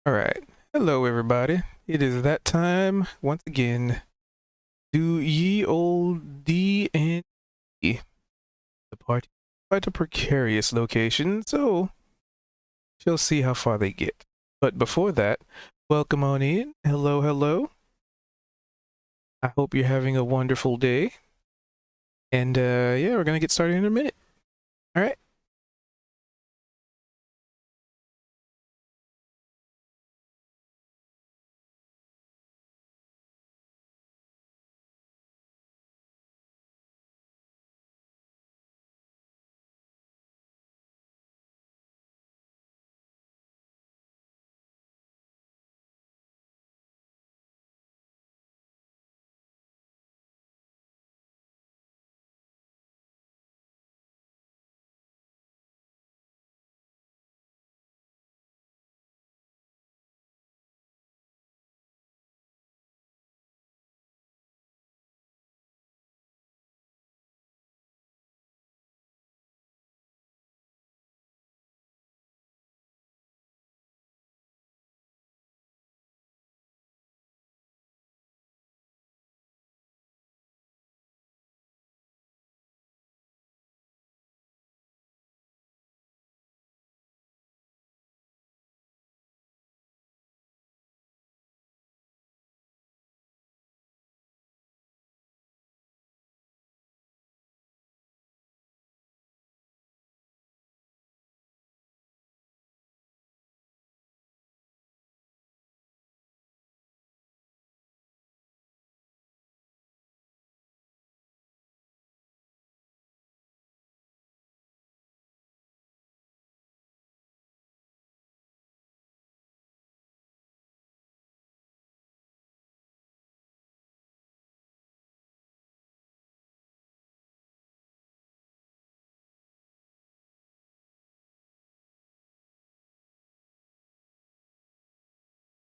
All right. Hello, everybody. It is that time once again. Do ye old D and D, the party quite a precarious location, so she'll see how far they get. But before that, welcome on in. Hello, hello. I hope you're having a wonderful day. And yeah, we're gonna get started in a minute. All right.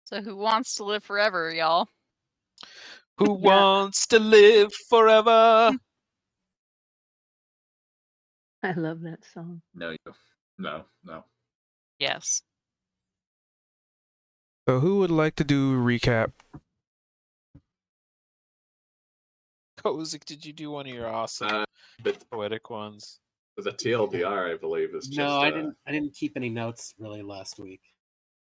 So who wants to live forever, y'all? Who Yeah. wants to live forever? I love that song. No. Yes. So who would like to do recap? Kozik, did you do one of your awesome But poetic ones? the TLDR, I believe, is just. No, I didn't keep any notes really last week.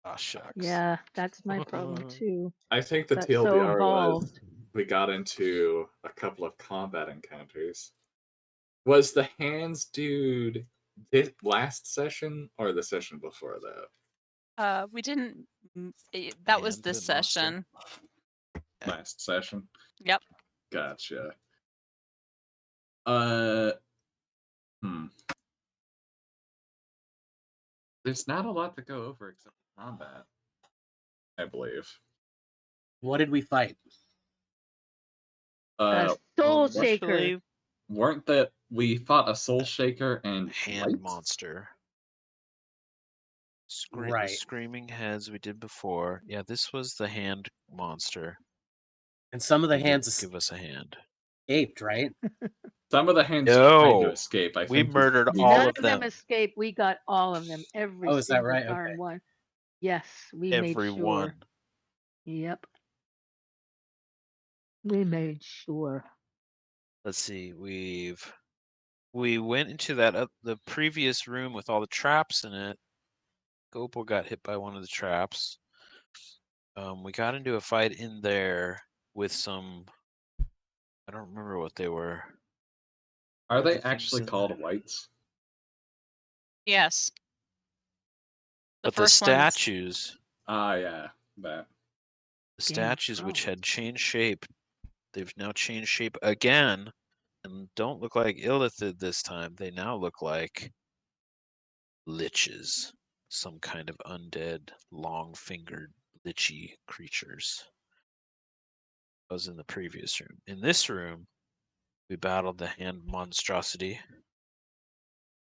Ah, shucks. Yeah, that's my problem too. I think the Got so TLDR was involved. we got into a couple of combat encounters. Was the hands dude this last session or the session before that? We didn't. That was Hand this and monster. session. Last session. Yep. Gotcha. There's not a lot to go over except combat, I believe. What did we fight? Soul Shaker. Initially, Weren't that we fought a Soul Shaker and hand lights? monster. The Right. screaming heads we did before. Yeah, this was the hand monster. And some of the Who hands would give us a hand. escaped, right? Some of the hands No. tried to escape. I We think murdered we- all None of of them them. escaped. We got all of them. Every Oh, is that single right? darn Okay. one. Yes, we Every made sure. one. Yep. We made sure. Let's see. We went into that the previous room with all the traps in it. Gopal got hit by one of the traps. We got into a fight in there with some. I don't remember what they were. Are they Things actually in called there. whites? Yes. But the first one's- Yeah, statues, that. the Game statues of which had Thrones. changed shape, they've now changed shape again, and don't look like Illithid this time. They now look like liches, some kind of undead, long-fingered, lichy creatures. That was in the previous room. In this room, we battled the hand monstrosity,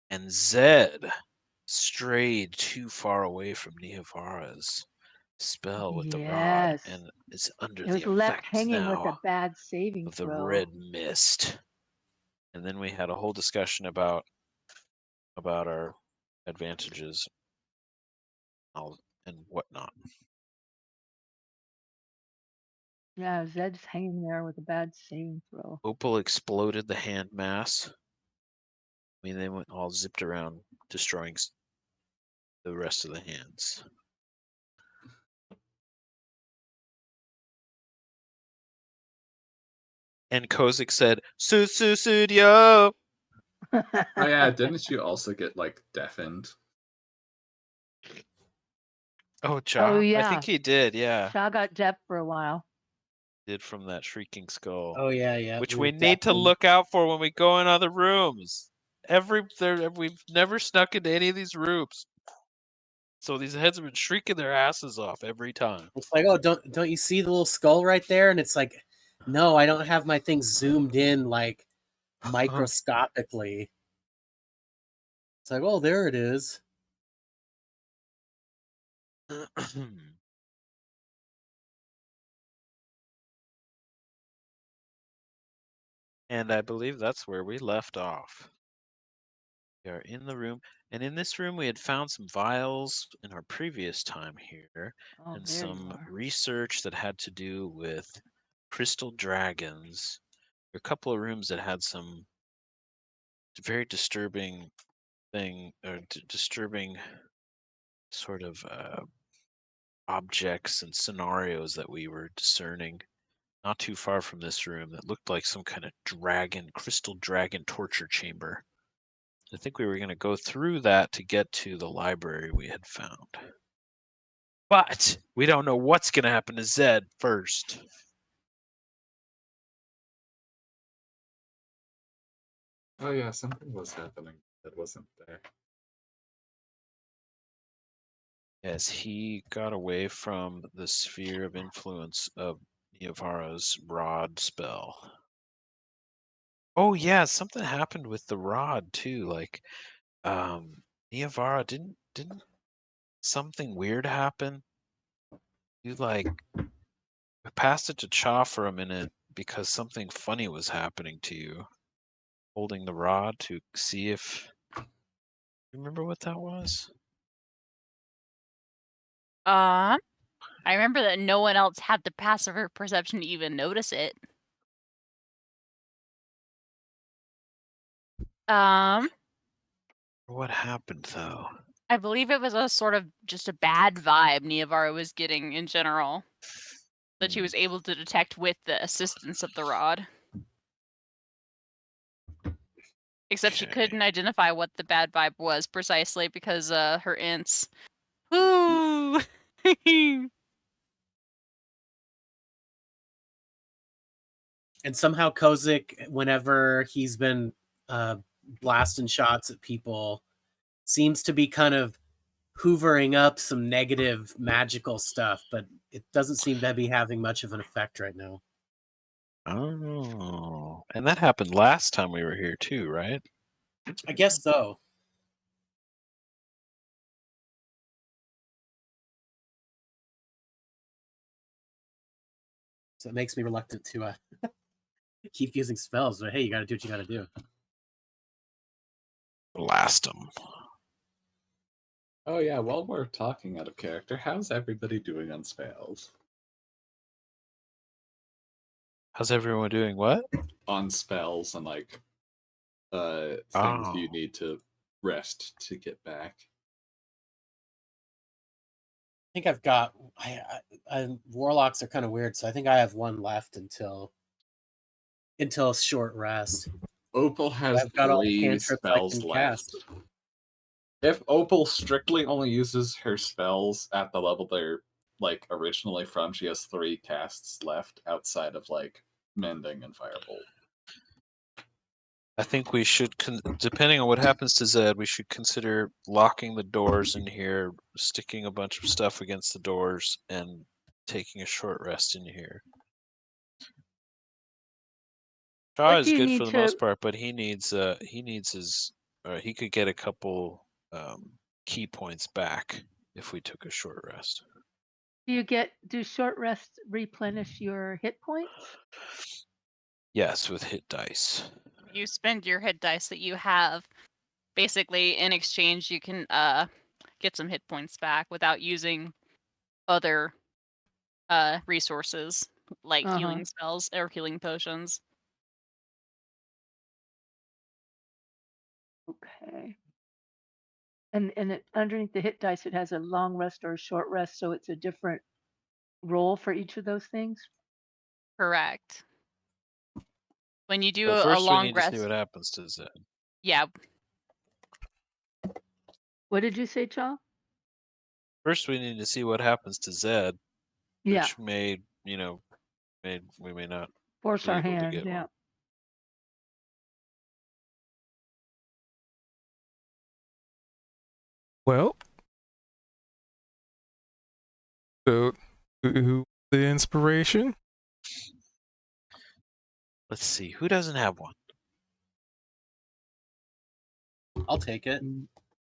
and Zed strayed too far away from Neovara's spell with the rod Yes. and is under It the was left effects hanging with a now bad saving of the throw. red mist. And then we had a whole discussion about our advantages. and whatnot. Yeah, Zed's hanging there with a bad saving throw. Opal exploded the hand mass. I mean, they went all zipped around, destroying the rest of the hands. And Kozik said, Studio! Oh yeah, didn't you also get like deafened? Oh, Cha? Oh I yeah, think he did, yeah. Shaw got deaf for a while. Did from that shrieking skull. Oh yeah, yeah. Which we we were need to deafened. look out for when we go in other rooms. We've never snuck into any of these rooms. So these heads have been shrieking their asses off every time. It's like, oh, don't you see the little skull right there? And it's like, no, I don't have my thing zoomed in like microscopically. It's like, oh, there it is. And I believe that's where we left off. We are in the room, and in this room we had found some vials in our previous time here, Oh, and there you some are. research that had to do with crystal dragons. There were a couple of rooms that had some very disturbing disturbing sort of objects and scenarios that we were discerning not too far from this room that looked like some kind of crystal dragon torture chamber. I think we were going to go through that to get to the library we had found. But we don't know what's going to happen to Zed first. Oh yeah, something was happening that wasn't there. As he got away from the sphere of influence of Niavara's rod spell. Oh yeah, something happened with the rod too. Like, Niavara didn't something weird happen? You like passed it to Cha for a minute because something funny was happening to you. Holding the rod to see if. Remember what that was? I remember that no one else had the passive perception to even notice it. What happened though? I believe it was a sort of just a bad vibe Niavara was getting in general that she was able to detect with the assistance of the rod. Except she Okay. couldn't identify what the bad vibe was precisely because her ints. Ooh. And somehow Kozik, whenever he's been blasting shots at people, seems to be kind of hoovering up some negative magical stuff, but it doesn't seem to be having much of an effect right now. Oh, and that happened last time we were here too, right? I guess so. So it makes me reluctant to keep using spells, but hey, you gotta do what you gotta do. Blast them. Oh yeah, while we're talking out of character, how's everybody doing on spells? How's everyone doing? What? On spells and like things you Oh. need to rest to get back. I think I've got. Warlocks are kind of weird, so I think I have one left until short rest. Opal has I've got all the 3 cantrips I spells can left. cast. If Opal strictly only uses her spells at the level they're like originally from, she has 3 casts left outside of like Mending and Firebolt. I think we should, depending on what happens to Zed, we should consider locking the doors in here, sticking a bunch of stuff against the doors, and taking a short rest in here. Shaw What is do you good need for the to- most part, but he needs his. He could get a couple key points back if we took a short rest. Do short rests replenish your hit points? Yes, with hit dice. You spend your hit dice that you have. Basically, in exchange, you can get some hit points back without using other resources like Uh-huh. healing spells or healing potions. Okay. And underneath the hit dice, it has a long rest or a short rest, so it's a different roll for each of those things. Correct. When you do So a first we long need to see rest, what happens to Zed. yeah, What did you say, Chaw? First we need to see what happens to Zed, Yeah, which may, we may not force be our able to hand. get Yeah. one. Well, so who the inspiration? Let's see, who doesn't have one? I'll take it.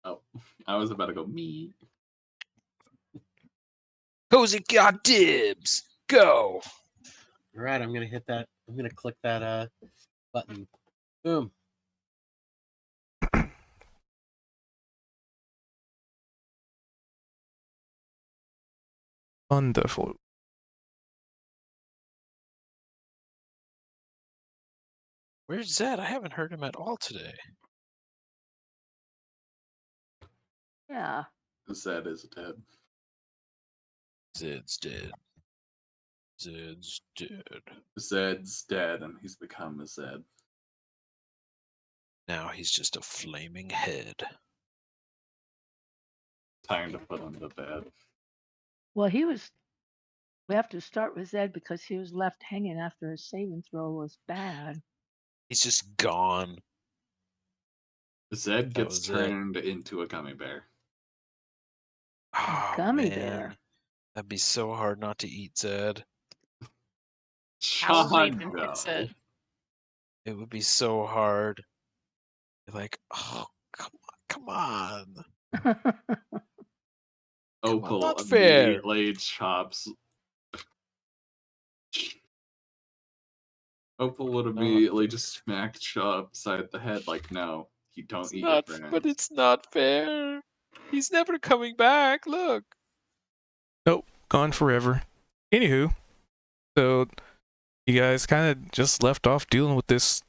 Oh, I was about to go me. Cozy got dibs. Go. All right, I'm gonna hit that. I'm gonna click that button. Boom. Wonderful. Where's Zed? I haven't heard him at all today. Yeah. Zed is dead. Zed's dead. Zed's dead. Zed's dead, and he's become a Zed. Now he's just a flaming head. Time to put him to bed. Well, we have to start with Zed because he was left hanging after his saving throw was bad. He's just gone. Zed That gets was it. turned into a gummy bear. Oh, Gummy man. bear. That'd be so hard not to eat Zed. how Sean, Raven no. fits it. It would be so hard. Like, oh, come on. Opal not fair. immediately chops. Opal would immediately just smack Shaw upside the head, like, no, you don't It's eat not, your friends. but it's not fair. He's never coming back. Look. Nope, gone forever. Anywho, so you guys kind of just left off dealing with this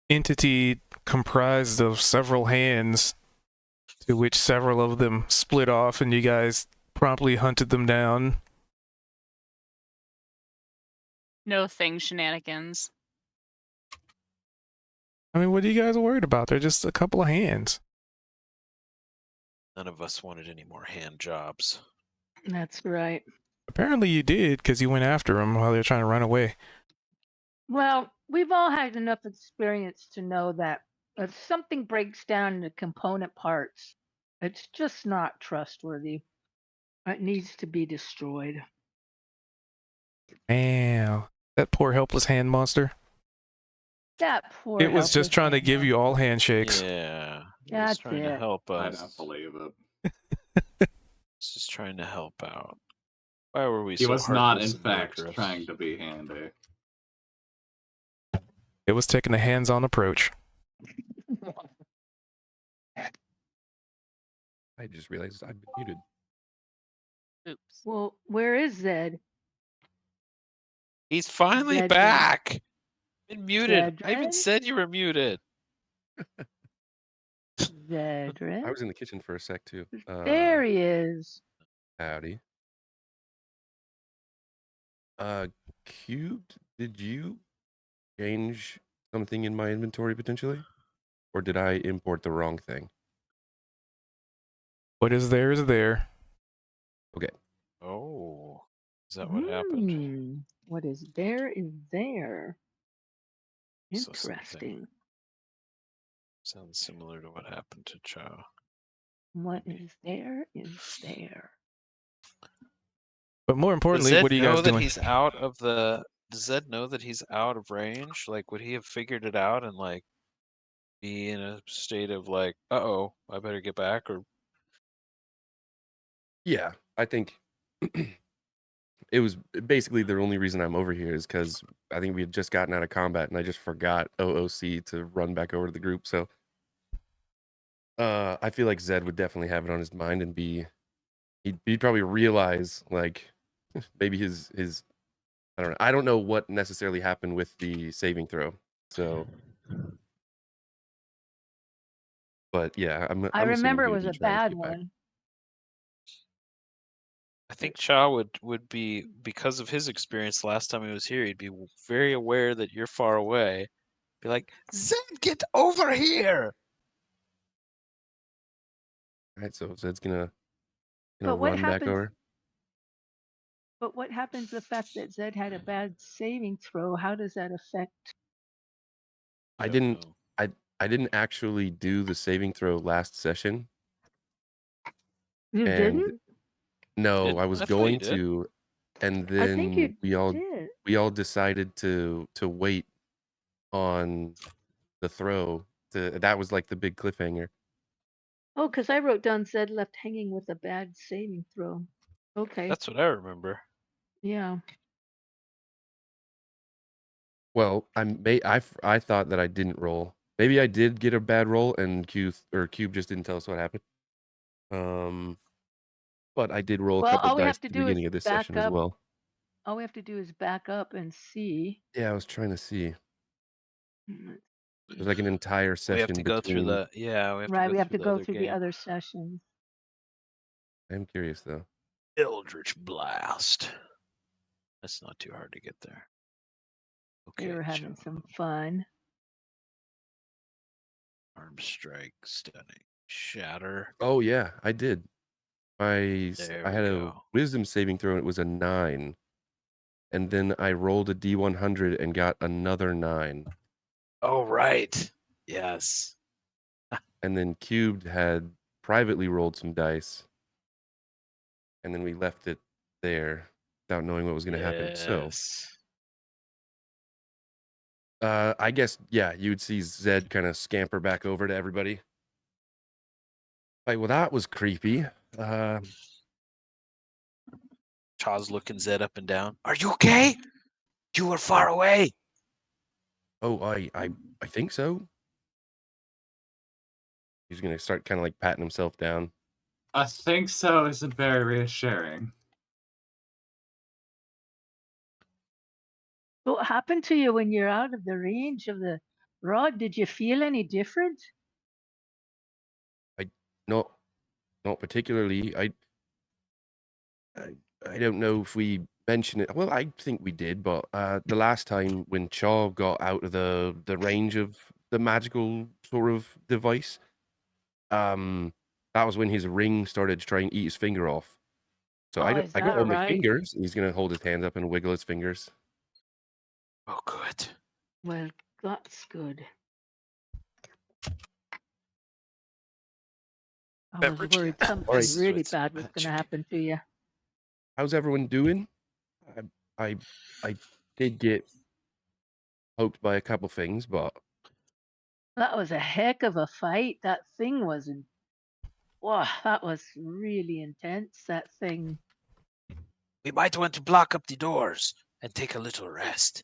entity comprised of several hands, to which several of them split off, and you guys promptly hunted them down. No thing shenanigans. I mean, what are you guys worried about? They're just a couple of hands. None of us wanted any more hand jobs. That's right. Apparently you did, because you went after them while they were trying to run away. Well, we've all had enough experience to know that if something breaks down into component parts, it's just not trustworthy. It needs to be destroyed. Man, that poor helpless hand monster. That poor. It was just helpless trying to hand give you monster. all handshakes. Yeah. He's That's trying to it. help I us. don't believe it. He's just trying to help out. Why were we He so was not, in heartless and fact, murderous? trying to be handy. It was taking a hands-on approach. I just realized I've been muted. Oops. Well, where is Zed? He's finally Zedrin. back. Been muted. I even Zedrin? said you were muted. Zedrin? I was in the kitchen for a sec too. There he is. Howdy. Cubed, did you change something in my inventory potentially? Or did I import the wrong thing? What is there is there. Oh. Is that what happened? What is there is there. So something. Interesting. Sounds similar to what happened to Chow. What is there is there. But more Does importantly, Zed what are you know guys that doing? he's out of the? Does Zed know that he's out of range? Like, would he have figured it out and like be in a state of like, uh-oh, I better get back? Or Yeah, I think it was basically the only reason I'm over here is because I think we had just gotten out of combat and I just forgot OOC to run back over to the group. So I feel like Zed would definitely have it on his mind and he'd probably realize like maybe his I don't know what necessarily happened with the saving throw. So, but yeah, I I'm assuming remember he it would was be a trying to bad get back. one. I think Cha would be, because of his experience last time he was here, he'd be very aware that you're far away. Be like, Zed, get over here! All right, so Zed's gonna But what run back happens? over. But what happens? The fact that Zed had a bad saving throw. How does that affect? I don't didn't know. I didn't actually do the saving throw last session, You and didn't? no, Didn't? I was I thought you going did. to, and I think then you did. we all decided to wait on the throw. That was like the big cliffhanger. Oh, because I wrote down Zed left hanging with a bad saving throw. Okay. That's what I remember. Yeah. Well, I thought that I didn't roll. Maybe I did get a bad roll, and Cube just didn't tell us what happened. But I did roll a Well, couple all we dice have at to the do is beginning of this back session as up. well. All we have to do is back up and see. Yeah, I was trying to see. Mm, There's like an entire We have session to go through between. we have Right, to we go have through to the go other through the game. other sessions. I'm curious though. Eldritch Blast. That's not too hard to get there. Okay. They were having Cha. some fun. Arm strike, stunning, shatter. Oh yeah, I did. There I we had a go. wisdom saving throw and it was a 9. And then I rolled a D100 and got another 9. Oh right. Yes. And then Cubed had privately rolled some dice. And then we left it there without knowing what was going to happen. So, Yes. I guess, yeah, you'd see Zed kind of scamper back over to everybody. Like, well, that was creepy. Cha's looking Zed up and down. Are you okay? You were far away. Oh, I think so. He's going to start kind of like patting himself down. I think so isn't very reassuring. What happened to you when you're out of the range of the rod? Did you feel any different? Not particularly. I don't know if we mentioned it. Well, I think we did, but the last time when Chaw got out of the range of the magical sort of device, that was when his ring started to try and eat his finger off. So Oh, I is got that all my right? fingers. And he's gonna hold his hands up and wiggle his fingers. Oh good. Well, that's good. I was Beverage worried cans. something Alright. really With bad was going magic. to happen to you. How's everyone doing? I did get poked by a couple things, but That was a heck of a fight. That thing was, wow, that was really intense. That thing. We might want to block up the doors and take a little rest.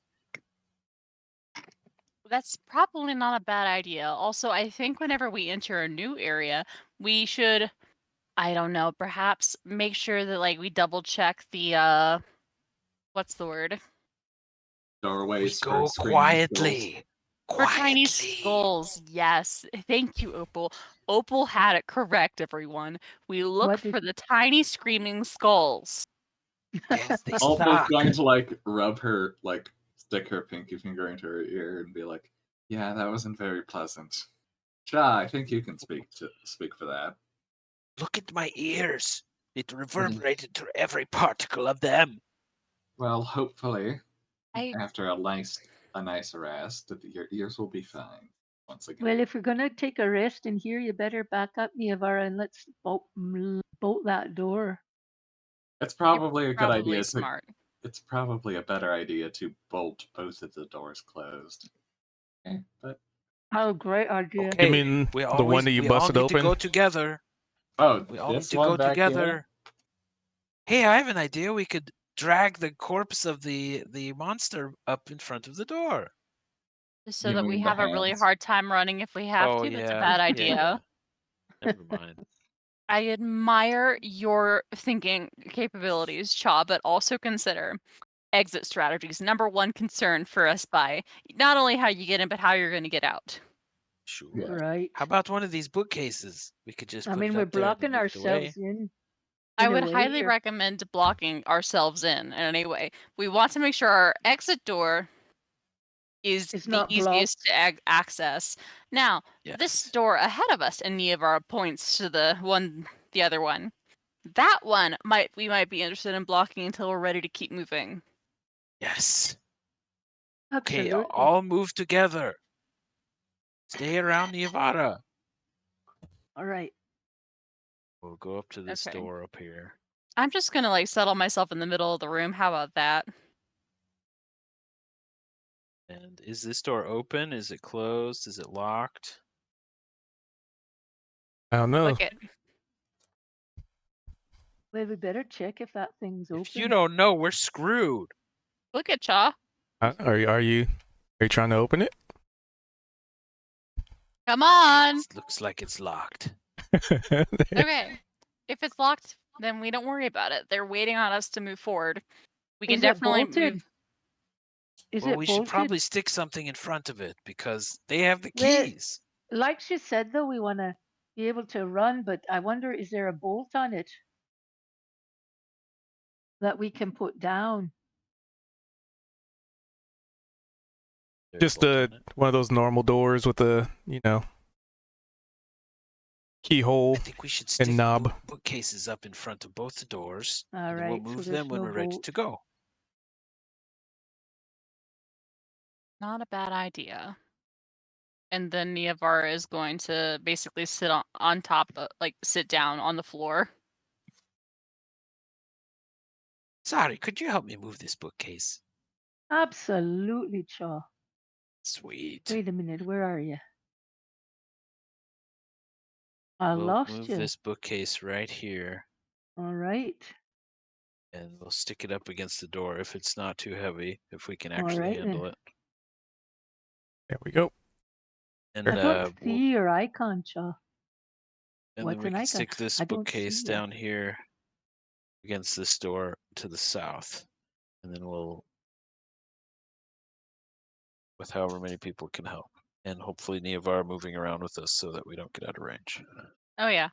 That's probably not a bad idea. Also, I think whenever we enter a new area, we should, I don't know, perhaps make sure that like we double check the what's the word? Doorways We go for screaming skulls. quietly. For tiny Quietly. skulls. Yes. Thank you, Opal. Opal had it correct, everyone. We look What did- for the tiny screaming skulls. Yes, they Opal's suck. going to like rub her, like stick her pinky finger into her ear and be like, "Yeah, that wasn't very pleasant." Cha, I think you can speak for that. Look at my ears. It reverberated through every particle of them. Well, hopefully, I after a nice rest, your ears will be fine once again. Well, if we're going to take a rest in here, you better back up, Niavara, and let's bolt that door. It's probably a good probably idea. smart. It's probably a better idea to bolt both of the doors closed. Okay, but Oh, great idea. Okay. You mean We the always, one that you we all busted need open? to go together. We all need this to one go back here? together. Hey, I have an idea. We could drag the corpse of the monster up in front of the door. Just so You that we mean the have a really hands? hard time running if we have Oh, to. That's a yeah, bad yeah. idea. Never mind. I admire your thinking capabilities, Cha, but also consider exit strategies. Number one concern for us by not only how you get in, but how you're going to get out. Sure. Yeah. Right. How about one of these bookcases? We could just I put mean, it we're up there and blocking then move it away. ourselves in. I in a would way highly here. recommend blocking ourselves in any way. We want to make sure our exit door is It's the not easiest to access. Now, this Yes. door ahead of us, and Niavara points to the other one. That one we might be interested in blocking until we're ready to keep moving. Yes. Absolutely. Okay, all move together. Stay around Niavara. All right. We'll go up to this Okay. door up here. I'm just gonna like settle myself in the middle of the room. How about that? And is this door open? Is it closed? Is it locked? I don't know. Look it. Well, we better check if that thing's open. If you don't know, we're screwed. Look at Cha. Are you trying to open it? Come on. It looks like it's locked. Okay. If it's locked, then we don't worry about it. They're waiting on us to move forward. We can Is it definitely bolted? move. Is Well, it we bolted? should probably stick something in front of it because they have the Well, keys. like she said, though, we want to be able to run, but I wonder, is there a bolt on it that we can put down? There's Just bolt on it. one of those normal doors with a keyhole I think we should stick and knob. bookcases up in front of both the doors. All and then right, we'll so move there's them when no we're ready bolt. to go. Not a bad idea. And then Niavara is going to basically sit on top, sit down on the floor. Sorry, could you help me move this bookcase? Absolutely, Chaw. Sweet. Wait a minute, where are you? I We'll lost move you. this bookcase right here, All right. and we'll stick it up against the door if it's not too heavy, if we can All actually right, handle then. it. There we go. And I don't we'll, see your icon, Chaw. and What's then we an can icon? stick this I don't see bookcase it. down here against this door to the south, and then we'll, with however many people can help, and hopefully Niavara moving around with us so that we don't get out of range. Oh yeah.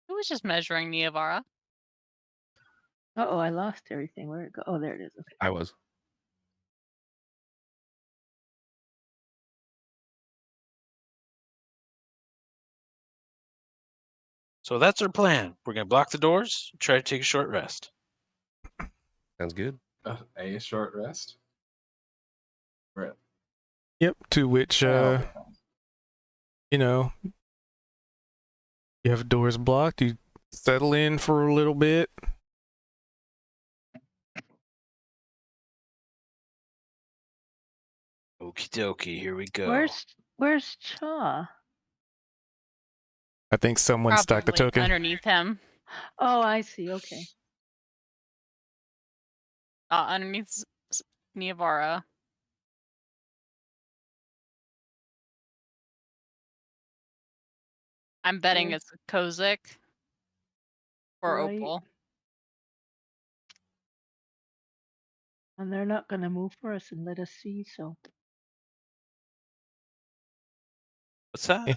Who was just measuring Niavara? Uh-oh, I lost everything. Where'd it go? Oh, there it is. Okay. I was. So that's our plan. We're gonna block the doors, try to take a short rest. Sounds good. A short rest. Right. Yep. To which Well, you have doors blocked. You settle in for a little bit. Okie dokie, here we go. Where's Chaw? I think someone stacked the Probably token. underneath him. Oh, I see. Okay. Underneath Niavara. I'm betting Okay. it's Kozik or Right. Opal. And they're not going to move for us and let us see, so. What's that? Yeah.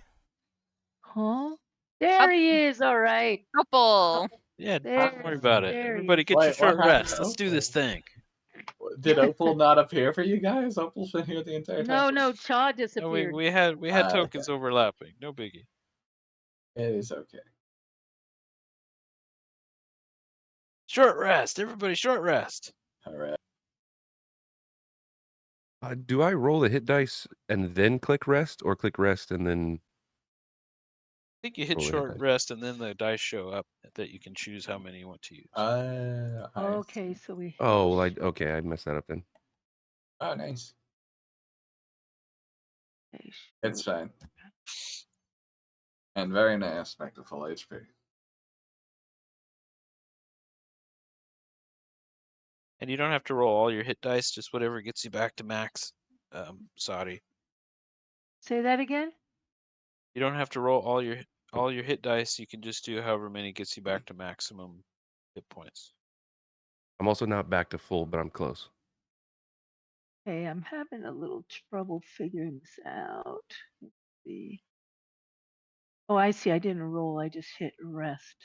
Huh? There he is. All right. Opal. Yeah, don't There, worry about it. there he Everybody is. get your Wait, short what happened rest. to Let's do this Opal? thing. Did Opal not appear for you guys? Opal's been here the entire time. No, Chaw No, disappeared. we had Ah, tokens okay. overlapping. No biggie. It is okay. Short rest, everybody. Short rest. All right. Do I roll the hit dice and then click rest, or click rest and then? I think you hit Roll the hit short dice. rest, and then the dice show up that you can choose how many you want to use. I Okay, see. so we. Oh, well, okay, I messed that up then. Oh, nice. Okay, It's sure. fine. And very nice back to full HP. And you don't have to roll all your hit dice, just whatever gets you back to max. Sorry. Say that again? You don't have to roll all your hit dice. You can just do however many gets you back to maximum hit points. I'm also not back to full, but I'm close. Hey, I'm having a little trouble figuring this out. Let's see. Oh, I see. I didn't roll. I just hit rest.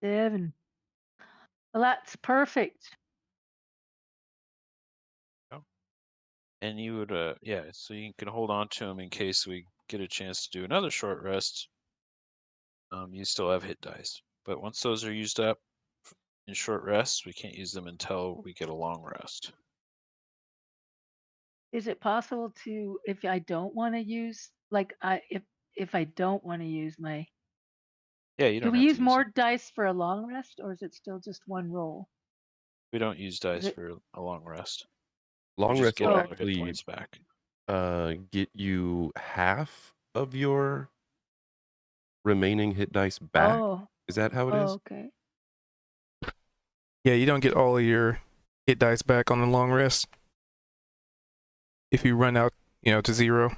Seven. Well, that's perfect. And you would, so you can hold on to them in case we get a chance to do another short rest. You still have hit dice, but once those are used up in short rests, we can't use them until we get a long rest. Is it possible to, if I don't want to use, like, if I don't want to use my, Yeah, you do don't we have use to use more them. dice for a long rest, or is it still just one roll? We don't use dice it- for a long rest. Long Just rest get will all our hit actually points back. get you half of your remaining hit dice back. Oh, Is that how it oh, is? okay. Yeah, you don't get all of your hit dice back on the long rest if you run out, to 0.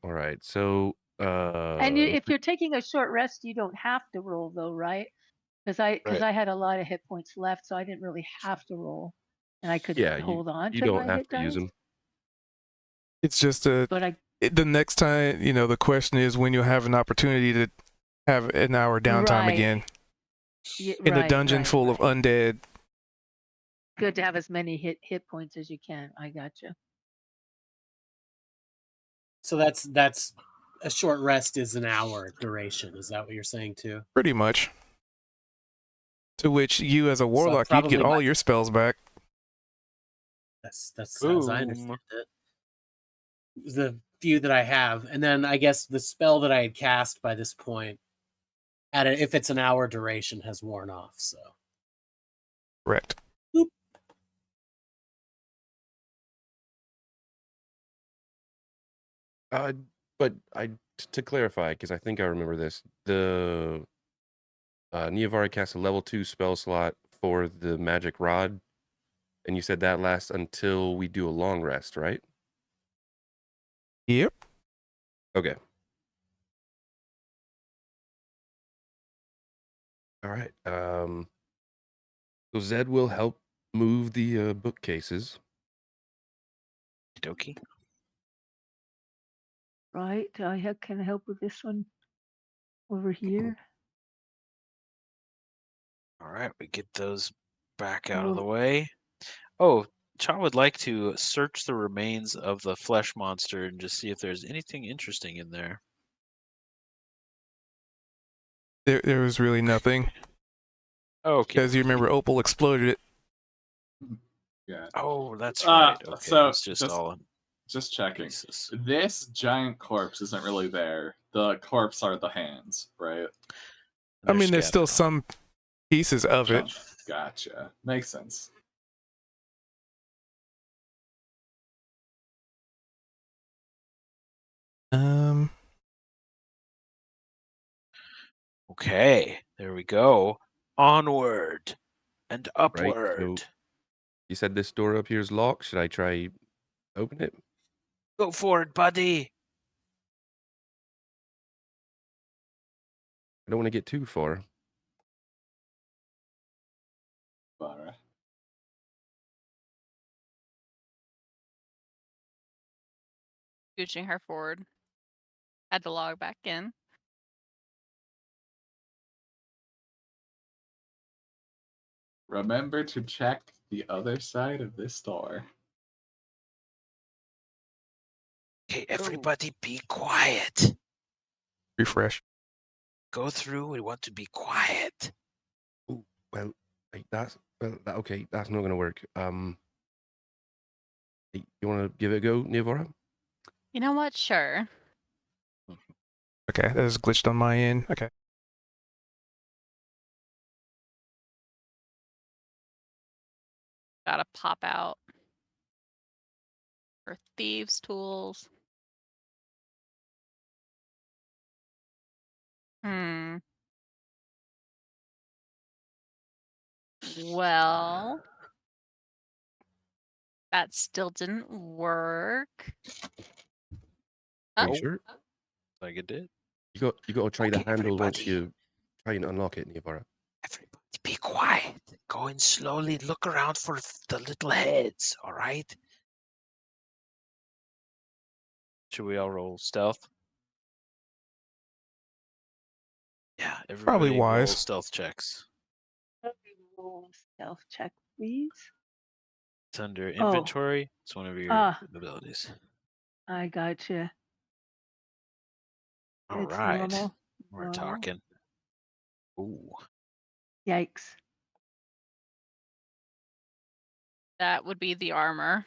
All right. So And if you're taking a short rest, you don't have to roll though, right? Because Right. I had a lot of hit points left, so I didn't really have to roll, and I could yeah, hold on you to don't my have hit to use dice. them. It's just But the next time, the question is when you'll have an opportunity to have an hour downtime Right. again yeah, in a right, dungeon right, full of right. undead. Good to have as many hit points as you can. I gotcha. So that's a short rest is an hour duration. Is that what you're saying too? Pretty much. To which you, as a So warlock, you'd get probably all your spells back. that's as I understand it. The few that I have, and then I guess the spell that I had cast by this point, if it's an hour duration, has worn off. So Correct. But to clarify, because I think I remember this, the Niavari cast a level 2 spell slot for the magic rod, and you said that lasts until we do a long rest, right? Yep. Okay. All right. So Zed will help move the bookcases. Okie dokie. Right. Can I help with this one over here? All right, we get those back out of the Well, way. Oh, Cha would like to search the remains of the flesh monster and just see if there's anything interesting in there. There was really nothing. Okay. Because you remember Opal exploded it. Yeah. Oh, that's right. Okay, So it's just all in just checking. pieces. This giant corpse isn't really there. The corpse are the hands, right? I mean, there's still scattered. some pieces of it. Gotcha. Makes sense. Okay, there we go. Onward and Right. upward. So you said this door up here is locked. Should I try open it? Go for it, buddy. I don't want to get too far. Alright. Scooching her forward. Had to log back in. Remember to check the other side of this door. Okay, everybody be quiet. Refresh. Go through. We want to be quiet. Well, okay. That's not going to work. You want to give it a go, Niavara? You know what? Sure. Okay, that is glitched on my end. Okay. Gotta pop out. For thieves' tools. Hmm. Well, that still didn't work. Are you Oh, sure? Like it did. You gotta try the Okay, handle once everybody. you try and unlock it, Nivara. Everybody, be quiet. Go in slowly. Look around for the little heads. All right. Should we all roll stealth? Yeah, Probably everybody roll wise. stealth checks. Roll stealth check, please. It's under Oh. inventory. It's one of your Ah. abilities. I gotcha. All It's right. normal. We're Normal. talking. Ooh. Yikes. that would be the armor.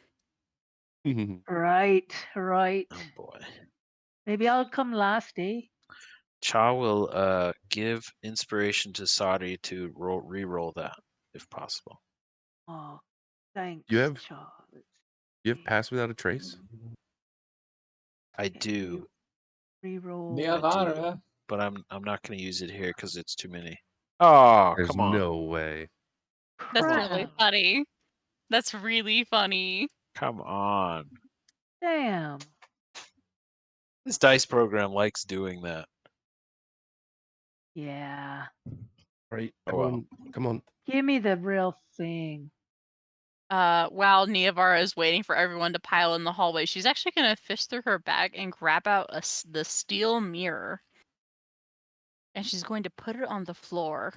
Right, right. Oh boy. Maybe I'll come last, eh? Cha will give inspiration to Sadi to re-roll that if possible. Oh, thanks, You have- Charles. You have passed without a trace? I do, Reroll. Niavara. but I'm not going to use it here because it's too many. Oh, There's come on. no way. That's Crap. really funny. That's really funny. Come on. Damn. This dice program likes doing that. Yeah. Right, Oh, well. everyone, come on. Give me the real thing. While Niavara is waiting for everyone to pile in the hallway, she's actually going to fish through her bag and grab out the steel mirror. And she's going to put it on the floor.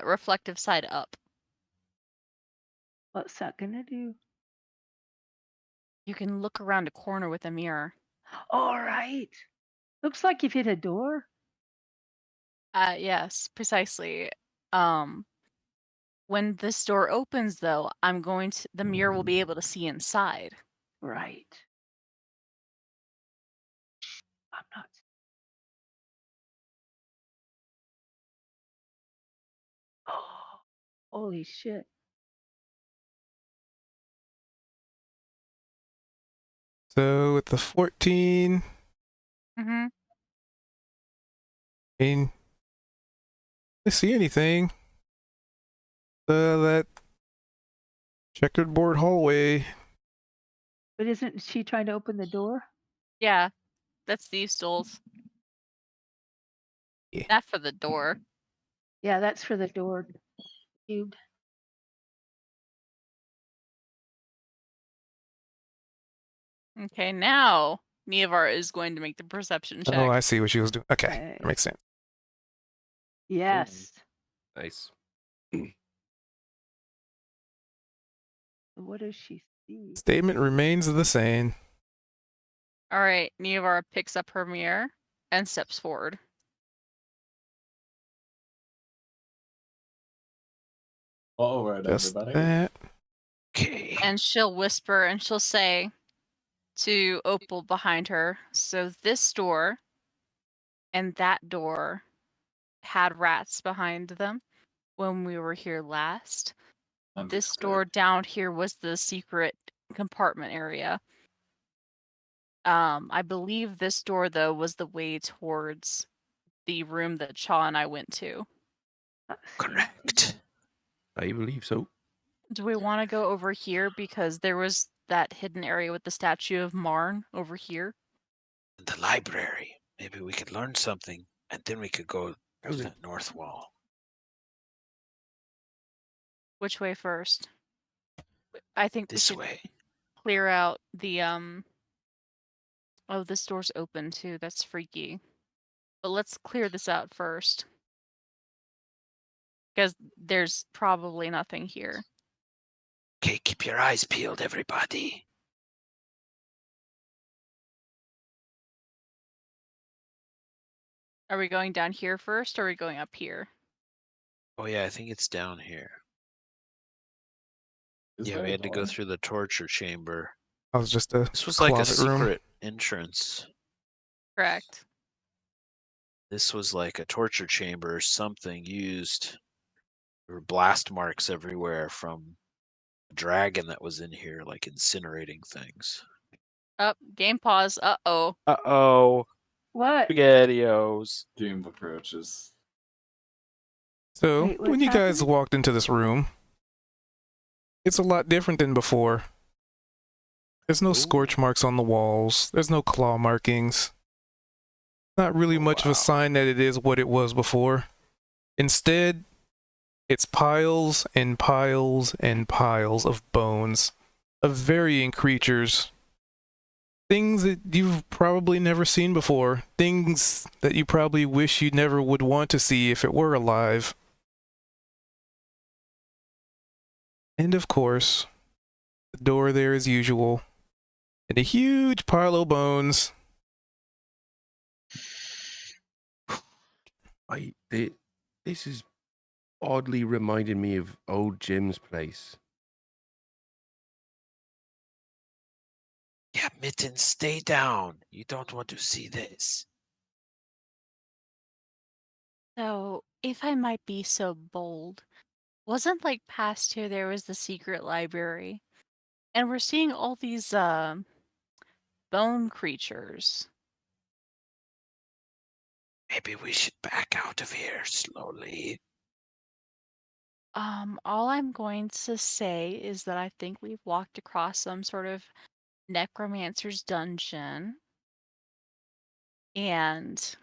Reflective side up. What's that gonna do? You can look around a corner with a mirror. All right. Looks like you've hit a door. Yes, precisely. When this door opens, though, the mirror will be able to see inside. Right. I'm not. Oh, holy shit. So with the 14, Mm-hmm. I mean, I see anything. That checkered board hallway. But isn't she trying to open the door? Yeah, that's thieves' tools. Yeah. Not for the door. Yeah, that's for the door. Cubed. Okay, now Niavara is going to make the perception check. Oh, I see what she was doing. Okay, Okay. that makes sense. Yes. Nice. What does she see? Statement remains the same. All right, Niavara picks up her mirror and steps forward. Forward, Just everybody. that. Okay. And she'll whisper and she'll say to Opal behind her, so this door and that door had rats behind them when we were here last. This Understood. door down here was the secret compartment area. I believe this door, though, was the way towards the room that Cha and I went to. Not seeing Correct. I believe so. Do we want to go over here because there was that hidden area with the statue of Marn over here? In the library. Maybe we could learn something, and then we could go to How's it? that north wall. Which way first? I think we This should way. clear out the Oh, this door's open too. That's freaky. But let's clear this out first. Because there's probably nothing here. Okay, keep your eyes peeled, everybody. Are we going down here first or are we going up here? Oh yeah, I think it's down here. Is Yeah, there we a had to go door? through the torture chamber. I was just a This was like a closet room. secret entrance. Correct. This was like a torture chamber or something used. There were blast marks everywhere from a dragon that was in here, like incinerating things. Up, game pause. Uh-oh. Uh-oh. What? Spaghettios. Doom approaches. So, Wait, when what's you guys happening? walked into this room, it's a lot different than before. There's no scorch marks on the walls. There's no claw markings. Not really much of Wow. a sign that it is what it was before. Instead, it's piles and piles and piles of bones of varying creatures. Things that you've probably never seen before. Things that you probably wish you never would want to see if it were alive. And of course, the door there as usual. And a huge pile of bones. This is oddly reminded me of old Jim's place. Yeah, Mitten, stay down. You don't want to see this. So, if I might be so bold, wasn't like past here there was the secret library, and we're seeing all these bone creatures. Maybe we should back out of here slowly. All I'm going to say is that I think we've walked across some sort of necromancer's dungeon, and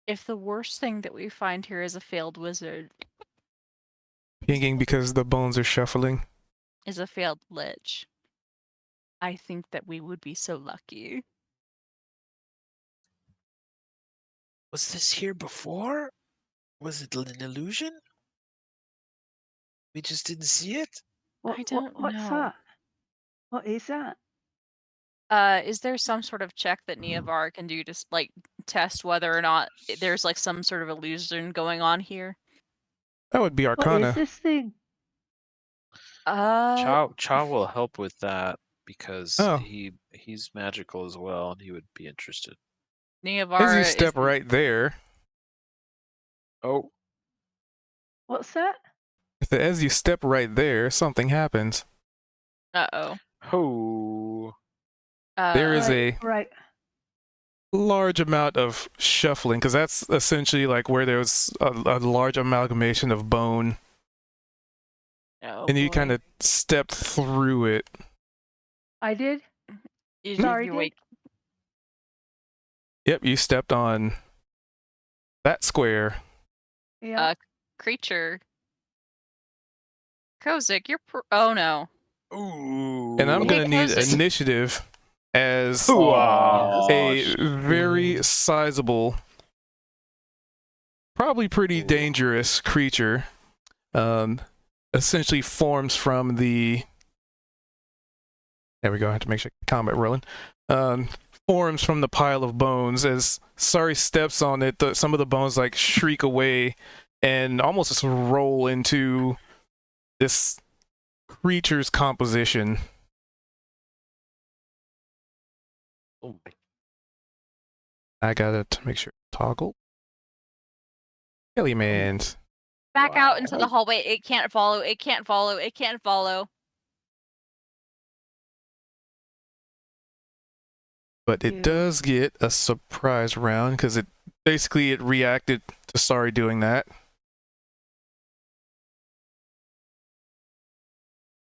if the worst thing that we find here is a failed wizard, Pinging because the bones are shuffling. is a failed lich, I think that we would be so lucky. Was this here before? Was it an illusion? We just didn't see it? I don't What's know. that? What is that? Is there some sort of check that Neovar can do to like test whether or not there's like some sort of illusion going on here? That would be What is Arcana. this thing? Chow will help with that because Oh. he's magical as well, and he would be interested. Neovar As you is step right there, Oh, What's that? as you step right there, something happens. Uh-oh. ho! There is a Right. large amount of shuffling, because that's essentially like where there's a large amalgamation of bone, Oh, and you boy. kind of stepped through it. I did. You Sorry, you did? wait. Yep, you stepped on that square. Yeah. Creature. Kozik, you're oh no. Ooh! And I'm Hey, gonna need Kozik. initiative as Wow. a very sizable, probably pretty Ooh. dangerous creature. Essentially forms from the. There we go. I have to make sure combat rolling. Forms from the pile of bones as Sari steps on it. Some of the bones like shriek away and almost just roll into this creature's composition. Oh my! I gotta make sure toggle. Kelly Mans. Back out into the hallway. It can't follow. It can't follow. It can't follow. But it Yeah. does get a surprise round because it reacted to Sari doing that.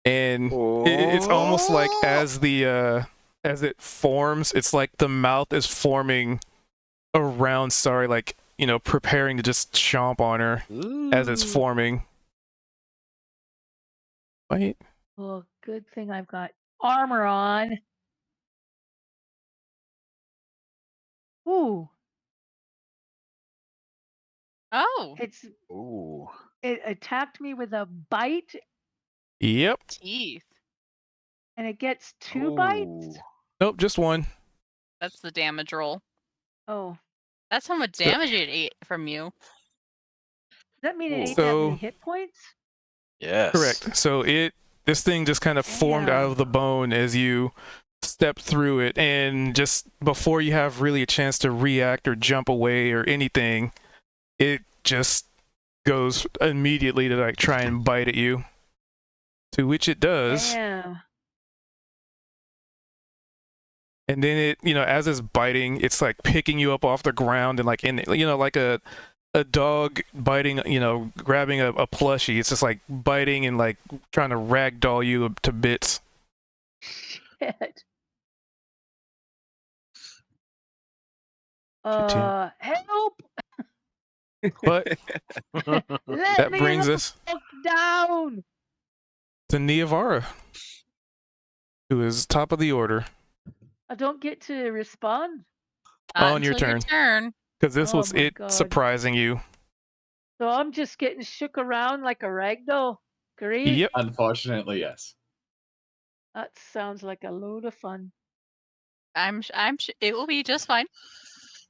And it's almost like as it forms, it's like the mouth is forming around Sari, like, you know, preparing to just chomp on her as it's forming. Wait. Well, good thing I've got armor on. Ooh, Oh, Ooh. it attacked me with a bite, Yep. teeth. and it gets 2 bites. Nope, just one. That's the damage roll. Oh, That's how much damage it ate from you. does that mean it ate that So- many hit points? Yes. Correct. So this thing just kind of formed out of the bone as you step through it, and just before you have really a chance to react or jump away or anything, it just goes immediately to like try and bite at you. To which it does. Damn. And then it, you know, as it's biting, it's like picking you up off the ground and like like a a dog biting, grabbing a plushie. It's just like biting and like trying to ragdoll you to bits. Shit. Shit, Help! But Let that me brings the us fuck down! to Niavara, who is top of the order. I don't get to respond. On your Until your turn. turn. Because this Oh was my it God. surprising you. So I'm just getting shook around like a ragdoll. Great. Yep. Unfortunately, yes. That sounds like a load of fun. It will be just fine.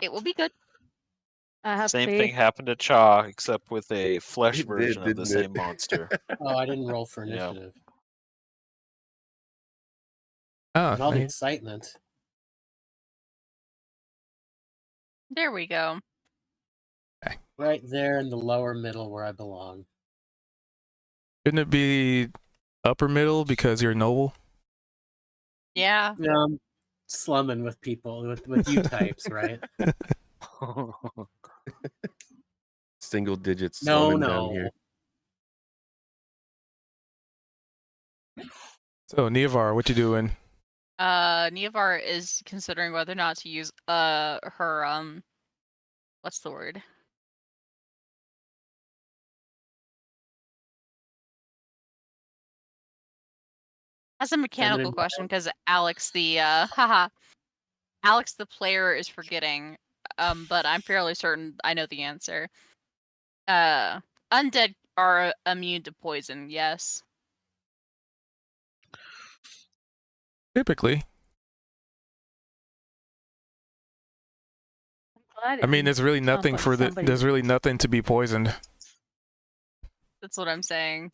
It will be good. I have Same faith. thing happened to Cha, except with a flesh It did, version of the didn't same it? monster. Oh, I didn't roll for Yeah. initiative. Ah, And all the nice. excitement. There we go. Right there in the lower middle where I belong. Shouldn't it be upper middle because you're noble? Yeah. Slumming with people, with you types, right? Single digits No, slumming down no. here. So, Niavar, what you doing? Niavar is considering whether or not to use her what's the word? That's a mechanical Feminine question because Alex Alex the player is forgetting. But I'm fairly certain I know the answer. Undead are immune to poison, yes. Typically. I'm glad it I mean, didn't there's really chomp nothing on for the. somebody's- There's really nothing to be poisoned. That's what I'm saying.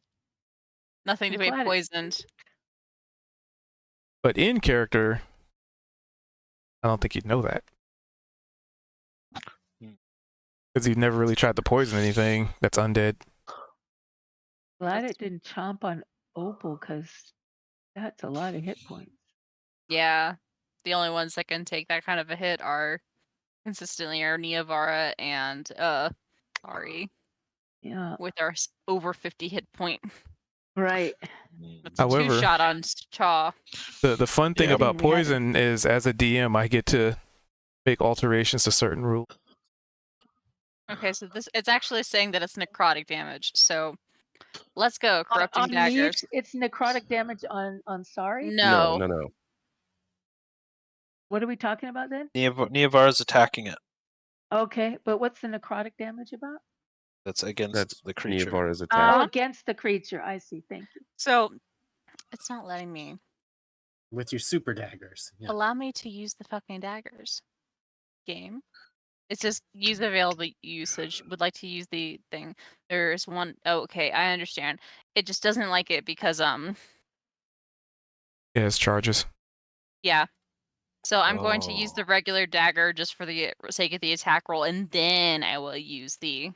Nothing to I'm be glad it- poisoned. But in character, I don't think you'd know that. Because you've never really tried to poison anything that's undead. Glad it didn't chomp on Opal because that's a lot of hit points. Yeah. The only ones that can take that kind of a hit are consistently are Niavara and Ari Yeah. with our over 50 hit point. Right. That's a However, 2-shot on Chaw. The fun thing Yeah. about Didn't have it. poison is, as a DM, I get to make alterations to certain rules. Okay, so it's actually saying that it's necrotic damage. So let's go. Corrupting On me, daggers. it's necrotic damage on Sorry. No. No. What are we talking about then? Niavar is attacking it. Okay, but what's the necrotic damage about? That's against That's the creature. Niavara's Oh, attack. against the creature. I see. Thank you. So it's not letting me. With your super daggers. Yeah. Allow me to use the fucking daggers. Game. It says use available usage. Would like to use the thing. There's one oh okay, I understand. It just doesn't like it because Yeah, it's charges. yeah. So I'm going to use Oh. the regular dagger just for the sake of the attack roll, and then I will use the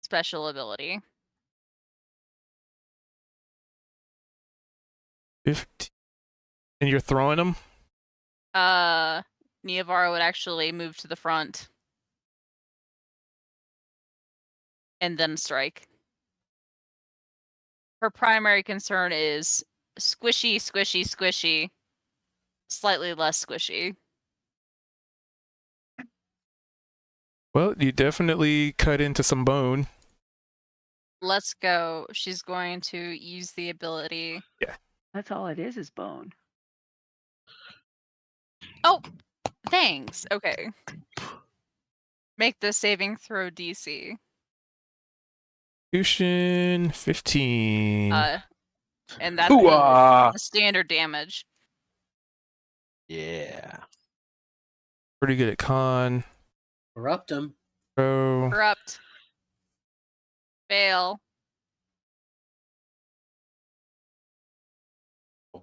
special ability. 15. And you're throwing them? Niavara would actually move to the front. And then strike. Her primary concern is squishy, squishy, squishy. Slightly less squishy. Well, you definitely cut into some bone. Let's go. She's going to use the ability. That's all it is bone. Oh, thanks. Okay. Make the saving throw DC. Constitution 15. And that's Hooah! the standard damage. Yeah. Pretty good at con. Corrupt them. Pro. Corrupt. Fail.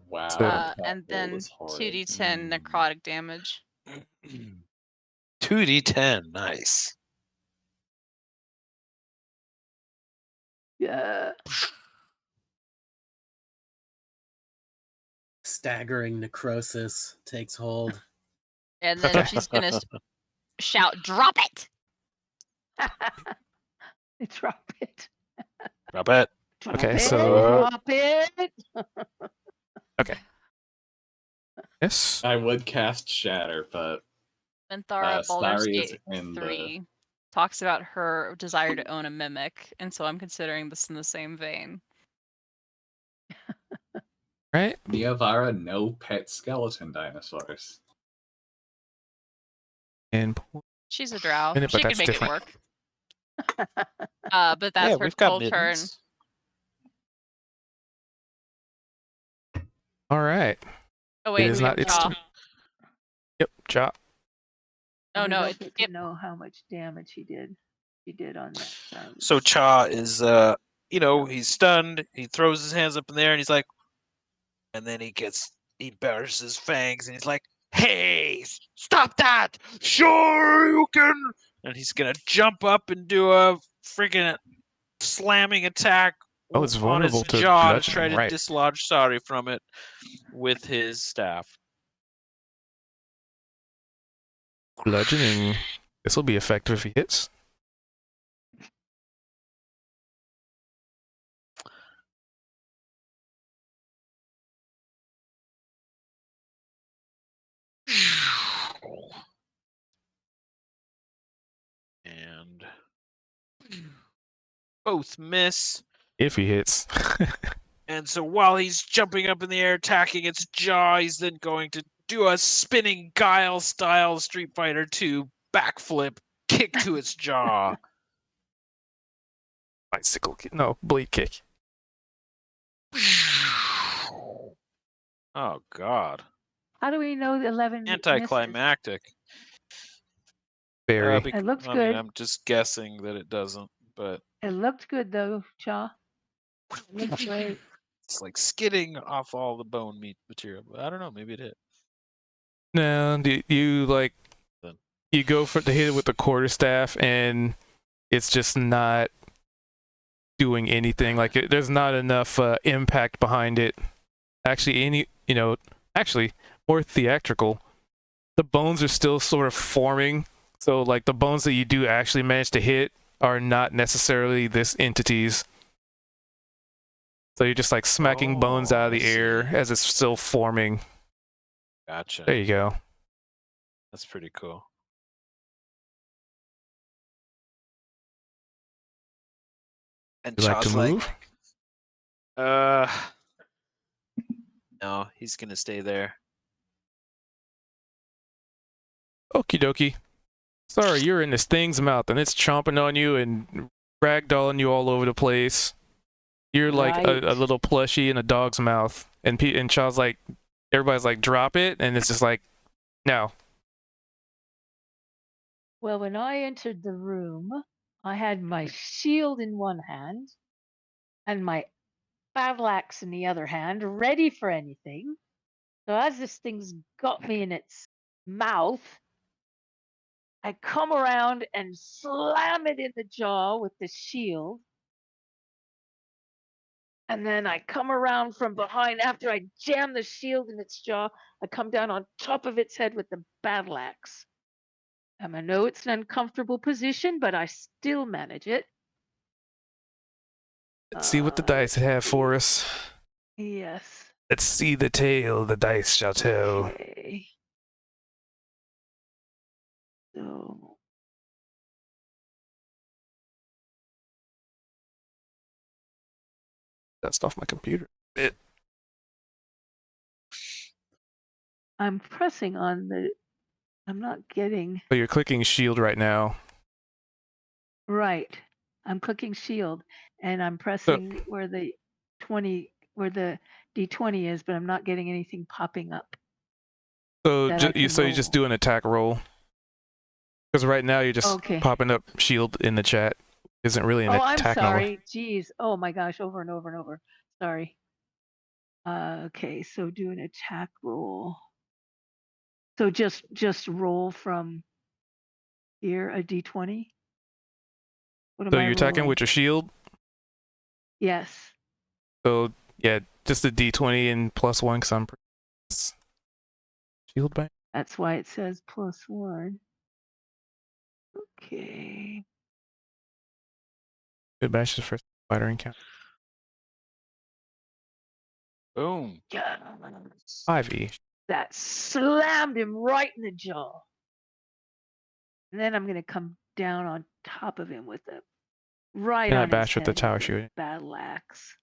Wow. So- that And roll then was horrid. 2d10 necrotic damage. 2d10. Nice. Yeah. Staggering necrosis takes hold. And then Okay. she's gonna shout, "Drop it!" Drop it. Drop it. Drop Okay, it. so- Drop it. Yes. I would cast Shatter, but Minthara Baldur's Starry is Gate in the 3 talks about her desire to own a mimic, and so I'm considering this in the same vein. Right. Neovara no pet skeleton dinosaurs. And She's a drow. Minute, but She can that's make different. it work. But that's Yeah, her we've got full turn. mittens. all right. Oh It wait, is we not. have It's Jaw. yep. Chop. Oh We no, don't it's get Skip. to know how much damage he did. He did on that. So Cha is, he's stunned. He throws his hands up in the air, and he's like, and then he bares his fangs, and he's like, "Hey, stop that! Sure you can!" And he's gonna jump up and do a freaking slamming attack Oh, it's on his vulnerable to jaw to bludgeoning, try to right. dislodge Sari from it with his staff. Bludgeoning. This will be effective if he hits. And both miss. If he hits. And so while he's jumping up in the air, attacking its jaw, he's then going to do a spinning Guile style Street Fighter 2 backflip kick to its jaw. Bicycle kick. No, blade kick. Oh God! How do we know the 11 misses? Anticlimactic. Very. It looks I good. mean, I'm just guessing that it doesn't, but It looked good though, Cha. It looks great. it's like skidding off all the bone meat material. But I don't know. Maybe it hit. No, you like Then. you go for to hit it with the quarterstaff, and it's just not doing anything. Like there's not enough impact behind it. Actually, actually more theatrical. The bones are still sort of forming, so like the bones that you do actually manage to hit are not necessarily this entity's. So you're just like smacking bones out of I the air see. as it's still forming. Gotcha. There you go. That's pretty cool. And You like to Cha's move? No, he's gonna stay there. Okie dokie. Sorry, you're in this thing's mouth and it's chomping on you and ragdolling you all over the place. You're like Right. a little plushie in a dog's mouth. And Child's like, everybody's like, drop it. And it's just like, no. Well, when I entered the room, I had my shield in one hand and my battle axe in the other hand, ready for anything. So as this thing's got me in its mouth, I come around and slam it in the jaw with the shield. And then I come around from behind after I jam the shield in its jaw. I come down on top of its head with the battle axe. I know it's an uncomfortable position, but I still manage it. Let's see what the dice have for us. Yes. Let's see the tale the dice shall tell. Okay. So Dust off my computer. I'm pressing on the. I'm not getting So you're clicking shield right now. right. I'm clicking shield, and I'm pressing where the D20 is, but I'm not getting anything popping up. So That I you can just roll. do an attack roll. Because right now you're just Okay. popping up shield in the chat. Isn't really an Oh, I'm attack roll. sorry. Jeez. Oh my gosh. Over and over and over. Sorry. Okay. So do an attack roll. So just roll from here a D20. What am So I you're attacking rolling? with your shield. Yes. So yeah, just a D20 and +1 because I'm shield bank. That's why it says +1. Okay. Good bash is first fighter encounter. Boom. Yes. 5e. That slammed him right in the jaw. And then I'm gonna come down on top of him with a right And I on his bash with the head tower with a shoot. battle axe.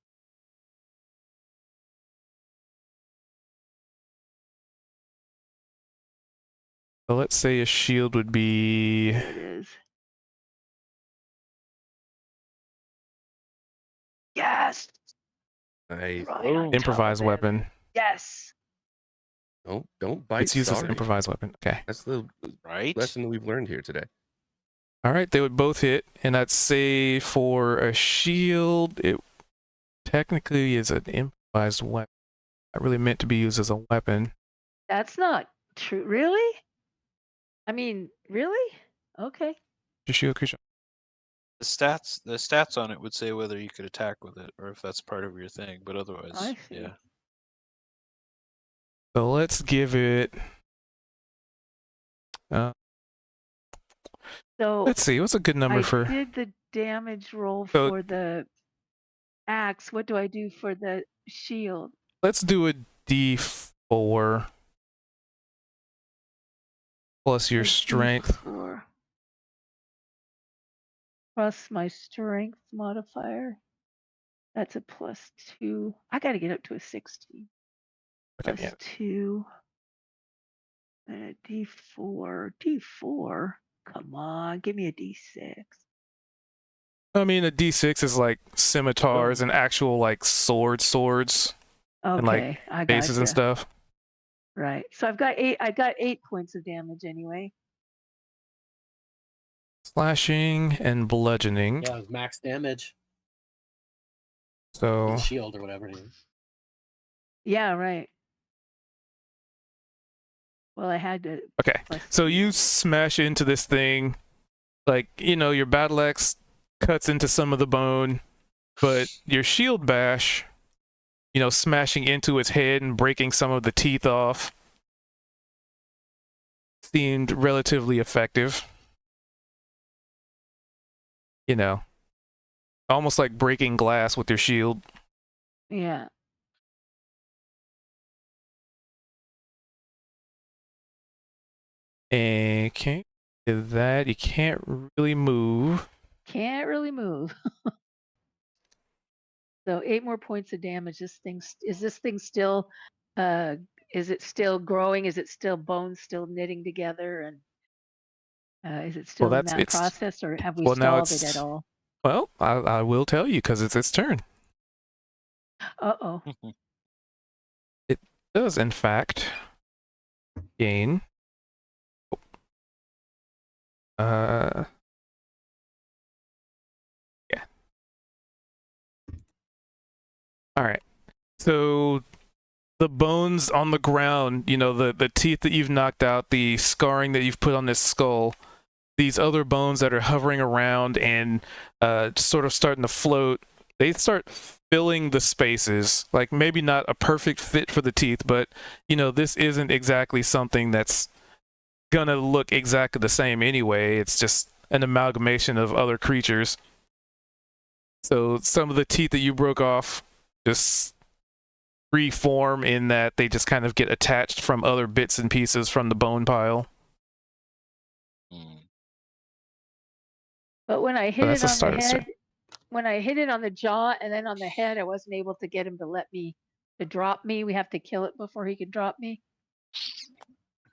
So let's say a shield would be There it is. Yes. Nice. Right Boom. on top improvised of him. weapon. Yes. Don't bite. It's used as an sorry. improvised weapon. Okay. That's the Right? lesson that we've learned here today. All right, they would both hit, and I'd say for a shield, it technically is an improvised weapon. Not really meant to be used as a weapon. That's not true. Really? I mean, really? Okay. Your shield creature. The stats on it would say whether you could attack with it or if that's part of your thing, but otherwise, I see. yeah. So let's give it. So Let's see. What's a good number I for? did the damage roll So- for the axe. What do I do for the shield? Let's do a D4 plus your A strength. D4 plus my strength modifier. That's a +2. I got to get up to a 16. Okay, yeah. +2. And a D4. D4? Come on, give me a D6. I mean, a D6 is like scimitars and actual like swords, Okay, and like I bases and gotcha. stuff. Right. So I've got 8. I got 8 points of damage anyway. Slashing and bludgeoning. Yeah, it was max damage. So The shield or whatever it is. Yeah, right. Well, I had to. okay. So you smash into this thing, like, you know, your battle axe cuts into some of the bone, but your shield bash, you know, smashing into its head and breaking some of the teeth off, seemed relatively effective. You know, almost like breaking glass with your shield. Yeah. And can't do that. You can't really move. Can't really move. So 8 more points of damage. Is this thing still is it still growing? Is it still bones still knitting together? And is it still in that process, or have we stalled it at all? Well, I will tell you because it's its turn. Uh-oh. It does, in fact, gain. Yeah. All right. So the bones on the ground, you know, the teeth that you've knocked out, the scarring that you've put on this skull, these other bones that are hovering around and sort of starting to float, they start filling the spaces. Like maybe not a perfect fit for the teeth, but you know, this isn't exactly something that's gonna look exactly the same anyway. It's just an amalgamation of other creatures. So some of the teeth that you broke off just reform in that they just kind of get attached from other bits and pieces from the bone pile. But when I hit that's it the on start the of the head, when I hit it on the jaw and then on the head, I wasn't able to get him to drop me. We have to kill it before he could drop me.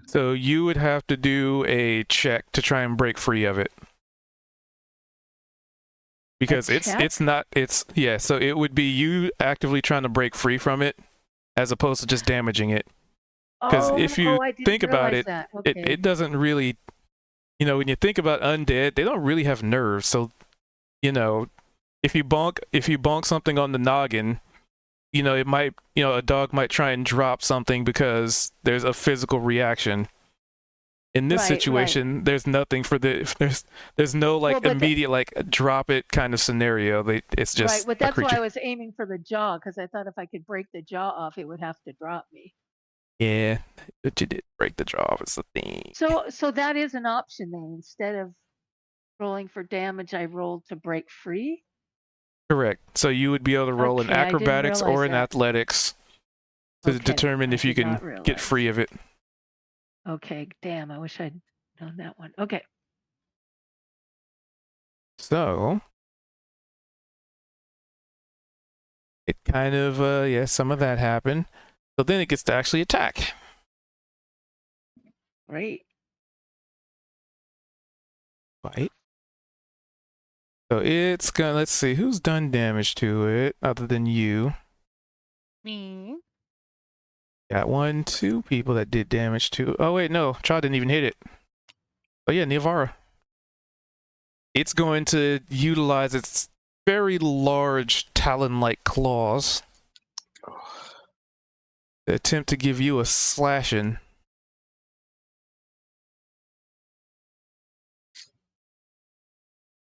So you would have to do a check to try and break free of it. Because so it would be you actively trying to break free from it as opposed to just damaging it. Because if you I didn't think about realize it, that. Okay. it doesn't really, you know, when you think about undead, they don't really have nerves. So, you know, if you bonk something on the noggin, you know, it might, you know, a dog might try and drop something because there's a physical reaction. In this situation, there's nothing for there's no like immediate like drop it kind of scenario. It's just right, but that's a creature. why I was aiming for the jaw, because I thought if I could break the jaw off, it would have to drop me. Yeah, but you did break the jaw. It's the thing. So that is an option then. Instead of rolling for damage, I rolled to break free. Correct. So you would be able to roll in Okay, I didn't acrobatics or realize in that. athletics to Okay, determine I if you did can not get realize. free of it. Okay, damn, I wish I'd known that one. Okay. So it kind of yeah, some of that happened. So then it gets to actually attack. Great. Bite. So it's gonna, let's see who's done damage to it other than you. Me. Got 1, 2 people that did damage to. Oh wait, no, Cha didn't even hit it. Oh yeah, Nivara. It's going to utilize its very large talon-like claws to attempt to give you a slashing.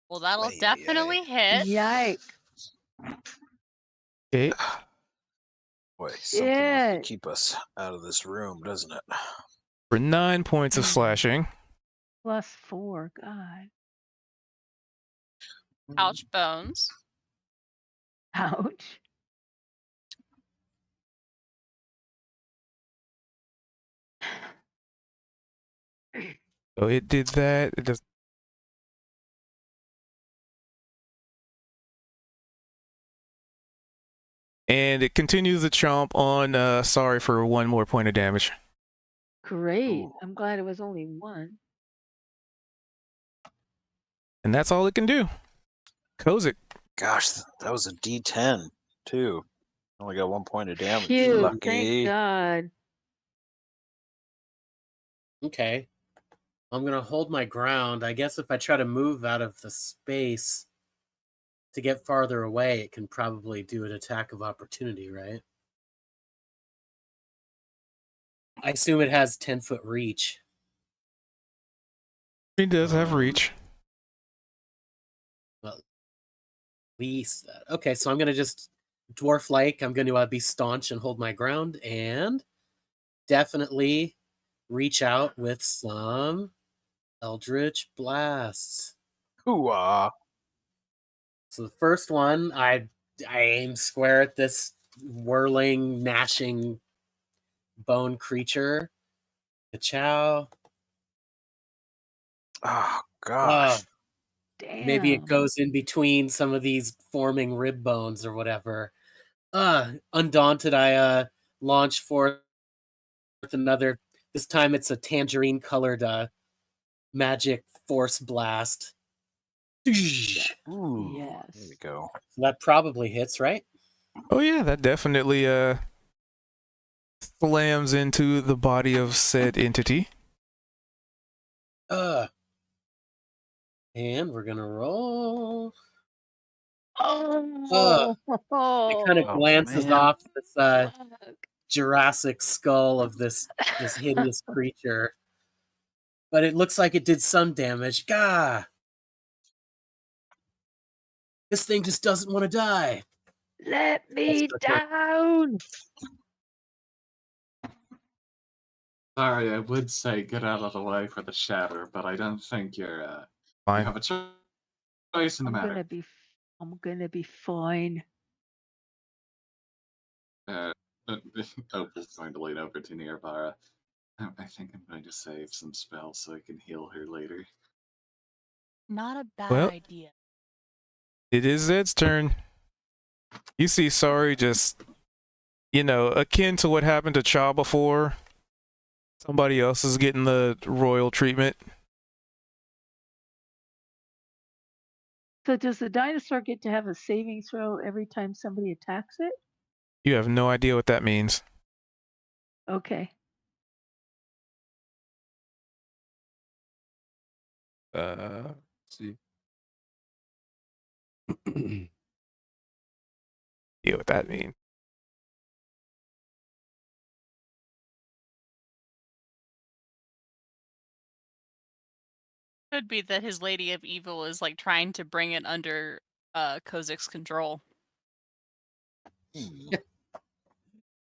Well, that'll Ay, ay, ay. definitely hit. Yikes. Okay. Boy, something wants to Shit. keep us out of this room, doesn't it? For 9 points of slashing. +4. God. Ouch bones. Ouch. So it did that. It does. And it continues to chomp on sorry for 1 more point of damage. Great. Ooh. I'm glad it was only 1. And that's all it can do. Kozik. Gosh, that was a D10 too. Only got 1 point of damage. Phew, Lucky. thank God. Okay. I'm gonna hold my ground. I guess if I try to move out of the space to get farther away, it can probably do an attack of opportunity, right? I assume it has 10-foot reach. He does have reach. Well, at least that. Okay, so I'm gonna just dwarf-like. I'm gonna be staunch and hold my ground, and definitely reach out with some Eldritch Blasts. Hoo-ah. So the first one, I aim square at this whirling, gnashing bone creature. Ka-chow. Oh gosh. Damn. Maybe it goes in between some of these forming rib bones or whatever. Undaunted, I launch forth another. This time it's a tangerine-colored magic force blast. Ooh, Yes. there we go. So that probably hits, right? Oh yeah, that definitely slams into the body of said entity. And we're gonna roll. Oh. It kind of Oh, glances man. off this Fuck. Jurassic skull of this hideous creature, but it looks like it did some damage. Gah! This thing just doesn't want to die. Let me That's okay. down. Sorry, I would say get out of the way for the shatter, but I don't think you Fine. have a choice in the matter. I'm gonna be fine. Opal's going to lean over to Nirvara. I think I'm going to save some spells so I can heal her later. Not a bad Well- idea. It is Zed's turn. You see Sorry just, akin to what happened to Cha before. Somebody else is getting the royal treatment. So does the dinosaur get to have a saving throw every time somebody attacks it? You have no idea what that means. Okay. Let's see. Yeah, what that means. Could be that his Lady of Evil is like trying to bring it under Kozik's control.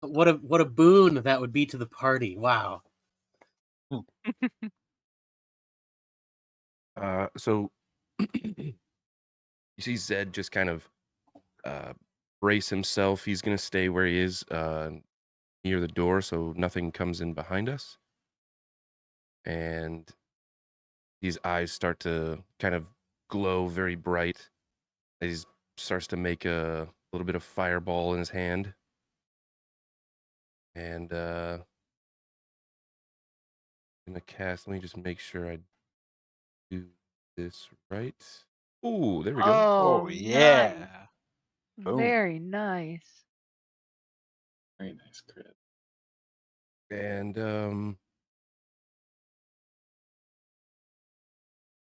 What a boon that would be to the party. Wow. So you see Zed just kind of brace himself. He's gonna stay where he is, near the door, so nothing comes in behind us. And his eyes start to kind of glow very bright. He starts to make a little bit of fireball in his hand. And gonna cast. Let me just make sure I do this right. Ooh, there we go. Oh, Oh yeah. nice. Boom. Very nice. Very nice crit. And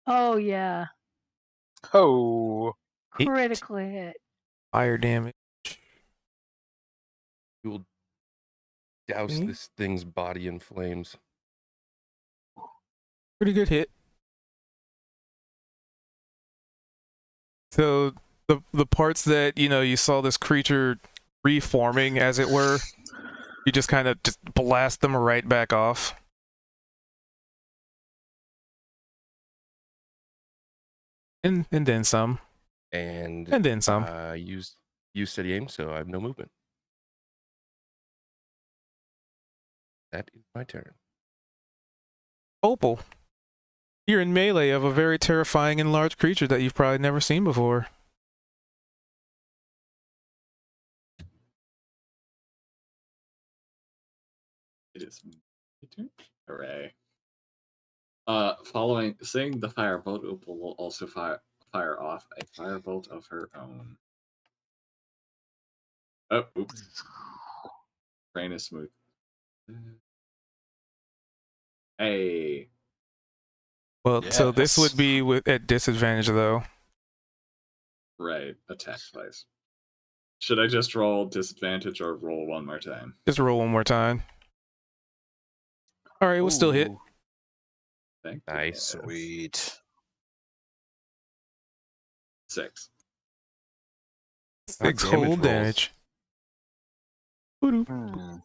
Oh yeah. Oh. Eight. Critical hit. Fire damage. you will douse Okay. this thing's body in flames. Pretty good hit. So the parts that you saw this creature reforming, as it were, you just kind of just blast them right back off. And then some. And And then some. use steady aim, so I have no movement. That is my turn. Opal. You're in melee of a very terrifying and large creature that you've probably never seen before. It is my turn. Hooray. Seeing the firebolt, Opal will also fire off a firebolt of her own. Oh, oops. Brain is smooth. Hey. Well, so this would be at disadvantage, though. Right. Attack twice. Should I just roll disadvantage or roll one more time? Just roll one more time. All right, we'll still hit. Ooh, Thank Nice. you. Sweet. 6. 6 damage cold rolls. damage. Voodoo. Hmm.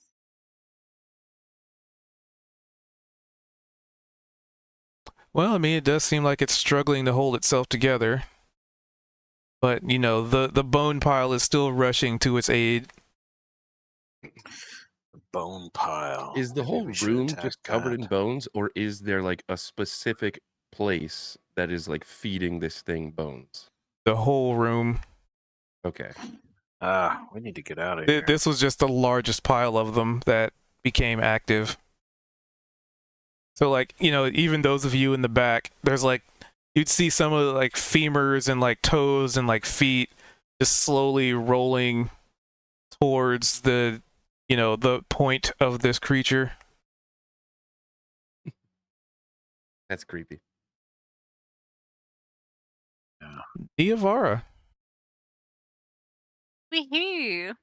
Well, I mean, it does seem like it's struggling to hold itself together. But, the bone pile is still rushing to its aid. Bone pile. Is the Maybe whole we should room attack just covered in that. bones, or is there like a specific place that is like feeding this thing bones? The whole room. Okay. We need to get out of here. This was just the largest pile of them that became active. So, like, even those of you in the back, there's like, you'd see some of the, like, femurs and like toes and like feet just slowly rolling towards the point of this creature. That's creepy. Diavara. Wee-hoo.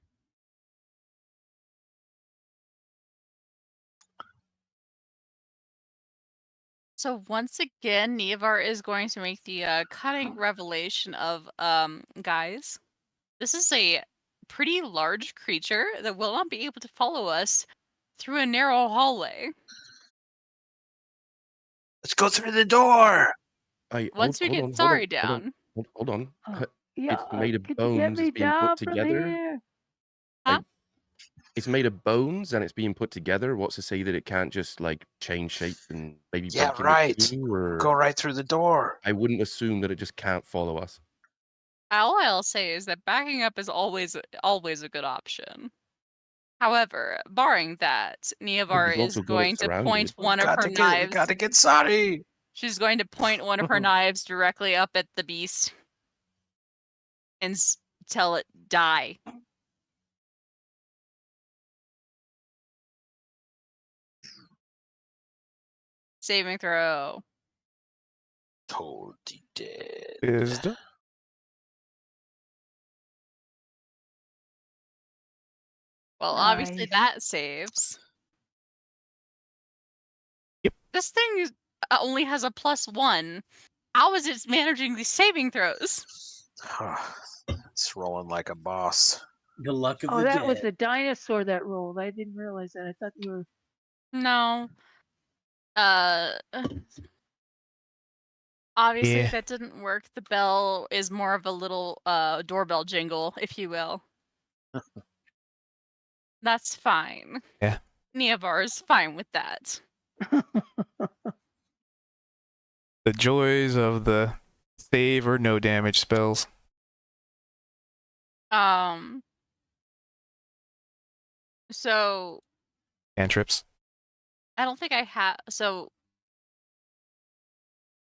So once again, Nevar is going to make the cutting revelation of guys. This is a pretty large creature that will not be able to follow us through a narrow hallway. Let's go through the door. Once we get Sari down. Hold on. Yeah. It's made of Could you get bones. me It's being down put from together. here? It's made of bones and it's being put together. What's to say that it can't just like change shape and maybe Yeah, break into right. two, or Go right through the door. I wouldn't assume that it just can't follow us. All I'll say is that backing up is always a good option. However, barring that, Nevar We've is also got it going to point surrounded. one of her knives. We gotta get Sari. She's going to point one of her knives directly up at the beast and tell it, die. Saving throw. Totally dead. Is done. Well, obviously Nice. that saves. Yep. This thing only has a +1. How is it managing these saving throws? It's rolling like a boss. The luck of Oh, the that dead. was the dinosaur that rolled. I didn't realize that. I thought you were. No. Obviously Yeah. that didn't work. The bell is more of a little doorbell jingle, if you will. That's fine. Yeah. Neovar's fine with that. The joys of the save or no damage spells. So Cantrips. I don't think I have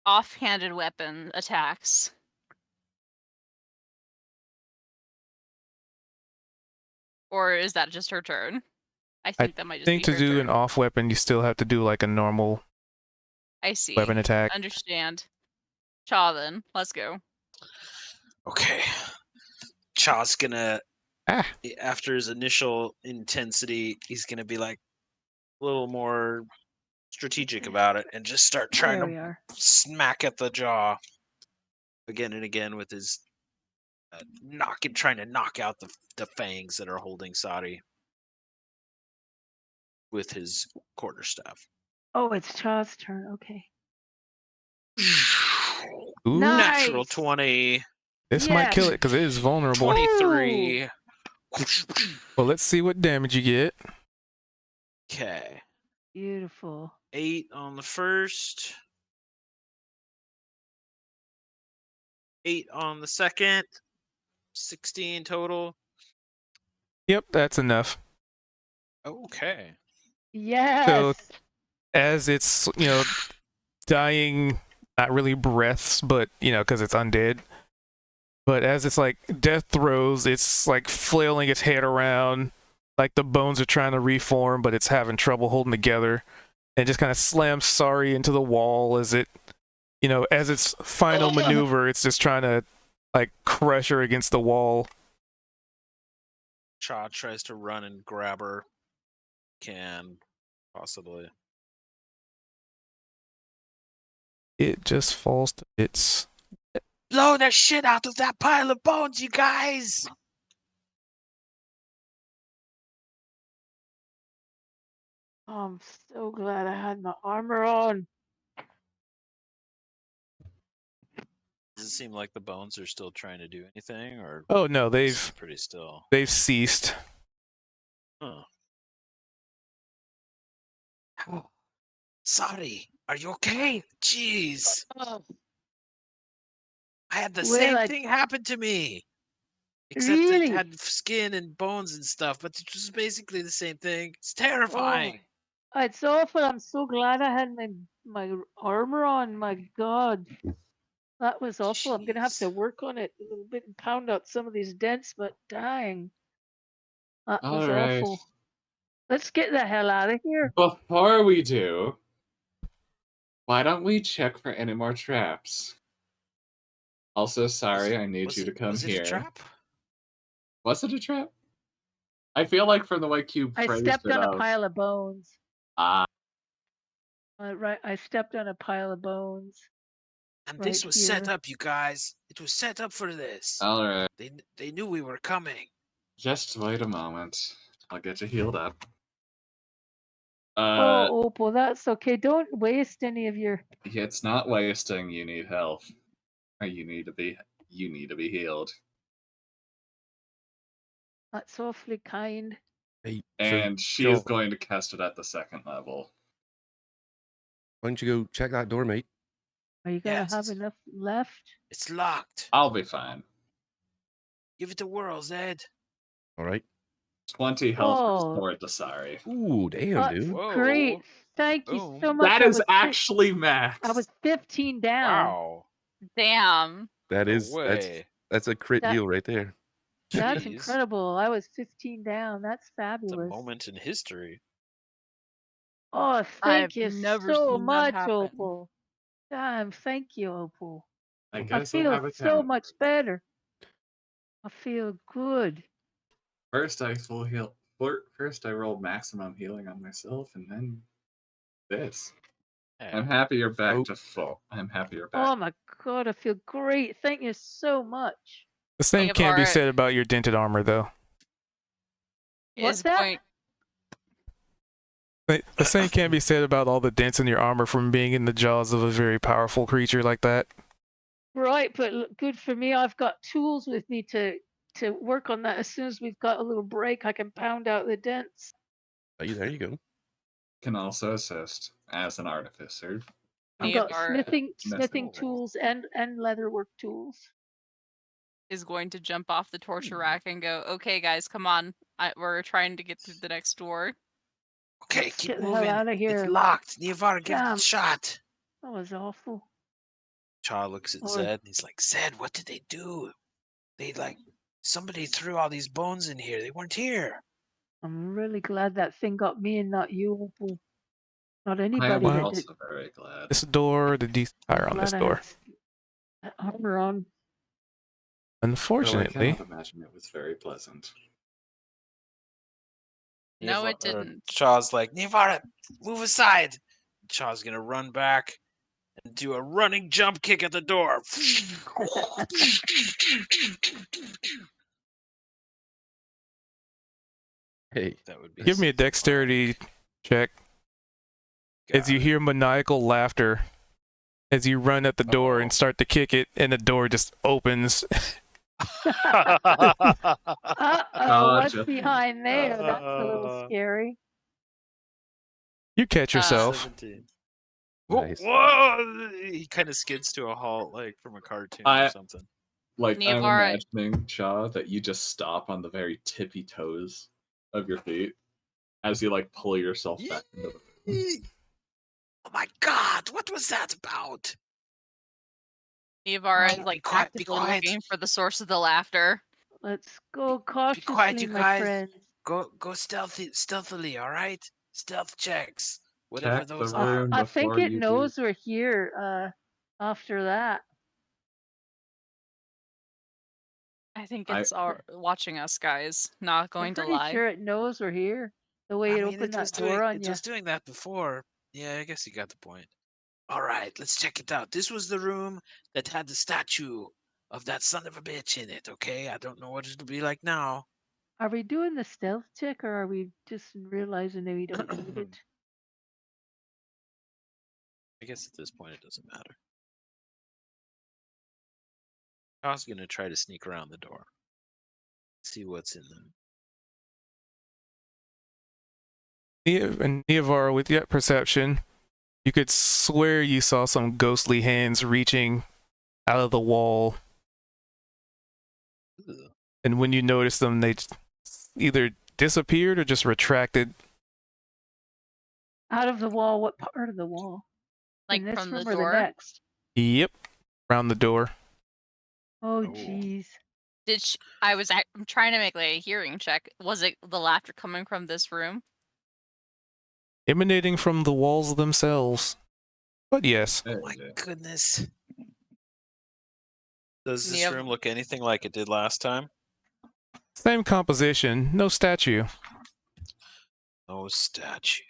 offhanded weapon attacks. Or is that just her turn? I think that might just I think be to her do turn. an off weapon, you still have to do like a normal I see. weapon attack. Understand. Cha, then. Let's go. Okay. Cha's gonna, Ah. after his initial intensity, he's gonna be like a little more strategic about it and just start trying There we to are. smack at the jaw again and again with his trying to knock out the fangs that are holding Sadi with his quarterstaff. Oh, it's Cha's turn. Okay. Ooh, Natural Nice. 20, this might kill it Yes. because it is vulnerable. 23. Well, let's see what damage you get. Okay. Beautiful. 8 on the first. 8 on the second. 16 total. Yep, that's enough. Okay. Yes. As it's, dying, not really breaths, but, because it's undead. But as it's like death throes, it's like flailing its head around, like the bones are trying to reform, but it's having trouble holding together, and just kind of slams Sari into the wall as it, as its final maneuver, it's just trying to like crush her against the wall. Cha tries to run and grab her. Can possibly. It just falls to bits. Blow the shit out of that pile of bones, you guys! Oh, I'm so glad I had my armor on. Does it seem like the bones are still trying to do anything, or Oh no, it's pretty still? they've ceased. Huh. Sorry, are you okay? Jeez, I had the Well, same thing happen to me. Except Really? it had skin and bones and stuff, but it was basically the same thing. It's Oh, terrifying. it's awful. I'm so glad I had my armor on. My God. That was awful. I'm gonna have to Jeez. work on it a little bit and pound out some of these dents, but dang. That was All right. awful. Let's get the hell out of here. Before we do, why don't we check for any more traps? Also, sorry, I need you to come was here. it a trap? Was it a trap? I feel like from the way Cube I phrased stepped it on a of, pile of bones. ah, Right, I stepped on a pile of bones. And this Right was set here. up, you guys. It was set up for this. all right. They knew we were coming. Just wait a moment. I'll get you healed up. Oh, Opal, that's okay. Don't waste any of your. It's not wasting. You need health. Or you need to be healed. That's awfully kind. Hey, And so, she Joel, is going to cast it at the second level. why don't you go check that door, mate? Are you gonna have Yes. enough left? It's locked. I'll be fine. Give it a whirl, Zed. All right. 20 health Oh. restored to Sari. Ooh, damn, That's dude. Whoa. great. Thank you so Boom. much. That I is was actually max. I was 15 down. Wow. Damn. That No is way. that's a crit That- heal right there. That's Jeez. incredible. I was 15 down. That's It's a fabulous. moment in history. Oh, I've thank you never so seen that much, happen. Opal. Damn, thank you, Opal. I I guess I'll feel have a so count. much better. I feel good. First, I full heal. First, I rolled maximum healing on myself, and then this. I'm happy you're back Oh. to full. I'm happy you're back. Oh my God, I feel great. Thank you so much. The same Of can't be art. said about your dented armor, though. What's is that? going. But the same can't be said about all the dents in your armor from being in the jaws of a very powerful creature like that. Right, but good for me. I've got tools with me to work on that. As soon as we've got a little break, I can pound out the dents. Oh, there you go. Can also assist as an artificer. I've got Neobar smithing tools and leatherwork tools. is going to jump off the torture rack and go, "Okay, guys, come on. We're trying to get through the next door." Okay, Let's keep get the hell moving. outta here. It's locked. Nivar, give it a Damn. shot. That was awful. Cha looks at Oh. Zed and he's like, Zed, what did they do? They somebody threw all these bones in here. They weren't here. I'm really glad that thing got me and not you, Opal. Not I anybody am that also did. very glad. This door, the decent tire on this Glad I door. had armor on. Though I Unfortunately, cannot imagine it was very pleasant. No, it didn't. Cha's like, Nivar, move aside. Cha's gonna run back and do a running jump kick at the door. Hey, That would be. give me a dexterity check as you hear maniacal laughter as you run at the door and start to kick it, and the door just opens. Uh-oh, what's Gotcha. behind there? That's a little scary. You catch yourself. 17. Nice. Whoa! He kind of skids to a halt, like from a cartoon or something. I'm Nivar- imagining, Cha, that you just stop on the very tippy toes of your feet as you pull yourself back into the room. Oh my god, what was that about? Nevar is Be quiet, be actively quiet. looking for the source of the laughter. Let's go cautiously, quiet, you my guys. friends. Go stealthily, all right? Stealth checks, whatever Check those the are. room I think before it you knows we're here. After that, I think I- it's watching us, guys. Not going I'm to pretty lie. sure it knows we're here. The way it opened that door on It you. was doing that before. Yeah, I guess you got the point. All right, let's check it out. This was the room that had the statue of that son of a bitch in it. Okay, I don't know what it'll be like now. Are we doing the stealth check, or are we just realizing that we don't need it? I guess at this point it doesn't matter. I was gonna try to sneak around the door, see what's in them. And Neovar, with your perception, you could swear you saw some ghostly hands reaching out of the wall. Ugh. And when you noticed them, they either disappeared or just retracted. Out of the wall? What part of the wall? Like In this from the room or door? the next? Yep, around the door. Oh, Oh. jeez. I'm trying to make a hearing check. Was it the laughter coming from this room? Emanating from the walls themselves. But yes. Oh my goodness. Does this Yep. room look anything like it did last time? Same composition, no statue. No statue.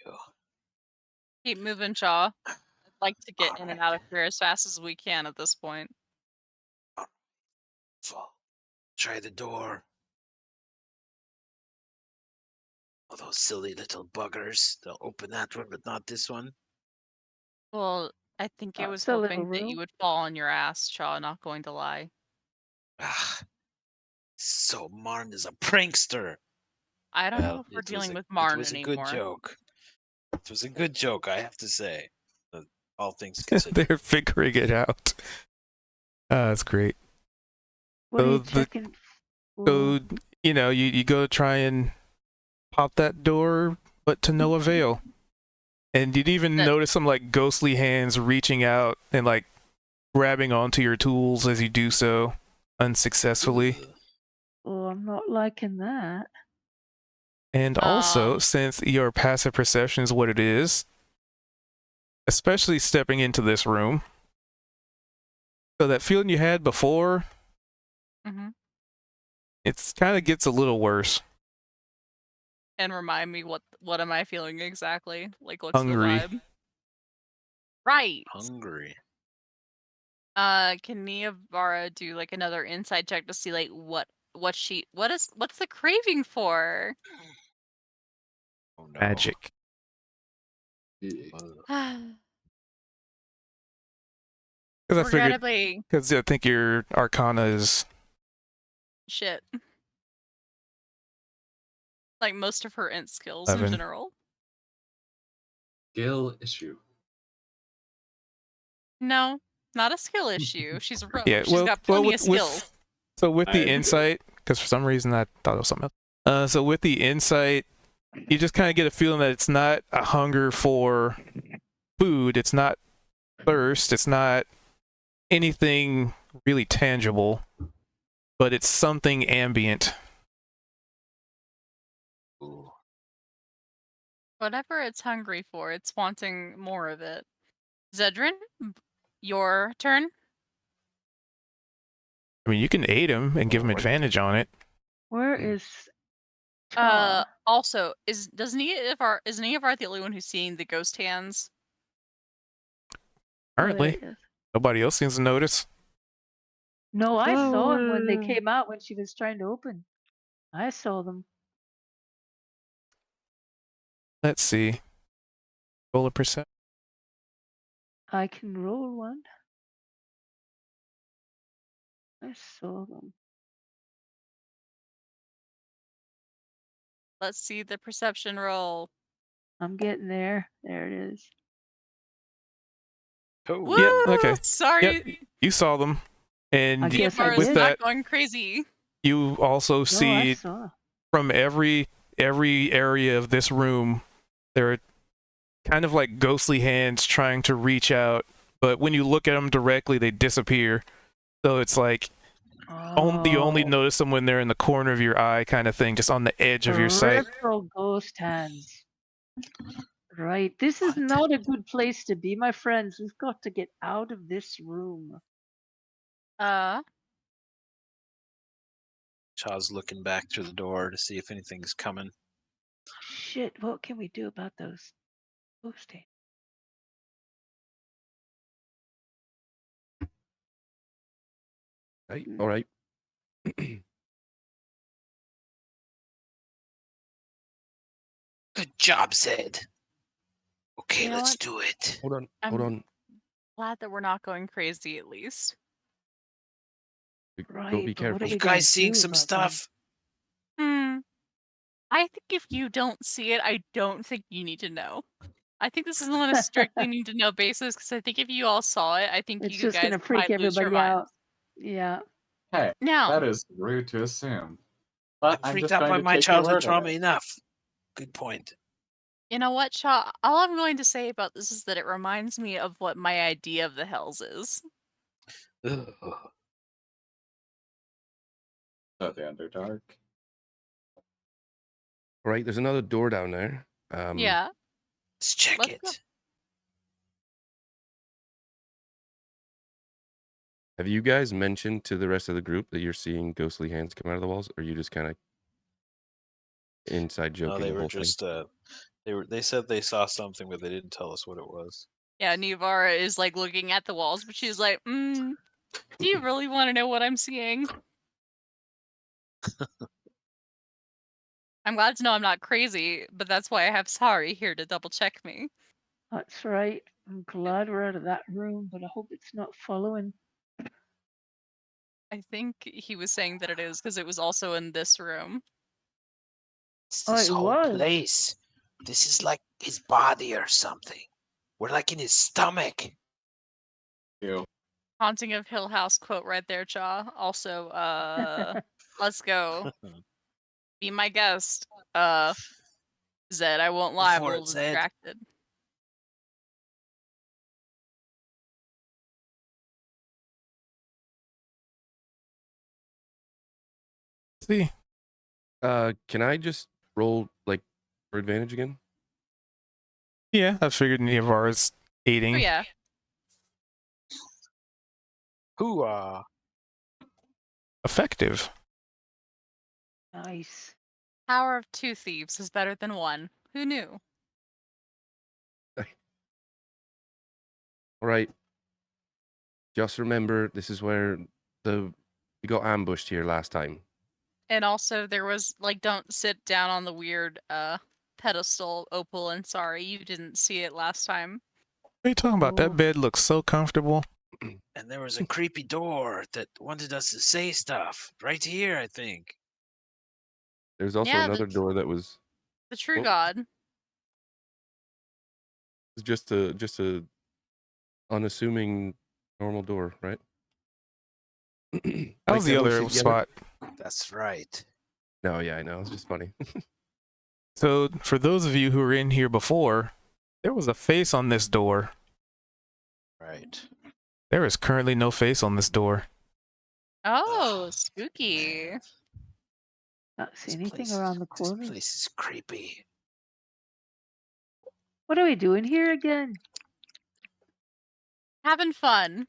Keep moving, Shaw. I'd like to get in and Alright. out of here as fast as we can at this point. Try the door. Oh, those silly little buggers. They'll open that one, but not this one. Well, I think it was It's a little hoping that room. you would fall on your ass, Shaw, not going to lie. Ah, so Marn is a prankster. I don't know Well, if we're it was dealing a- with Marn It was a anymore. good joke. It was a good joke, I have to say. All things considered. They're figuring it out. That's great. What are So you the- checking? So, you go to try and pop that door, but to no avail. And you'd even That- notice some ghostly hands reaching out and grabbing onto your tools as you do so unsuccessfully. Ugh. Oh, I'm not liking that. And also, since your passive perception is what it is, especially stepping into this room, so that feeling you had before, Mhm. it's kind of gets a little worse. And remind me what am I feeling exactly? What's Hungry. the vibe? Right. Hungry. Can Niavara do another insight check to see what's the craving for? Oh no. Magic. Yeah. Ugh. Because I figured, Regrettably, because I think your Arcana is shit. Like most of her int skills 11. in general. Skill issue. No, not a skill issue. She's a rogue. Yeah, She's got plenty of skills. So with I the agree. insight, because for some reason I thought it was something else. So with the insight, you just kind of get a feeling that it's not a hunger for food. It's not thirst. It's not anything really tangible, but it's something ambient. Ooh. Whatever it's hungry for, it's wanting more of it. Zedrin, your turn. I mean, you can aid him and give him What? advantage on it. Where is Cha? Also, is Neavar the only one who's seeing the ghost hands? Oh, there Apparently, it is. nobody else seems to notice. No, I saw them when they Oh. came out when she was trying to open. I saw them. Let's see. Roll a percent. I can roll one. I saw them. Let's see the perception roll. I'm getting there. There it is. Oh. Woo! Yeah, okay. Sorry, Yep, you saw them, and I guess I Neavar with is did. that, not going crazy. you also No, I see saw. from every area of this room, there are kind of like ghostly hands trying to reach out, but when you look at them directly, they disappear. So it's like you only Oh, notice them when they're in the corner of your eye, kind of thing, just on the edge of your sight. peripheral ghost hands. Right. This is What? not a good place to be, my friends. We've got to get out of this room. Cha's looking back through the door to see if anything's coming. Shit, what can we do about those ghost hands? Right. All right. Good job, Zed. Okay, You know let's what? do it. Hold on. I'm Hold on. glad that we're not going crazy, at least. Right, Go be but what careful. are Are you we gonna guys seeing do some about them? stuff? I think if you don't see it, I don't think you need to know. I think this is on a strictly need to know basis because I think if you all saw it, I think It's you just guys gonna freak might lose your everybody mind. out. Yeah. Hey, Now, that is rude to assume. But I'm I'm freaked just out going by to my take your childhood word on trauma it. enough. Good point. you know what, Shaw? All I'm going to say about this is that it reminds me of what my idea of the Hells is. Ugh. Oh, the Underdark. All right. There's another door down there. Yeah, Let's check Let's it. go. Have you guys mentioned to the rest of the group that you're seeing ghostly hands come out of the walls, or are you just kind of inside joking No, they the were whole just thing? they said they saw something, but they didn't tell us what it was. Yeah, Nivara is like looking at the walls, but she's like, do you really want to know what I'm seeing? I'm glad to know I'm not crazy, but that's why I have Sari here to double check me. That's right. I'm glad we're out of that room, but I hope it's not following. I think he was saying that it is because it was also in this room. It's Oh, this it whole was. place. This is like his body or something. We're like in his stomach. Ew. Haunting of Hill House quote right there, Cha. Also, let's go. Be my guest. Zed, I won't lie, I'm a for it, little Zed. distracted. See, Can I just roll like for advantage again? yeah, I figured Neavar's aiding. Oh yeah. Hooah! Effective. Nice. Power of two thieves is better than one. Who knew? All right. Just remember, this is where we got ambushed here last time. And also there was like don't sit down on the weird pedestal, Opal, and sorry you didn't see it last time. What are you talking about? Oh. That bed looks so comfortable. And there was a creepy door that wanted us to say stuff right here, I think. There's also Yeah, another door that was The True Oh. God. just a unassuming normal door, right? That was the everyone other sit together? spot. That's right. No, yeah, I know. It's just funny. So, for those of you who were in here before, there was a face on this door. Right. There is currently no face on this door. Oh, spooky. Not see This anything place- around the This corner. place is creepy. What are we doing here again? Having fun.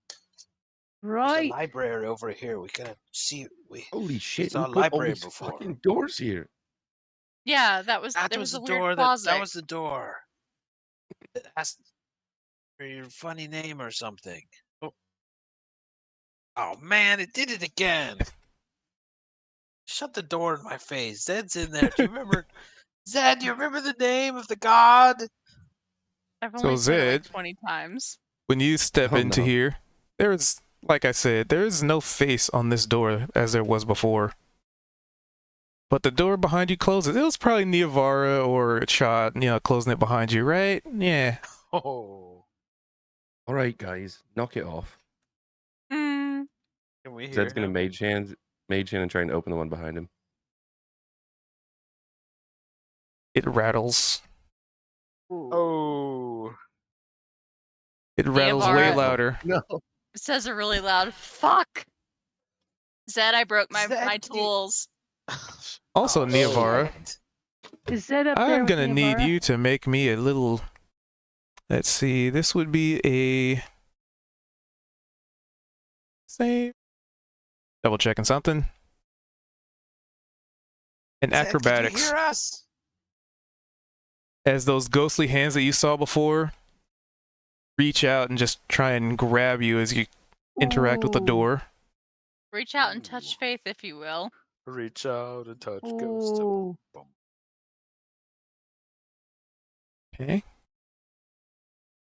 There's a Right. library over here. We gotta see. We Holy shit! saw We a put all library these before. fucking doors here. Yeah, that was That there was was the a weird door. closet. That was the door. That asked for your funny name or something. Oh man, it did it again. Shut the door in my face. Zed's in there. Do you remember? Zed, do you remember the name of the god? I've So, only said it like Zed- 20 times. When you step Oh, into no. here, there is, like I said, there is no face on this door as there was before. But the door behind you closes. It was probably Niavara or Chad, closing it behind you, right? Yeah. Oh, All right, guys, knock it off. Mm, can we hear Zed's gonna him? mage hand and try and open the one behind him. It rattles. Oh, It rattles way Niavara- louder. No. it says a really loud fuck. Zed, I broke my Zed, my did you- tools. Also, Oh, Niavara, shit. Is that up there? I'm with gonna need Niavara? you to make me a little. Let's see. This would be a save. Double checking something. An Zed, can you acrobatics. hear us? As those ghostly hands that you saw before reach out and just try and grab you as you interact with the Ooh. door. Reach out and touch faith, if you will. Reach out and touch ghosts. Ooh. Okay.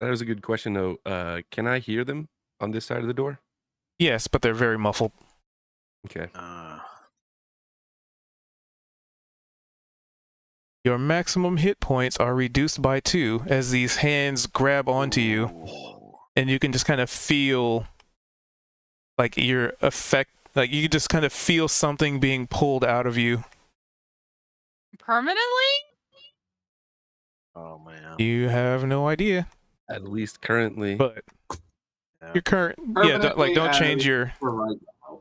That was a good question, though. Can I hear them on this side of the door? Yes, but they're very muffled. Okay. Your maximum hit points are reduced by 2 as these hands grab onto you, and you can just kind of feel like you just kind of feel something being pulled out of you. Permanently? Oh man. You have no idea, At least currently. but Yeah. your current don't change your For right now.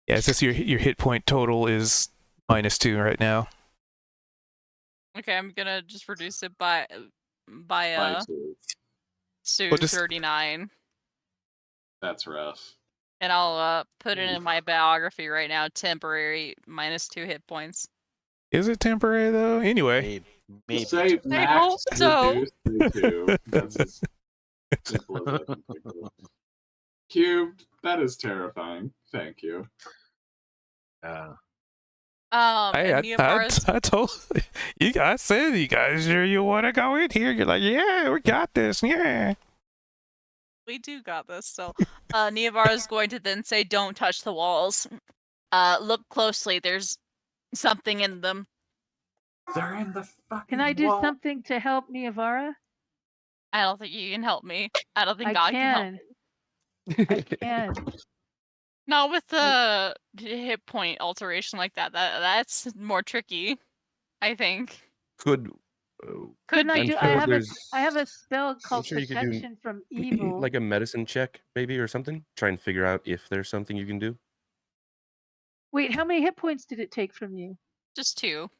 it's just your hit point total is -2 right now. Okay, I'm gonna just reduce it by By 2. Well, just- 39. That's rough. And I'll put it in my biography right now. Temporary -2 hit points. Is it temporary though? Anyway, Maybe. Say I max hope so. reduced to 2. That's as simple as I can think of. Cubed, that is terrifying. Thank you. And I Niavara's told you. I said, you guys sure you want to go in here? You're like, yeah, we got this. Yeah. we do got this. So Niavara is going to then say, "Don't touch the walls. Look closely. There's something in them." They're in the fucking Can I do wall. something to help Niavara? I don't think you can help me. I don't think I God can help me. I can. Not with the hit point alteration like that. That's more tricky, I think. Could Could Couldn't I I'm be. do? sure I have a spell called sure you could do protection from evil. like a medicine check, maybe, or something? Try and figure out if there's something you can do. Wait, how many hit points did it take from you? Just 2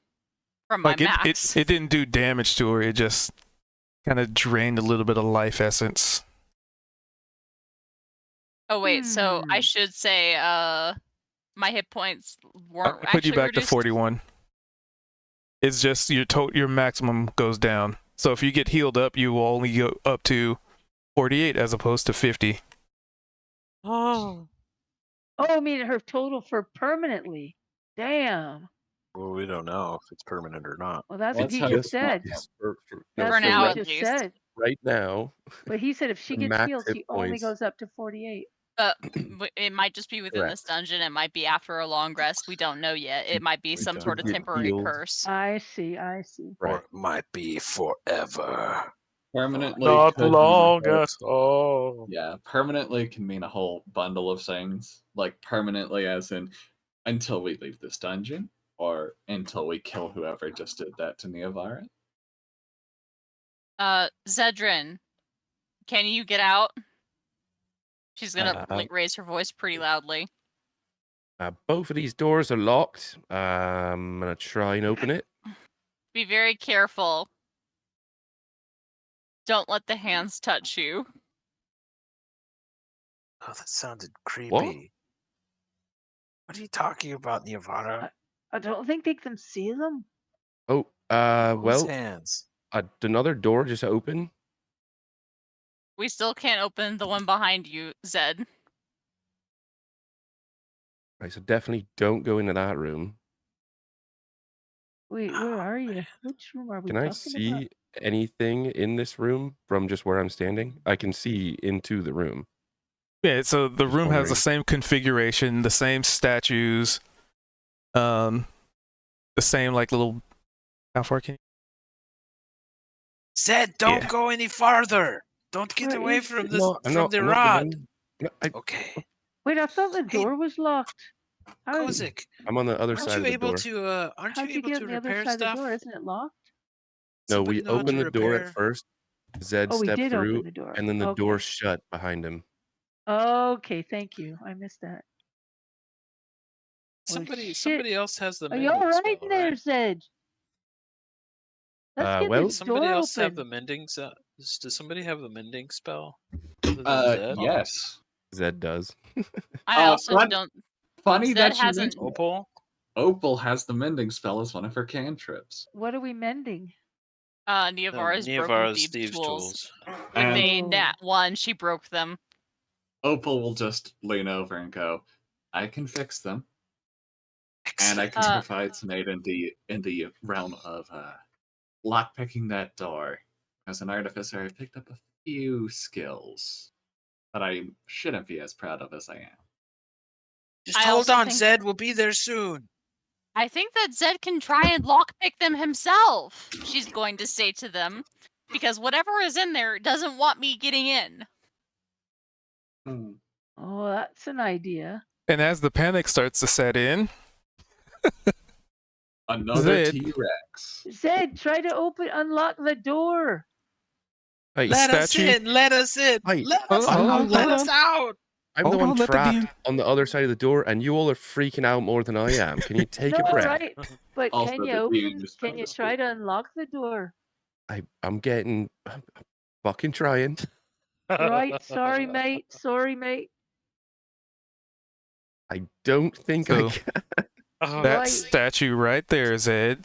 from my Like max. it didn't do damage to her. It just kind of drained a little bit of life essence. Oh wait, so I Hmm. should say my hit points weren't I put you actually back reduced. to 41. It's just your maximum goes down. So if you get healed up, you will only go up to 48 as opposed to 50. Oh. Oh, I mean her total for permanently. Damn. Well, we don't know if it's permanent or not. Well, that's Well, what that's he how just it's not. said. Yes, no, That's For what now, he at just least. said. right now, But he said if she the gets max healed, hit she only points. goes up to 48. It might just be within this Correct. dungeon. It might be after a long rest. We don't know yet. It might be We some don't sort of know. temporary Healed. curse. I see. I see. Or Right. it might be forever. Permanently Not could mean long a whole- at all. Yeah, permanently can mean a whole bundle of things. Like permanently as in until we leave this dungeon, or until we kill whoever just did that to Neovara. Zedrin, can you get out? She's gonna raise her voice pretty loudly. Both of these doors are locked. I'm gonna try and open it. Be very careful. Don't let the hands touch you. Oh, that sounded creepy. What are you talking about, Neovara? I don't think they can see them. Oh, Whose well, hands? another door just open. We still can't open the one behind you, Zed. Right, so definitely don't go into that room. Wait, where are you? Which room are we Can I talking see about? anything in this room from just where I'm standing? I can see into the room. Yeah, so the Just room has the wondering. same configuration, the same statues, the same like little. How far can you? Zed, don't Yeah. go any farther. Don't get Where away is from it? this No, I'm not the going. rod. No, Okay. Wait, I thought the Hey, door was locked. How, Kozik, I'm on the other aren't side you of the able door. to how'd you get on the other repair side of the stuff? door? Isn't it locked? No, Somebody we know how to opened the door at repair? first. Zed Oh, we stepped did through, open the door. and then the door Okay. shut behind him. Okay, thank you. I missed that. Well, Somebody shit. else has the Are you mending all right spell, in there, right? Zed? Let's get Well, this Somebody door else have open. the mending does somebody have the mending spell? Other than Zed? Yes. Zed does. I also fun- don't. Funny Zed that you hasn't. mentioned that. Opal? Opal has the mending spell as one of her cantrips. What are we mending? Neovara's broken Neovara's thieves' tools. With And a Oh. nat 1, she broke them. Opal will just lean over and go, I can fix them. And I can Uh, provide some aid in the realm of lockpicking that door. As an artificer, I picked up a few skills that I shouldn't be as proud of as I am. Just I hold also on, think- Zed. We'll be there soon. I think that Zed can try and lockpick them himself, she's going to say to them. Because whatever is in there doesn't want me getting in. Oh, that's an idea. And as the panic starts to set in, Another Zed. T-Rex. Zed, try to unlock the door. Hey, Let us statue- in. Let us in. Hey, Let hold us on, hold out. on, Let hold us on. out. I'm Hold the one on, let the trapped DM on the other side of the door, and you all are freaking out more than I am. Can you take No, a breath? right? But Also, can the you DM open? is Can trying you to try speak. to unlock the door? I'm fucking trying. Right? Sorry, mate. Sorry, mate. I don't think I So- can. that Right. statue right there, Zed.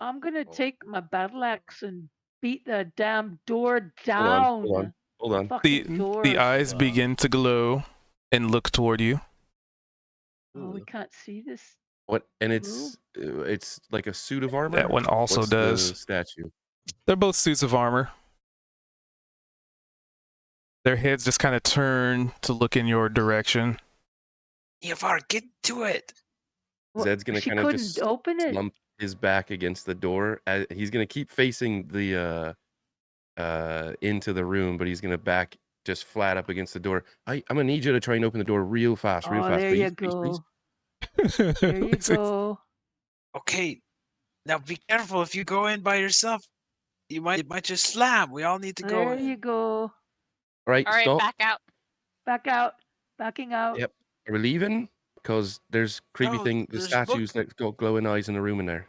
I'm gonna take my battle axe and beat the damn door Hold on, down. hold on, hold on. Fucking doors. The eyes Wow. begin to glow and look toward you. Oh, we can't see this. What? And it's like a suit of armor. That one also What's does. the statue? They're both suits of armor. Their heads just kind of turn to look in your direction. Neovara, get to it. What, Zed's gonna she kind of couldn't just open it. lump his back against the door. He's gonna keep facing the into the room, but he's gonna back just flat up against the door. I'm gonna need you to try and open the door real fast, real Oh, fast. there please, you please, please. go. There you go. Okay. Now be careful. If you go in by yourself, it might just slam. We all need to go There in. you go. All right, Alright, stop. back out. Back out. Backing out. Yep. Are we leaving? Because there's creepy No, the there's statues book- that got glowing eyes in the room in there.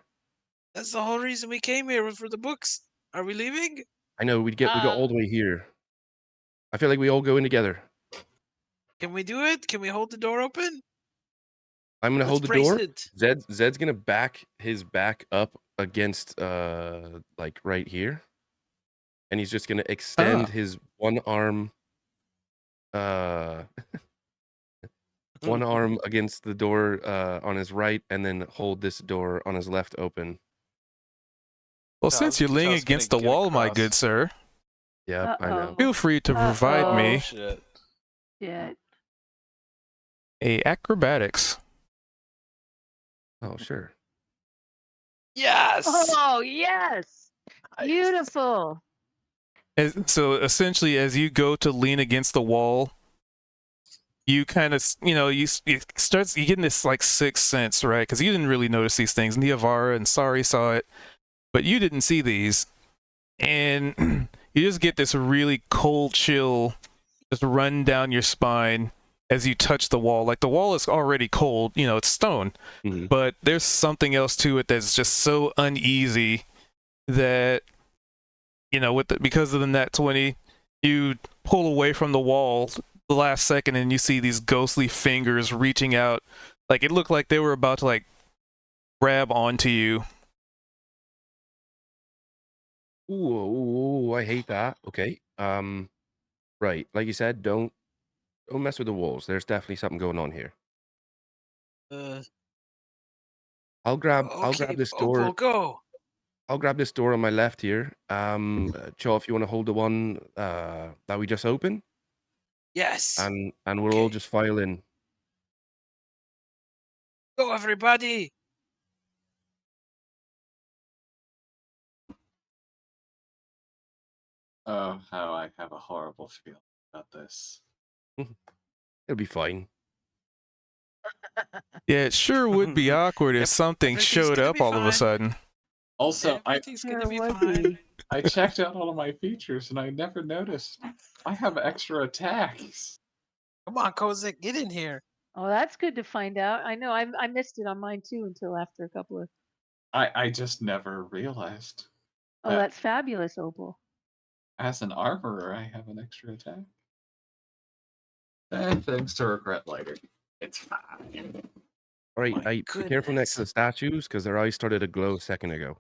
That's the whole reason we came here was for the books. Are we leaving? I know we got all the way here. I feel like we all go in together. Can we do it? Can we hold the door open? I'm gonna Let's hold the brace door. it. Zed's gonna back his back up against like right here, and he's just gonna extend his one arm one arm against the door on his right, and then hold this door on his left open. Well, since you're leaning Charles gonna against the get wall, my across. good sir, Yep, I know. feel free to provide Oh, me shit. Yeah. a acrobatics. Oh, sure. Yes. Oh, yes. Nice. Beautiful. So essentially, as you go to lean against the wall, you kind of, you getting this like sixth sense, right? Because you didn't really notice these things. Niavara and Sari saw it, but you didn't see these, and you just get this really cold chill just run down your spine as you touch the wall. Like the wall is already cold, it's stone, Mhm. but there's something else to it that's just so uneasy that because of the nat 20, you pull away from the wall the last second and you see these ghostly fingers reaching out. Like it looked like they were about to like grab onto you. Ooh, I hate that. Okay. Right. Like you said, don't mess with the walls. There's definitely something going on here. I'll grab this door. Opal, go. I'll grab this door on my left here. Cho, if you want to hold the one that we just opened, Yes. and we'll all Okay. just file in. Go, everybody. Oh, how I have a horrible feeling about this. It'll be fine. Yeah, it sure would be awkward if something everything's showed gonna up be all of a fine. sudden. Also, Everything's gonna be There would fine. be. I checked out all of my features and I never noticed I have extra attacks. Come on, Kozik, get in here. Oh, that's good to find out. I know. I missed it on mine too until after a couple of. I just never realized. Oh, that's fabulous, Opal. As an armorer, I have an extra attack. Things to regret later. It's fine. All right, My be careful next to the goodness. statues because their eyes started to glow a second ago.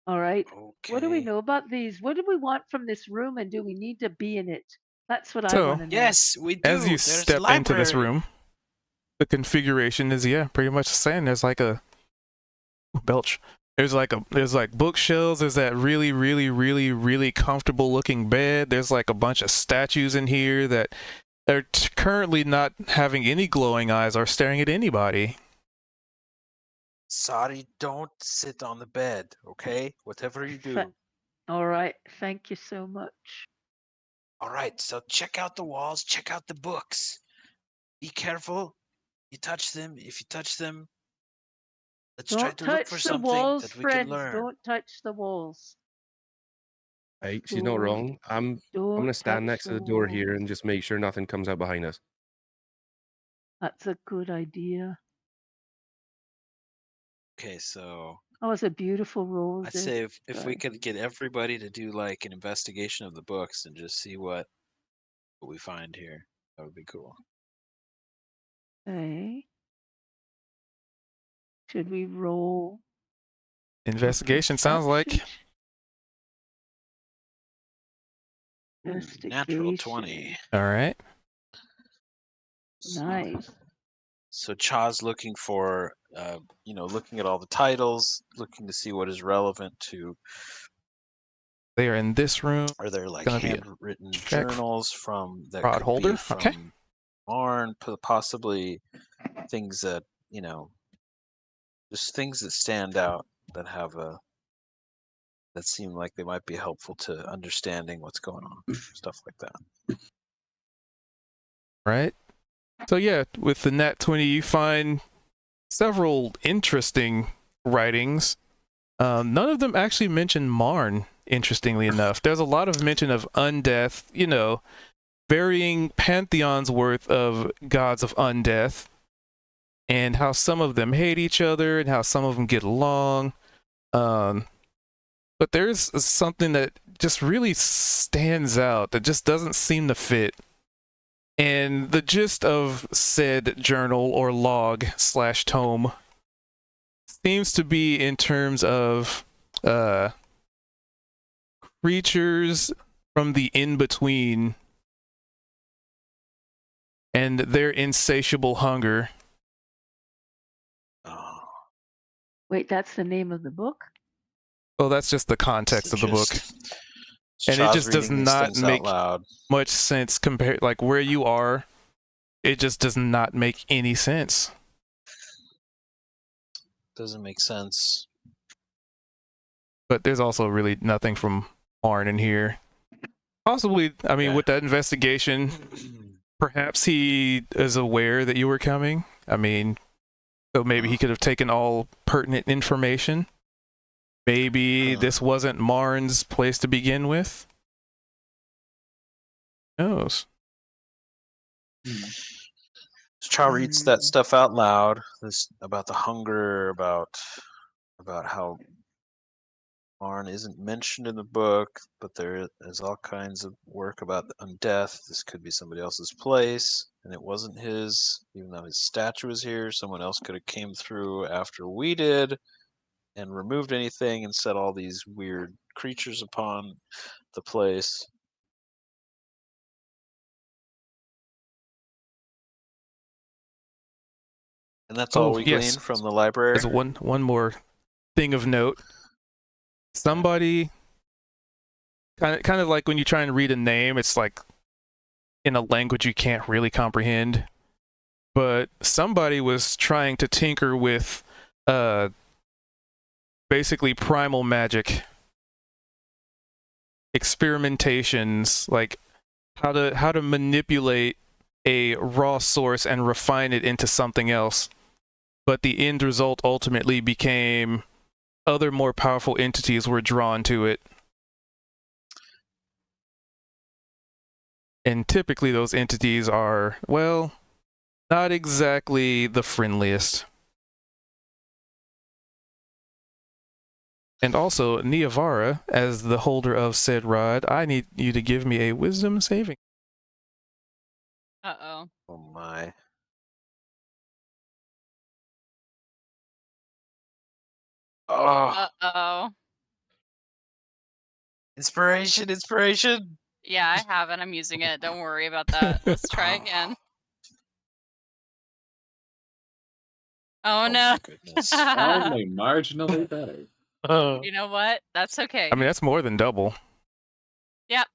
All right. Okay. What do we know about these? What do we want from this room, and do we need to be in it? That's what I So, want to know. Yes, we do. As you There's a step into this library. room, the configuration is pretty much the same. There's like a belch. There's like bookshelves. There's that really, really, really, really comfortable looking bed. There's like a bunch of statues in here that are currently not having any glowing eyes or staring at anybody. Sorry, don't sit on the bed, okay? Whatever you do. All right. Thank you so much. All right, so check out the walls, check out the books. Be careful. You touch them. If you touch them, let's try Don't to look touch for the something walls, that we friends. can learn. Don't touch the walls. Hey, she's not Don't- wrong. I'm Don't gonna stand touch next to the the door here walls. and just make sure nothing comes out behind us. That's a good idea. Okay, so Oh, it's a beautiful rose. I'd say if we Sorry. could get everybody to do like an investigation of the books and just see what we find here, that would be cool. Okay. Should we roll? Investigation sounds like. Investigation. Natural 20. All right. Nice. So Cha's looking for, looking at all the titles, looking to see what is relevant to. They are in this room. Are there like Gonna be a handwritten check. journals from that Rod could holder, be from okay. Arn, possibly things that just things that stand out that have that seem like they might be helpful to understanding what's going on, stuff like that. Right. So yeah, with the nat 20, you find several interesting writings. None of them actually mention Marn, interestingly enough. There's a lot of mention of undeath, varying pantheons worth of gods of undeath, and how some of them hate each other and how some of them get along. But there's something that just really stands out that just doesn't seem to fit. And the gist of said journal or log / tome seems to be in terms of creatures from the in-between and their insatiable hunger. Oh, Wait, that's the name of the book? Well, that's just the context of the book, and it just does not make loud. much sense compared, like where you are. It just does not make any sense. Doesn't make sense. But there's also really nothing from Marn in here. Possibly, I mean, Yeah. with that investigation, perhaps he is aware that you were coming. I mean, so maybe he could have taken all pertinent information. Maybe this wasn't Marn's place to begin with. Who knows? Cha reads that stuff out loud. This about the hunger, about how Marn isn't mentioned in the book, but there is all kinds of work about undeath. This could be somebody else's place, and it wasn't his. Even though his statue was here, someone else could have came through after we did, and removed anything and set all these weird creatures upon the place. And that's all we yes. gleaned from the library. There's one more thing of note. Somebody kind of like when you try and read a name, it's like in a language you can't really comprehend. But somebody was trying to tinker with basically primal magic experimentations, like how to manipulate a raw source and refine it into something else. But the end result ultimately became other more powerful entities were drawn to it. And typically those entities are, well, not exactly the friendliest. And also, Niavara, as the holder of said rod, I need you to give me a wisdom saving. Uh-oh. Oh my. Oh, Uh-oh. inspiration. Yeah, I have it. I'm using it. Don't worry about that. Let's try again. Oh, no. my goodness. Only marginally better. You know what? That's okay. I mean, that's more than double. Yep.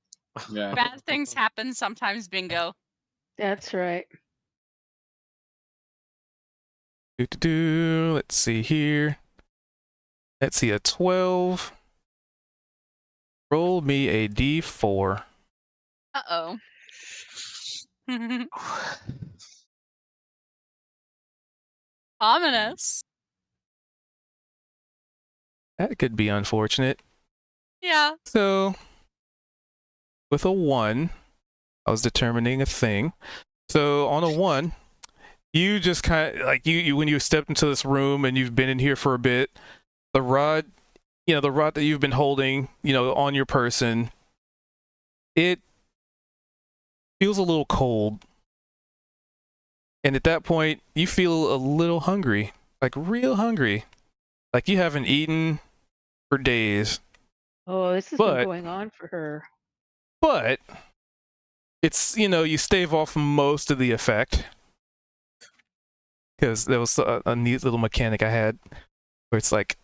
Yeah. Bad things happen sometimes, bingo. That's right. Let's see here. Let's see, a 12. Roll me a d4. Uh-oh. Ominous. That could be unfortunate. Yeah. So, with a 1, I was determining a thing. So, on a 1, you just kind of, like, you when you stepped into this room and you've been in here for a bit, the rod that you've been holding, on your person, it feels a little cold. And at that point, you feel a little hungry, like real hungry. Like you haven't eaten for days. Oh, this has been going on for her. But it's, you stave off most of the effect. Because there was a neat little mechanic I had where it's like,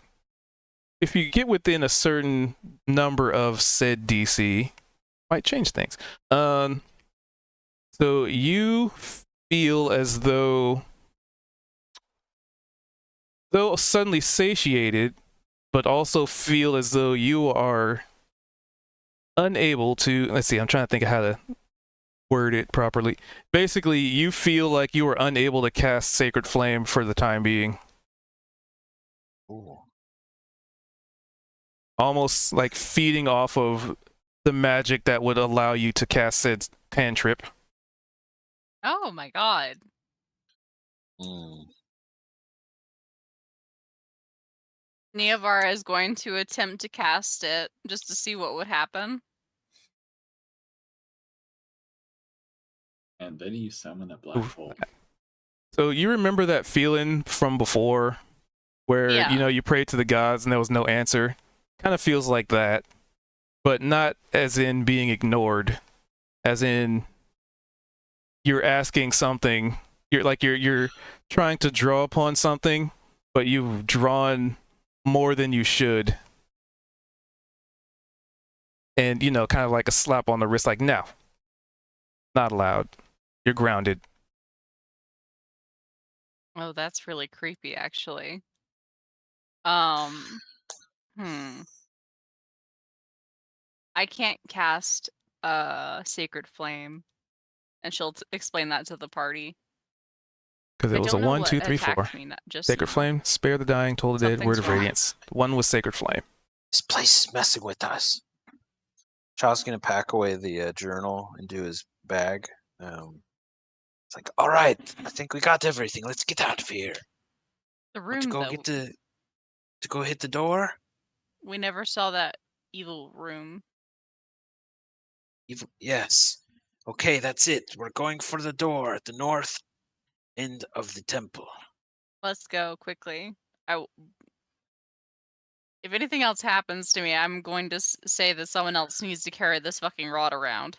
if you get within a certain number of said DC, might change things. So you feel as though suddenly satiated, but also feel as though you are unable to, let's see, I'm trying to think of how to word it properly. Basically, you feel like you are unable to cast Sacred Flame for the time being. Ooh. Almost like feeding off of the magic that would allow you to cast said cantrip. Oh my god. Niavara is going to attempt to cast it just to see what would happen. And then you summon a black hole. So you remember that feeling from before where, Yeah. you prayed to the gods and there was no answer? Kind of feels like that, but not as in being ignored, as in you're asking something. You're trying to draw upon something, but you've drawn more than you should. And, you know, kind of like a slap on the wrist, like, no, not allowed. You're grounded. Oh, that's really creepy, actually. Hmm. I can't cast Sacred Flame, and she'll explain that to the party. Because I it was a don't know 1, what 2, 3, 4. attacked me just Sacred now. Flame, spare the dying, toll the dead, word Something's of wrong. radiance. One was Sacred Flame. This place is messing with us. Child's gonna pack away the journal into his bag. It's like, all right, I think we got everything. Let's get out of here. The Want room, to go though, get to go hit the door? we never saw that evil room. Yes. Okay, that's it. We're going for the door at the north end of the temple. Let's go quickly. If anything else happens to me, I'm going to say that someone else needs to carry this fucking rod around.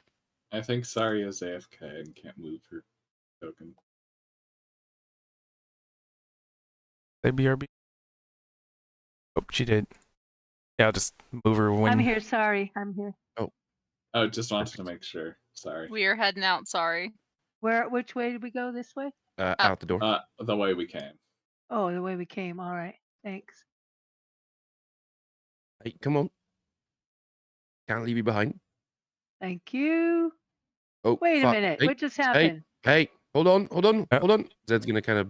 I think Sari is AFK and can't move her token. Say BRB. Oh, she did. Yeah, I'll just move her when. I'm here. Sorry, I'm here. Oh, just wanted to make sure. Sorry. We are heading out, sorry. Which way did we go? This way? Out the door. The way we came. Oh, the way we came. All right. Thanks. Hey, come on. Can't leave you behind. Thank you. Oh, Wait fuck. a minute. Hey, What just happened? Hey, hold on. Oh. Hold on. Zed's gonna kind of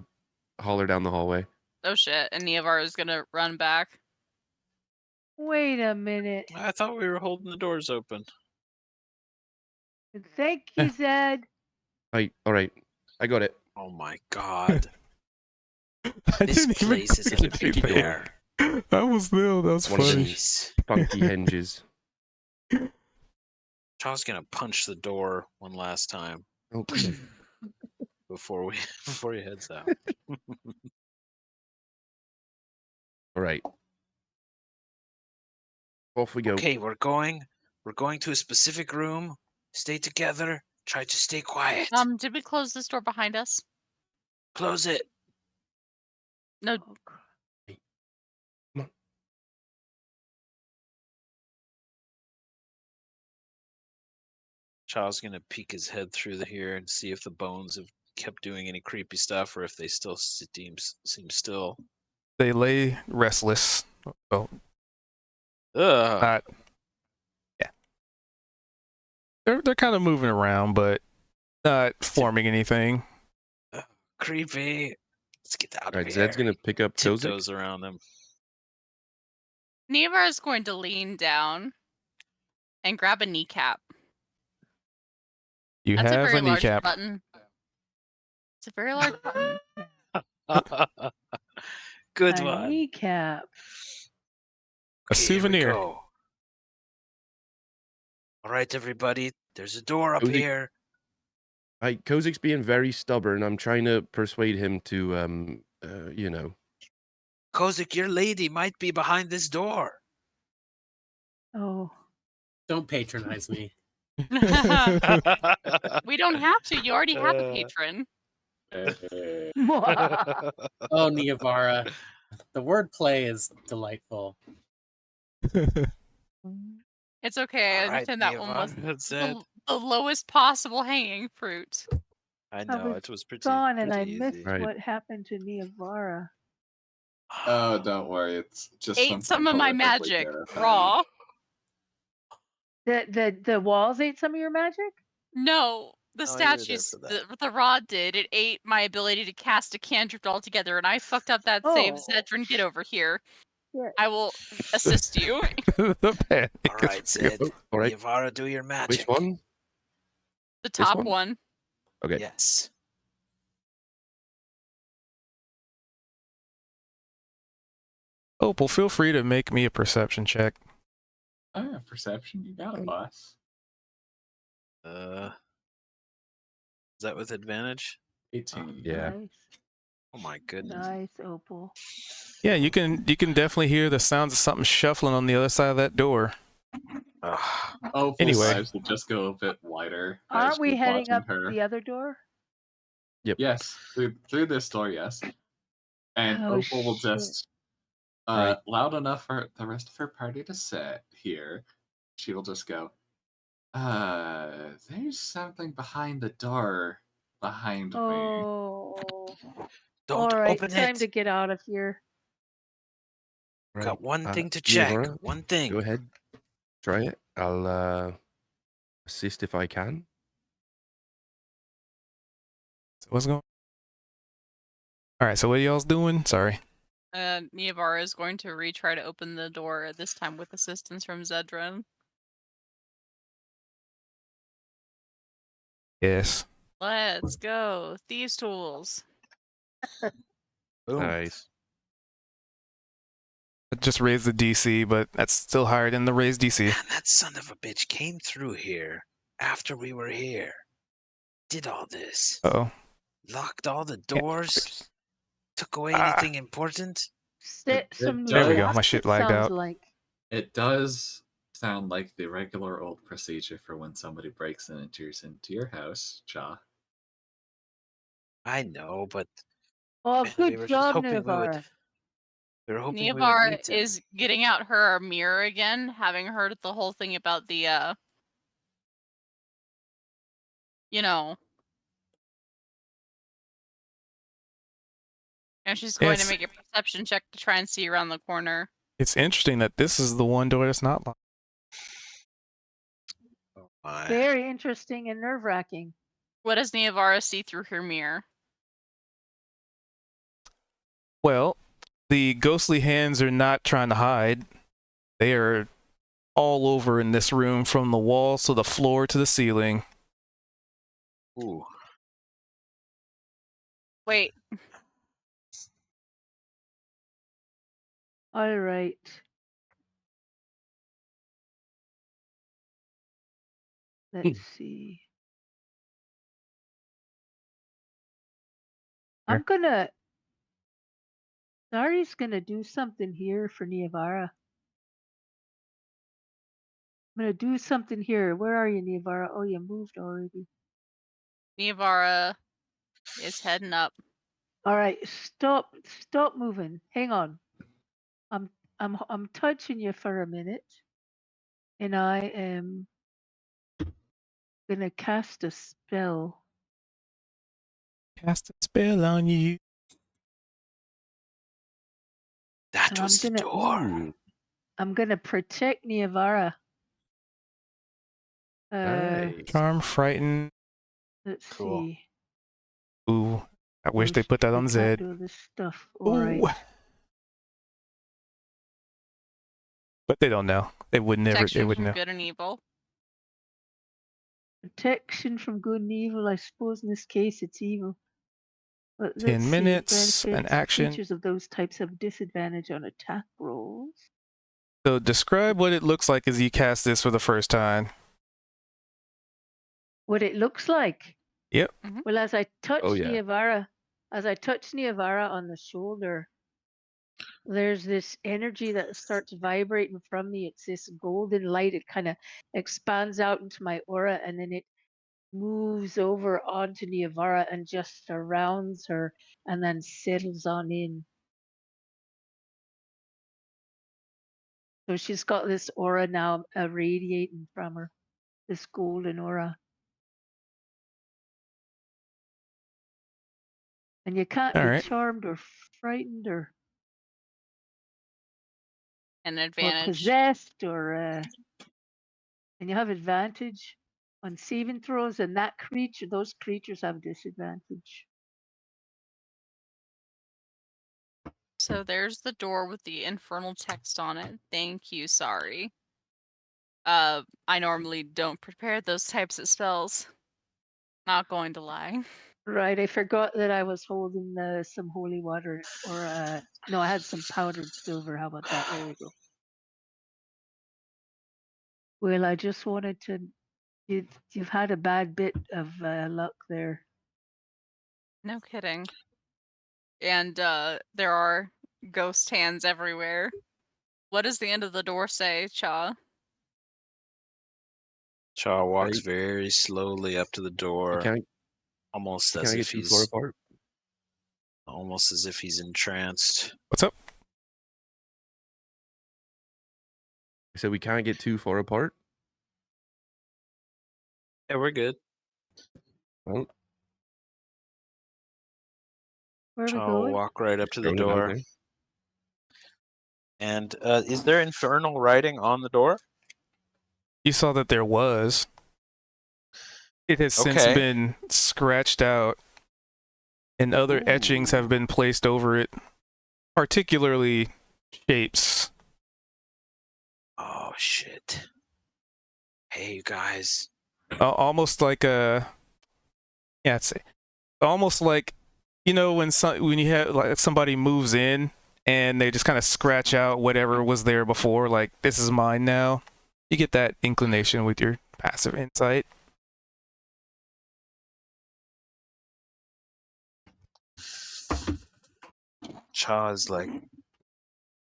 holler down the hallway. Oh shit, and Neovar is gonna run back. Wait a minute. I thought we were holding the doors open. Thank you, Zed. Hey, all right. I got it. Oh my god. I This didn't even place is think a to do creepy that. door. That was Lil. That was One of them. funny. Jeez. Funky hinges. Charles gonna punch the door one last time Okay. before he heads out. All right. Off we go. Okay, we're going to a specific room. Stay together. Try to stay quiet. Did we close this door behind us? Close it. No. Charles gonna peek his head through here and see if the bones have kept doing any creepy stuff or if they still seem still. They lay restless. Well, Ugh. not. Yeah. They're kind of moving around, but not forming anything. Creepy. Let's get out All of right, here. Zed's gonna pick up Kozik. Tiptoes around them. Neovar is going to lean down and grab a kneecap. You That's a have very a large kneecap. button. It's a very large button. Good A one. kneecap. A Okay, here we souvenir. go. All right, everybody. There's a door up Kozik. here. Kozik's being very stubborn. I'm trying to persuade him to, you know. Kozik, your lady might be behind this door. Oh. Don't patronize me. We don't have to. You already have a patron. Oh, Neavara. The wordplay is delightful. It's okay. I All right, understand that one was Neovar, that's it. the lowest possible hanging fruit. I I know was it was pretty. Gone and I pretty missed easy. Right. what happened to Neavara. Oh, don't worry. It's just Ate something some of my horrifically magic terrifying. raw. The walls ate some of your magic? No, the Oh, you were there statues, for that. the rod did. It ate my ability to cast a cantrip altogether, and I fucked up that save. Oh. Zedrin, get over here. Shit. I will assist you. The panic. All is right, real. Zed. All right. Neavara, do your magic. Which one? The This top one? one. Okay. Yes. Opal, feel free to make me a perception check. Oh, yeah, perception. You got it, boss. Is that with advantage? 18. Yeah. Nice. Oh my goodness. Nice, Opal. Yeah, you can definitely hear the sounds of something shuffling on the other side of that door. Ugh. Opal's Anyway. eyes will just go a bit wider. as Aren't we she's heading watching up her. the other door? Yes, through this door, yes. And Oh, Opal will shit. just, Right. loud enough for the rest of her party to hear, she will just go, there's something behind the door behind me. Oh. Don't All right, open time it. to get out of here. Right. Got one thing to Leonora, check. One thing. Go ahead. Try it. I'll assist if I can. So what's going? All right. So what are y'all's doing? Sorry. Niavara is going to retry to open the door, this time with assistance from Zedran. Yes. Let's go. Thieves' tools. Boom. Nice. I just raised the DC, but that's still higher than the raised DC. Man, that son of a bitch came through here after we were here. Did all this. Uh-oh. Locked all the Yeah, doors. Took away Ah. anything important. Set It some new There we go, my traps, shit it lagged sounds out. like. It does sound like the regular old procedure for when somebody breaks and enters into your house, Cha. I know, but Oh, man, good we were just job, hoping we would. Navara. We were hoping we would Niavara meet him. is getting out her mirror again, having heard the whole thing about the, you know. And she's going to Yes. make a perception check to try and see around the corner. It's interesting that this is the one door that's not locked. Oh my. Very interesting and nerve-wracking. What does Niavara see through her mirror? Well, the ghostly hands are not trying to hide. They are all over in this room, from the walls to the floor to the ceiling. Ooh. Wait, All right. Let's see. I'm gonna. Zari's gonna do something here for Niavara. I'm gonna do something here. Where are you, Niavara? Oh, you moved already. Niavara is heading up. All right, stop moving. Hang on. I'm touching you for a minute, and I am gonna cast a spell. Cast a spell on you. That And was the I'm gonna- door. Ooh, I'm gonna protect Niavara. nice. Charm, frighten. Let's Cool. see. Ooh, I wish Oh, they put that on can't Zed. do this stuff. All right. Ooh. But they don't know. They would never. They Protection would from know. good and evil. Protection from good and evil. I suppose in this case it's evil. But 10 let's see, minutes, an benefits, action. Creatures of those types have disadvantage on attack rolls. So describe what it looks like as you cast this for the first time. What it looks like. Yep. Well, as I touch Oh, yeah. Niavara on the shoulder, there's this energy that starts vibrating from me. It's this golden light. It kind of expands out into my aura, and then it moves over onto Niavara and just surrounds her and then settles on in. So she's got this aura now radiating from her, this golden aura. And you can't All be right. charmed or frightened or An advantage. possessed or and you have advantage on saving throws, and those creatures have disadvantage. So there's the door with the infernal text on it. Thank you, sorry. I normally don't prepare those types of spells. Not going to lie. Right, I forgot that I was holding some holy water, or no, I had some powdered silver. How about that? There we go. Well, I just wanted to. You've had a bad bit of luck there. No kidding. And there are ghost hands everywhere. What does the end of the door say, Cha? Chaw walks Right. very slowly up to the door, Can I almost can as I if get too far he's apart? entranced. What's up? I said we can't get too far apart. Yeah, we're good. Well, Where are we Chaw will going? walk right up to the throwing it out door. there. And is there infernal writing on the door? You saw that there was. It has since Okay. been scratched out, and other etchings Ooh. have been placed over it, particularly shapes. Oh shit! Hey, you guys. Almost like a, yeah, it's almost like, you know, when you have like somebody moves in and they just kind of scratch out whatever was there before, like this is mine now. You get that inclination with your passive insight. Chaw is like,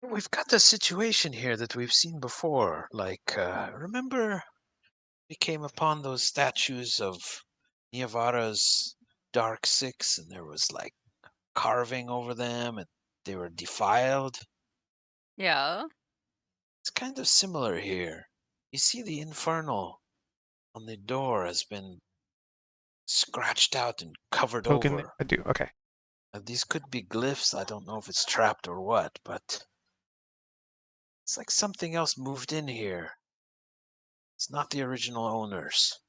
we've got this situation here that we've seen before. Like, remember we came upon those statues of Niavara's Dark Six, and there was like carving over them, and they were defiled. Yeah. It's kind of similar here. You see, the infernal on the door has been scratched out and covered Token, over. I do. Okay. These could be glyphs. I don't know if it's trapped or what, but it's like something else moved in here. It's not the original owners.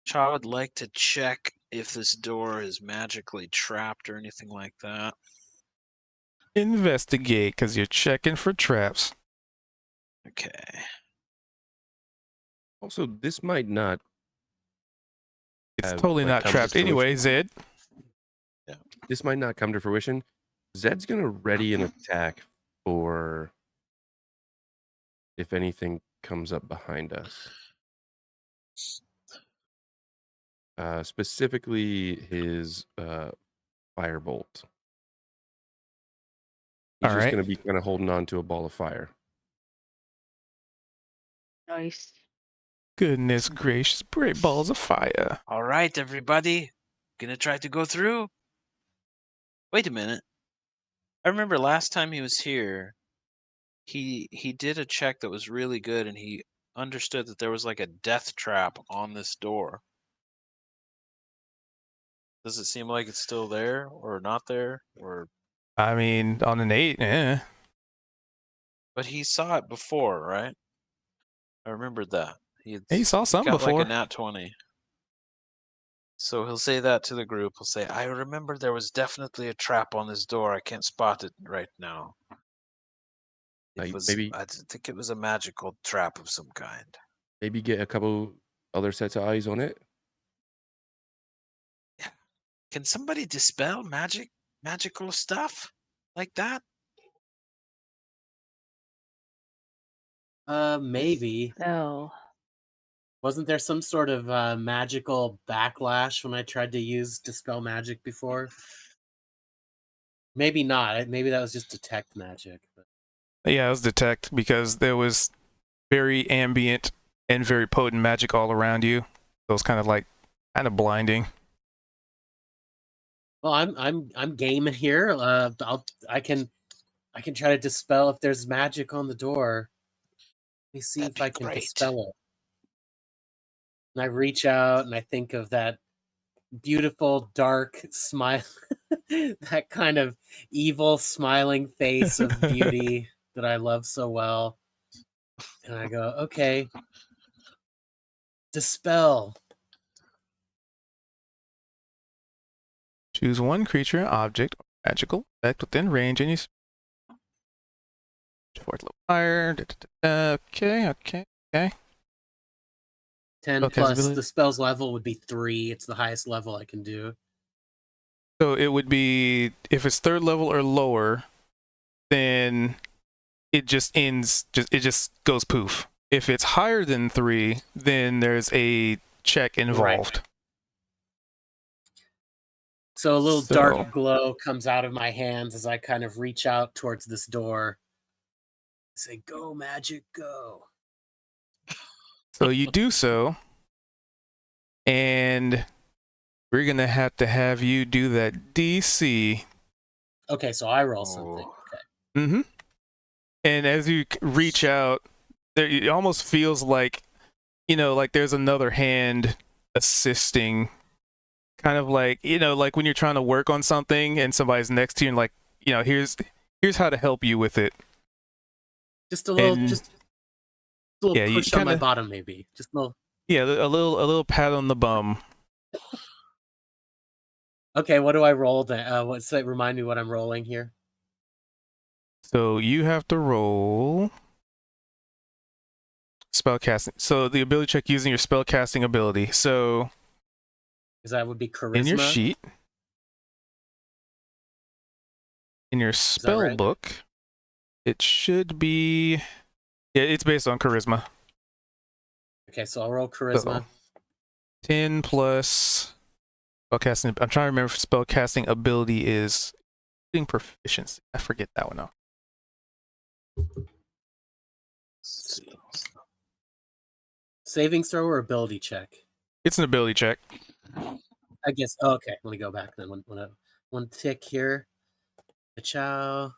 Chaw would like to check if this door is magically trapped or anything like that. Investigate, because you're checking for traps. Okay. Also, this might not. It's have, totally like, not come to trapped anyway, fruition. Zed. This might not come to fruition. Zed's gonna ready an attack for if anything comes up behind us. Specifically, his firebolt. He's All just right. gonna be kind of holding on to a ball of fire. Nice. Goodness gracious, great balls of fire. All right, everybody. Gonna try to go through? Wait a minute. I remember last time he was here, he did a check that was really good, and he understood that there was like a death trap on this door. Does it seem like it's still there or not there? Or I mean, on an 8, but he saw it before, right? I remembered that. He saw some got like a before. nat 20. So he'll say that to the group. He'll say, I remember there was definitely a trap on this door. I can't spot it right now. I think it was a magical trap of some kind. Maybe get a couple other sets of eyes on it. Yeah. Can somebody dispel magical stuff like that? Maybe. Oh. Wasn't there some sort of magical backlash when I tried to use Dispel Magic before? Maybe not. Maybe that was just Detect Magic. But... Yeah, it was detect because there was very ambient and very potent magic all around you. So it was kind of blinding. Well, I'm game here. I can try to dispel if there's magic on the door. Let me see That'd if I be can great. dispel it. And I reach out and I think of that beautiful dark smile, that kind of evil smiling face of beauty that I love so well. And I go, okay, dispel. Choose one creature, object, or magical effect within range, and you fourth level fire. Okay. 10 Okay, plus visibility. the spell's level would be 3. It's the highest level I can do. So it would be, if it's third level or lower, then it just ends. It just goes poof. If it's higher than 3, then there's a check involved. Right. So a little dark glow comes out of my hands as I kind of reach out towards this door. Say, go, magic, go. So you do so, and we're gonna have to have you do that DC. Okay, so I roll something. Oh. Okay. Mm-hmm. And as you reach out, it almost feels like, like there's another hand assisting. Kind of like, like when you're trying to work on something and somebody's next to you and like, here's how to help you with it. Just a little, And- just a little Yeah, you push on my kinda- bottom, maybe. Just a little. Yeah, a little pat on the bum. Okay, what do I roll then? What's that? Remind me what I'm rolling here. So you have to roll spellcasting. So the ability check using your spellcasting ability. So Because that would be charisma. in your sheet, in your that spell right? book, it should be. Yeah, it's based on charisma. Okay, so I'll roll charisma. 10 plus spellcasting. I'm trying to remember if spellcasting ability is proficiency. I forget that one now. Saving throw or ability check? It's an ability check. I guess. Oh, okay, let me go back then. One tick here. Chow.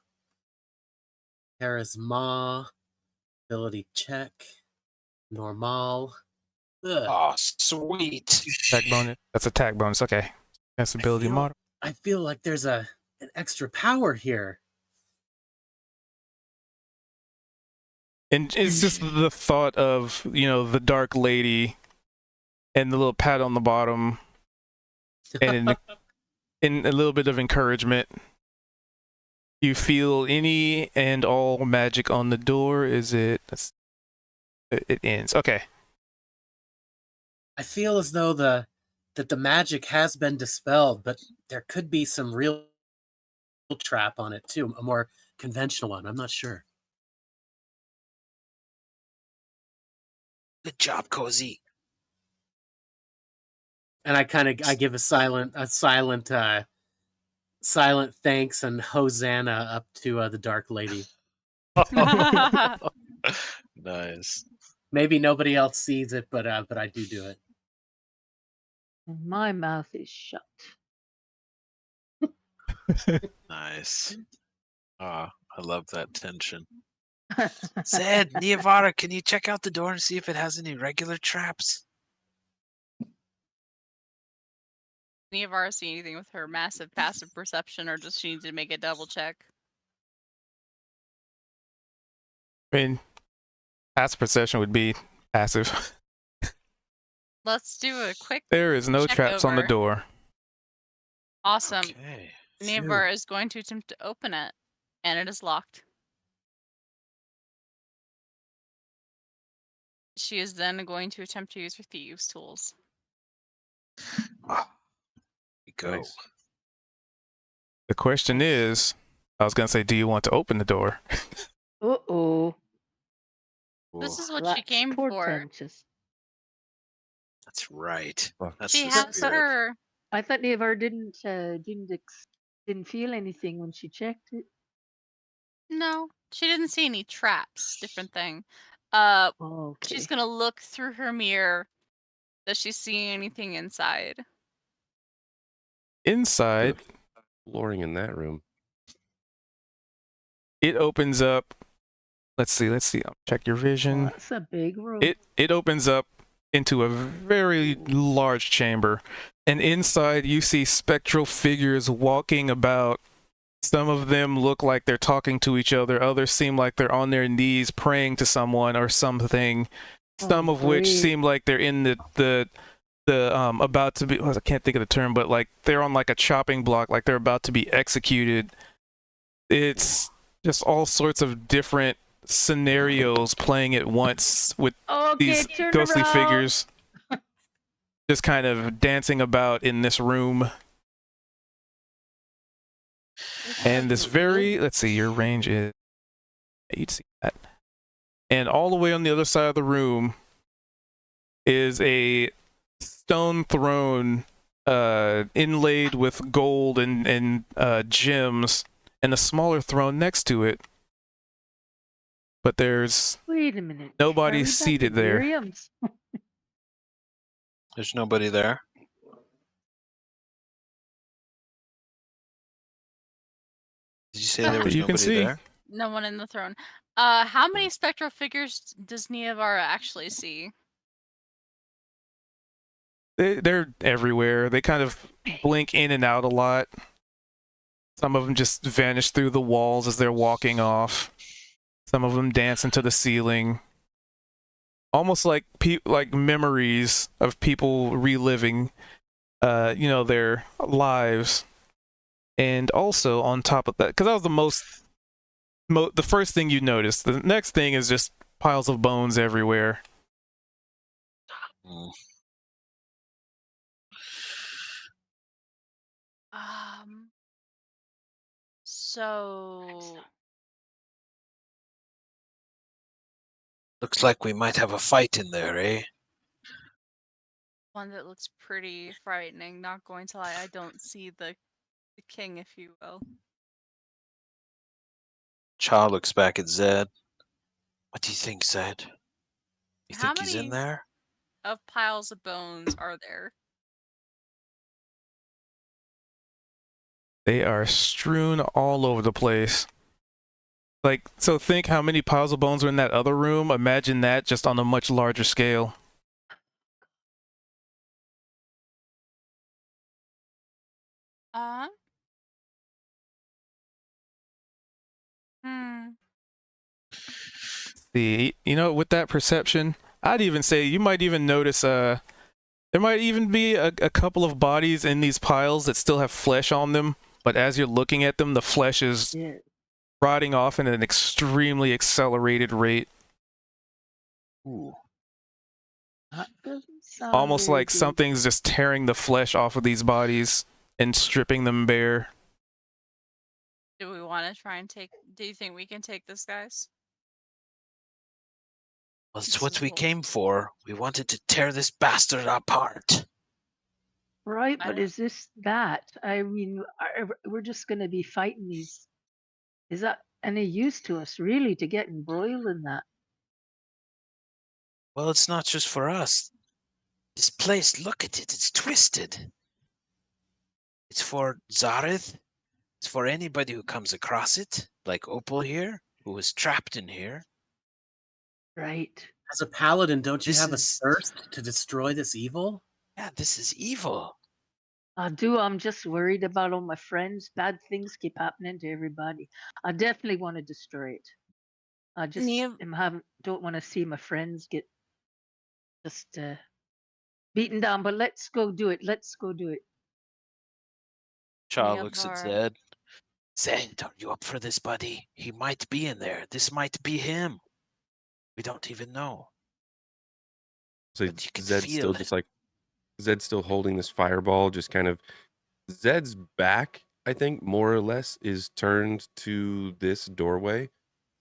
Charisma. Ability check. Normal. Ugh. Oh, sweet. Attack bonus. That's attack bonus. Okay. That's ability feel- model. I feel like there's an extra power here. And it's just the thought of, the dark lady and the little pat on the bottom and a little bit of encouragement. You feel any and all magic on the door. Is it? It ends. Okay. I feel as though that the magic has been dispelled, but there could be some real trap on it too, a more conventional one. I'm not sure. Good job, Cozy. And I give a silent thanks and hosanna up to the dark lady. Nice. Maybe nobody else sees it, but I do it. And my mouth is shut. Nice. Ah, I love that tension. Zed, Niavara, can you check out the door and see if it has any regular traps? Niavara see anything with her massive passive perception, or does she need to make a double check? I mean, passive perception would be passive. Let's do a quick. There is no Check traps on the over. door. Awesome. Okay. Niavara is going to attempt to open it, and it is locked. She is then going to attempt to use her thieves' tools. Ah, we go. Nice. The question is, I was going to say, do you want to open the door? Uh-oh. This Ooh, is what she That's came for. portentous. that's right. Fuck. That's She the has spirit. her. I thought Nivar didn't feel anything when she checked it. No, she didn't see any traps. Different thing. Okay. She's gonna look through her mirror. Does she see anything inside? Inside, Flooring in that room. it opens up. Let's see. Check your Oh, vision. that's a big room. It opens up into a very large chamber, and inside you see spectral figures walking about. Some of them look like they're talking to each other. Others seem like they're on their knees praying to someone or something. Some of which great. seem like they're in the about to be. I can't think of the term, but like they're on like a chopping block, like they're about to be executed. It's just all sorts of different scenarios playing at once with Okay, these turn ghostly around. figures just kind of dancing about in this room. And this very, let's see, your range is, you'd see that. And all the way on the other side of the room is a stone throne inlaid with gold and gems, and a smaller throne next to it. but there's Wait a minute. Nobody Are we back seated at there. Miriam's? There's nobody there. Did you say there That was you can nobody see. there? No one in the throne. How many spectral figures does Neavara actually see? They're everywhere. They kind of blink in and out a lot. Some of them just vanish through the walls as they're walking off. Some of them dance into the ceiling. Almost like like memories of people reliving, their lives. And also on top of that, because that was the first thing you noticed. The next thing is just piles of bones everywhere. Mm. So Looks like we might have a fight in there, eh? one that looks pretty frightening. Not going to lie, I don't see the king, if you will. Cha looks back at Zed. What do you think, Zed? You How think he's in many there? of piles of bones are there? They are strewn all over the place. Like, so think how many piles of bones were in that other room. Imagine that just on a much larger scale. Uh Hmm. See, with that perception, I'd even say you might even notice there might even be a couple of bodies in these piles that still have flesh on them, but as you're looking at them, the flesh is Yeah. rotting off at an extremely accelerated rate. Ooh. That doesn't sound Almost very like good. something's just tearing the flesh off of these bodies and stripping them bare. Do we want to try and take? Do you think we can take this, guys? Well, it's This what is we what- came for. We wanted to tear this bastard apart. Right, I but don't- is this that? I mean, we're just going to be fighting these. Is that any use to us, really, to get embroiled in that? Well, it's not just for us. This place, look at it. It's twisted. It's for Zareth. It's for anybody who comes across it, like Opal here, who was trapped in here. Right. As a paladin, don't you This have a is- thirst to destroy this evil? Yeah, this is evil. I'm just worried about all my friends. Bad things keep happening to everybody. I definitely want to destroy it. I just don't want to see my friends get just beaten down. But let's go do it. Let's go do it. Cha looks at Neavar. Zed. Zed, are you up for this, buddy? He might be in there. This might be him. We don't even know. So But you can Zed's feel still it. just like Zed's still holding this fireball, just kind of Zed's back, I think, more or less, is turned to this doorway.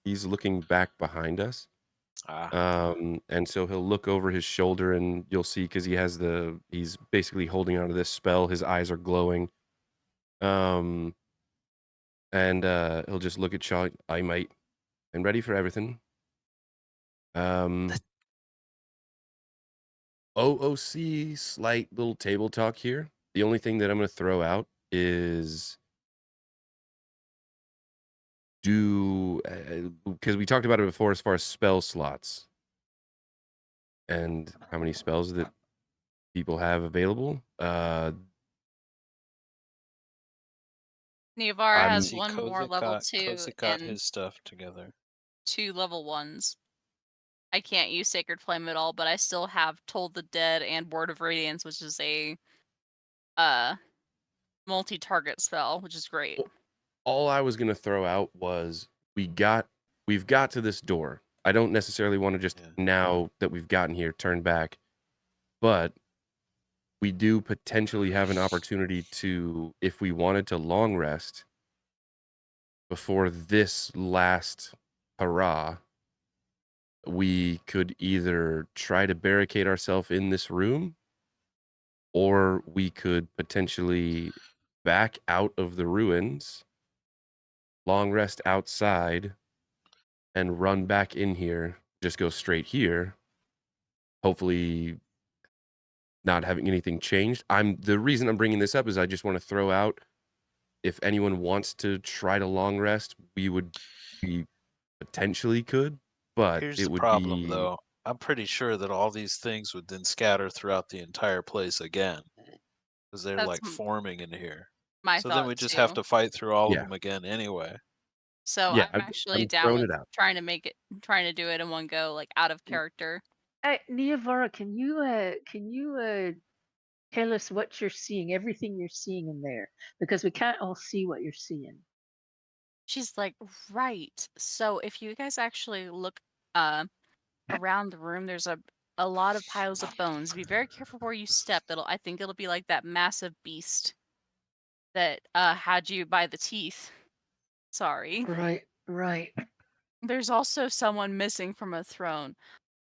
He's looking back behind us. And so he'll look over his shoulder and you'll see because he's basically holding onto this spell. His eyes are glowing. And he'll just look at Shaw. "Aye, mate. I'm ready for everything. OOC, slight little table talk here. The only thing that I'm going to throw out is because we talked about it before as far as spell slots and how many spells that people have available. Neavar has See, one more Kozik level got- 2 Kozik got and his stuff together. 2 level 1s. I can't use Sacred Flame at all, but I still have Told the Dead and Word of Radiance, which is a multi-target spell, which is great. All I was going to throw out was we've got to this door. I don't necessarily want to just now that we've gotten here turn back, but we do potentially have an opportunity to, if we wanted to long rest before this last hurrah, we could either try to barricade ourselves in this room, or we could potentially back out of the ruins, long rest outside, and run back in here, just go straight here, hopefully not having anything changed. The reason I'm bringing this up is I just want to throw out, if anyone wants to try to long rest, we potentially could, but Here's it the would problem, be though. I'm pretty sure that all these things would then scatter throughout the entire place again, because they're That's like forming in here. my So then thought we just have too. to fight through all of Yeah. them again anyway. So Yeah, I'm actually I'm down throwing with it out. trying to do it in one go, like out of character. Niavara, can you tell us what you're seeing, everything you're seeing in there? Because we can't all see what you're seeing. She's like, right. So if you guys actually look uh around the room, there's a lot of piles of bones. Be very careful where you step. I think it'll be like that massive beast that had you by the teeth. Sorry. Right. There's also someone missing from a throne.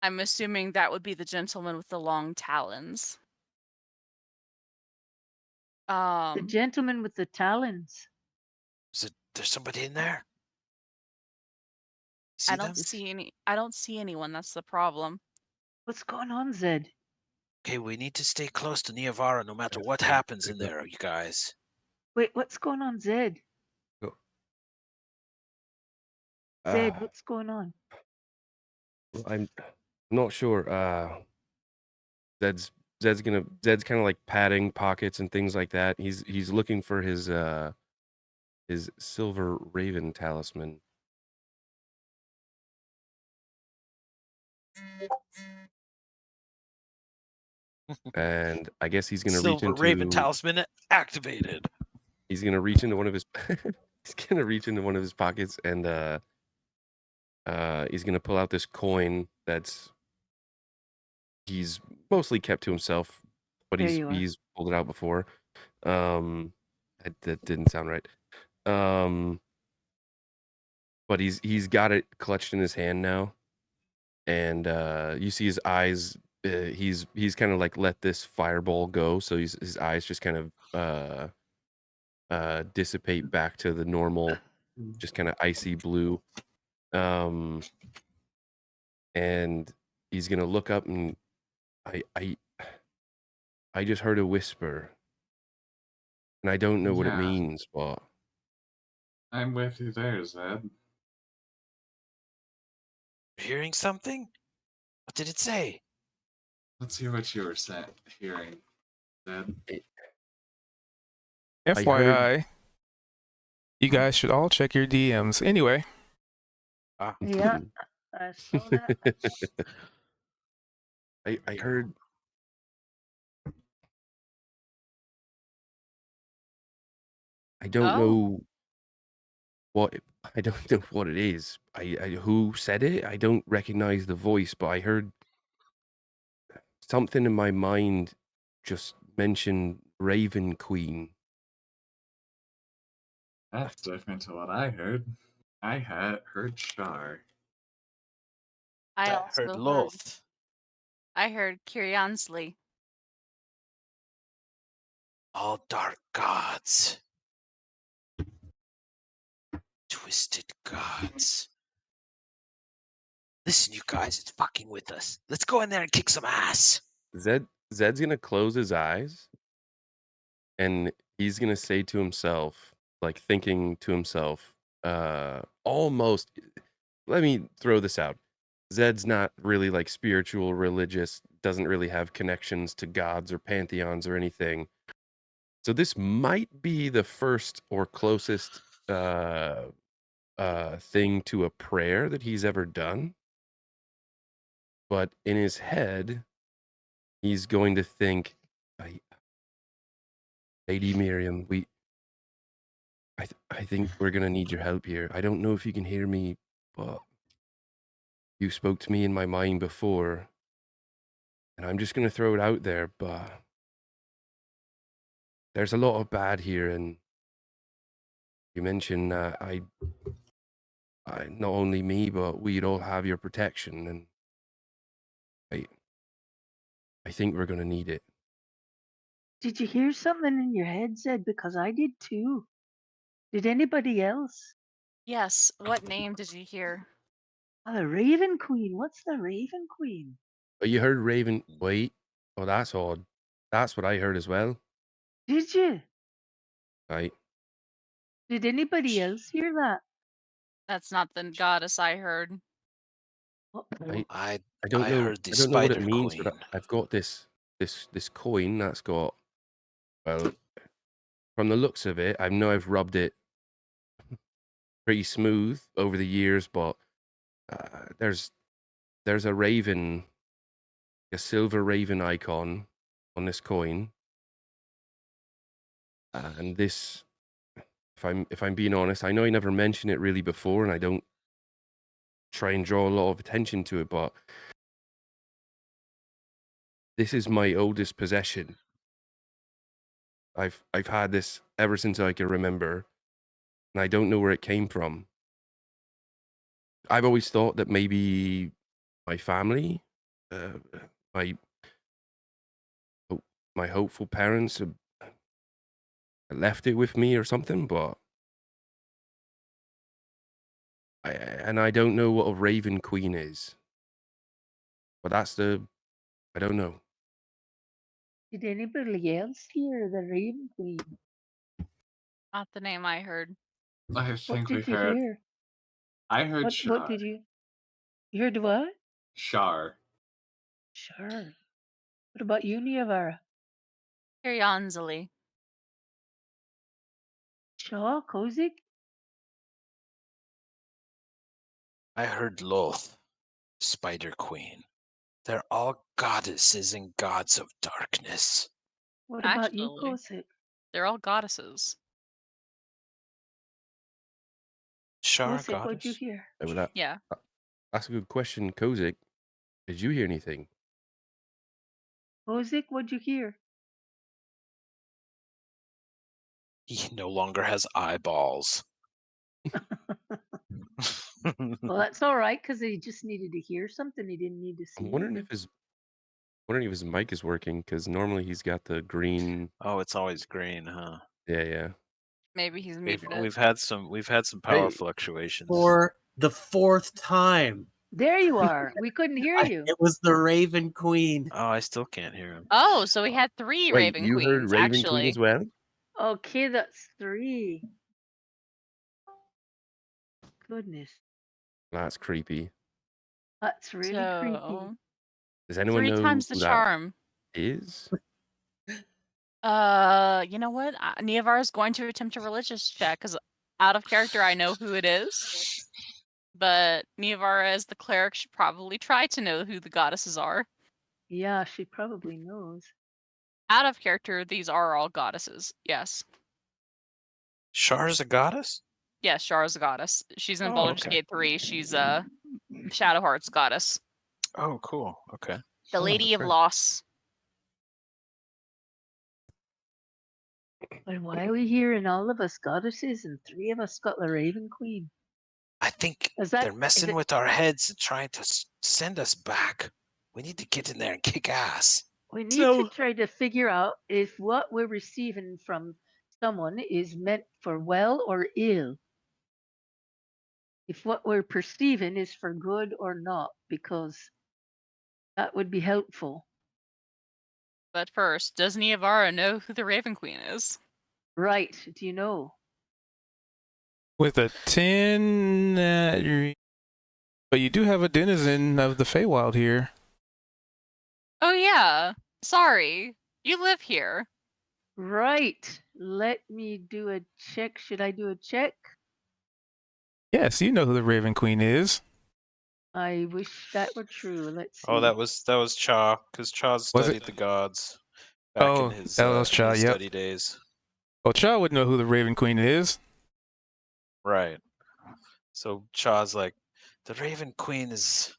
I'm assuming that would be the gentleman with the long talons. The gentleman with the talons. There's somebody in there? See I them? don't see anyone, that's the problem. What's going on, Zed? Okay, we need to stay close to Niavara no matter Yes, what yeah, happens in good. there, you guys. Wait, what's going on, Zed? Go. Zed, Uh, what's going on? well, I'm not sure. Zed's kind of like patting pockets and things like that. He's looking for his silver raven talisman. And I guess he's gonna reach Silver Raven into Talisman activated. he's gonna reach into one of his he's gonna reach into one of his pockets and he's gonna pull out this coin that's he's mostly kept to himself, but There you are. he's pulled it out before. That didn't sound right. But he's got it clutched in his hand now, and you see his eyes. He's kind of like let this fireball go, so his eyes just kind of dissipate back to the normal, just kind of icy blue. And he's gonna look up, and I just heard a whisper, and I don't know what it Yeah. means, but I'm with you there, Zed. Hearing something? What did it say? Let's hear what you were hearing, Zed. FYI, you guys should all check your DMs. Anyway, Yeah, I saw that. I heard. I don't know what I don't know what it is. I who said it? I don't recognize the voice, but I heard something in my mind just mention Raven Queen. That's different to what I heard. I had heard Shar. I I also heard Loth. I heard Kyriansley. All dark gods. Twisted gods. Listen, you guys, it's fucking with us. Let's go in there and kick some ass. Zed's gonna close his eyes, and he's gonna say to himself, like thinking to himself, almost. Let me throw this out. Zed's not really like spiritual, religious, doesn't really have connections to gods or pantheons or anything. So this might be the first or closest thing to a prayer that he's ever done. But in his head, he's going to think, Lady Miriam, I think we're gonna need your help here. I don't know if you can hear me, but you spoke to me in my mind before, and I'm just gonna throw it out there, but there's a lot of bad here, and you mentioned I not only me, but we'd all have your protection, and I think we're gonna need it. Did you hear something in your head, Zed? Because I did too. Did anybody else? Yes, what name did you hear? Oh, the Raven Queen. What's the Raven Queen? But you heard Raven. Wait. Oh, that's odd. That's what I heard as well. Did you? Right. Did anybody else hear that? That's not the goddess I heard. I I don't I know. heard the I don't know what it Spider means, Queen. but I've got this coin that's got. Well, from the looks of it, I know I've rubbed it pretty smooth over the years, but there's a raven, a silver raven icon on this coin, and this. If I'm being honest, I know I never mentioned it really before, and I don't try and draw a lot of attention to it, but this is my oldest possession. I've had this ever since I can remember, and I don't know where it came from. I've always thought that maybe my family, my my hopeful parents had left it with me or something, but I don't know what a Raven Queen is. But I don't know. Did anybody else hear the Raven Queen? Not the name I heard. I What think we did you heard. hear? I heard What Shar. did you? You heard what? Shar. Sure. What about you, Niavara? Curiosity. Shaw, Kozik? I heard Loth, Spider Queen. They're all goddesses and gods of darkness. What about you, Actually, Kozik? they're all goddesses. Shar, Kozik, what'd you goddess? hear? Well, Yeah. that's a good question, Kozik. Did you hear anything? Kozik, what'd you hear? He no longer has eyeballs. Well, that's all right, because he just needed to hear something. He didn't need to see I'm wondering anything. if his mic is working, because normally he's got the green. Oh, it's always green, huh? Yeah. Maybe he's We've muted it. we've had some power Hey, fluctuations. For the fourth time. There you are. We couldn't hear you. It was the Raven Queen. Oh, I still can't hear him. Oh, so we had 3 Wait, Raven you heard Queens, Raven actually. Queen as well? Okay, that's 3. Goodness. That's creepy. That's really creepy. So, Does anyone 3 know times the who that charm. is? You know what? Niavar is going to attempt a religious check, because out of character, I know who it is. But Niavara, as the cleric, should probably try to know who the goddesses are. Yeah, she probably knows. Out of character, these are all goddesses. Yes. Shar's a goddess? Yes, Shar is a goddess. She's in Oh, Baldur's okay. Gate 3. She's a Shadowheart's goddess. Oh, cool. Okay. The Oh, Lady of right. Loss. But why are we hearing all of us goddesses and 3 of us got the Raven Queen? I think Is they're that messing with our heads and trying to send us back. We need to get in there and kick ass. we need So- to try to figure out if what we're receiving from someone is meant for well or ill. If what we're perceiving is for good or not, because that would be helpful. But first, does Niavara know who the Raven Queen is? Right, do you know? With a 10, but you do have a denizen of the Feywild here. Oh yeah. Sorry. You live here. Right. Let me do a check. Should I do a check? Yes, you know who the Raven Queen is. I wish that were true. Let's see. Oh, that was Cha, because Cha Was it? studied the gods back Oh, in his, that was Cha, his yep. study days. Well, Cha would know who the Raven Queen is. Right. So Cha's like, the Raven Queen is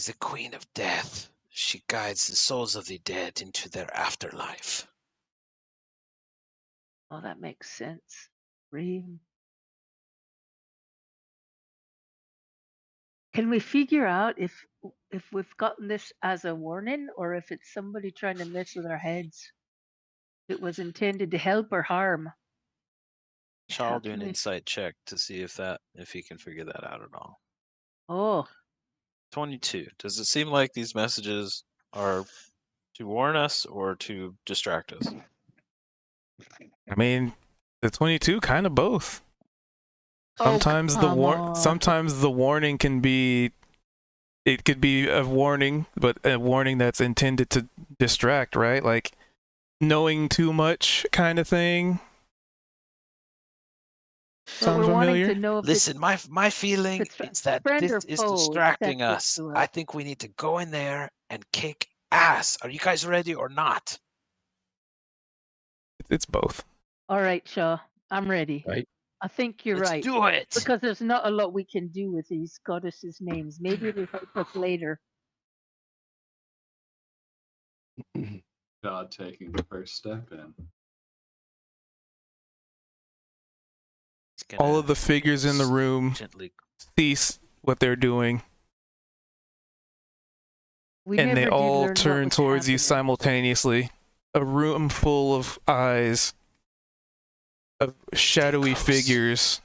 a queen of death. She guides the souls of the dead into their afterlife. Oh, that makes sense. Raven. Can we figure out if we've gotten this as a warning or if it's somebody trying to mess with our heads? If it was intended to help or harm? Cha will do Can an we- insight check to see if he can figure that out at all. Oh, 22. Does it seem like these messages are to warn us or to distract us? I mean, the 22 kind of both. oh, Sometimes come on. sometimes the warning can be, it could be a warning, but a warning that's intended to distract, right? Like knowing too much kind of thing. But Sound we're wanting familiar? to know if Listen, my feeling it's is that friend or this is foe distracting sent this us. to I us. think we need to go in there and kick ass. Are you guys ready or not? It's both. All right, Shaw, I'm ready. Right. I think you're Let's right. do it. Because there's not a lot we can do with these goddesses' names. Maybe it'll help us later. God taking the first step in. It's gonna All of the figures in the room gently. cease what they're doing, We and never they did all learn what turn was towards you happening. simultaneously. A room full of eyes, of shadowy close. figures,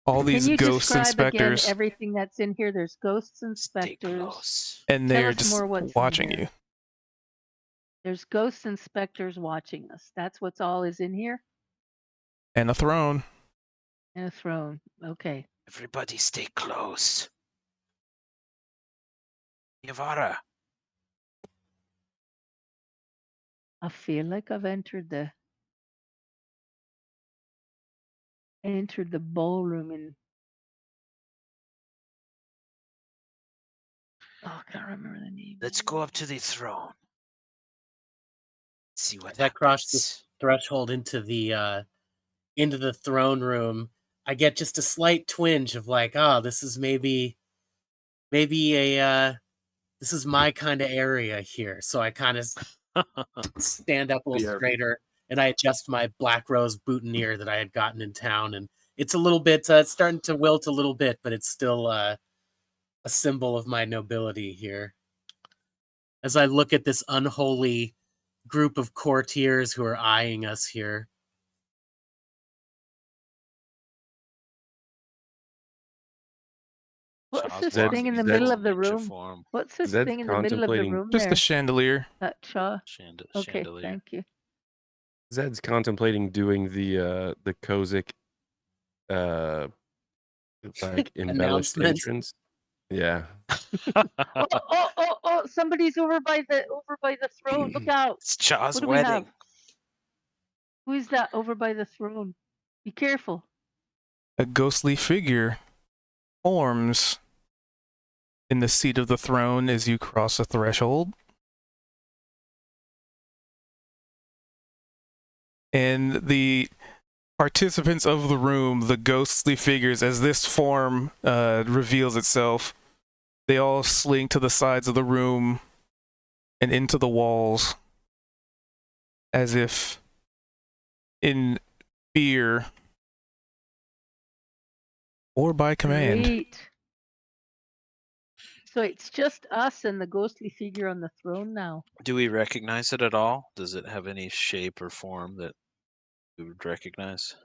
all Can these you ghosts and describe again specters, everything that's in here? There's ghosts and Stay specters. close. and Tell they're us just more what's in watching here. you. There's ghosts and specters watching us. That's what's all is in here? And a throne. And a throne. Okay. Everybody stay close. Yavara, I feel like I've entered the ballroom in I can't remember the name. let's go up to the throne. See what As I cross happens. this threshold into the throne room, I get just a slight twinge of like, oh, this is maybe a this is my kind of area here. So I kind of stand up a little Yeah. straighter and I adjust my black rose boutonniere that I had gotten in town, and it's a little bit it's starting to wilt a little bit, but it's still a symbol of my nobility here. As I look at this unholy group of courtiers who are eyeing us here. What's Shaw's this Zed- thing in the Zed's- middle of the ninja room? form. What's this Zed's thing in the middle of the contemplating- room Just there? a chandelier. Shaw? Okay, Chandelier. thank you. Zed's contemplating doing the Kozik like embellished Announcement. entrance. Yeah. Oh, somebody's over by the throne. Look out. It's Shaw's What do we have? wedding. Who is that over by the throne? Be careful. A ghostly figure forms in the seat of the throne as you cross the threshold. And the participants of the room, the ghostly figures, as this form reveals itself, they all slink to the sides of the room and into the walls as if in fear or by command. Great. So it's just us and the ghostly figure on the throne now. Do we recognize it at all? Does it have any shape or form that we would recognize?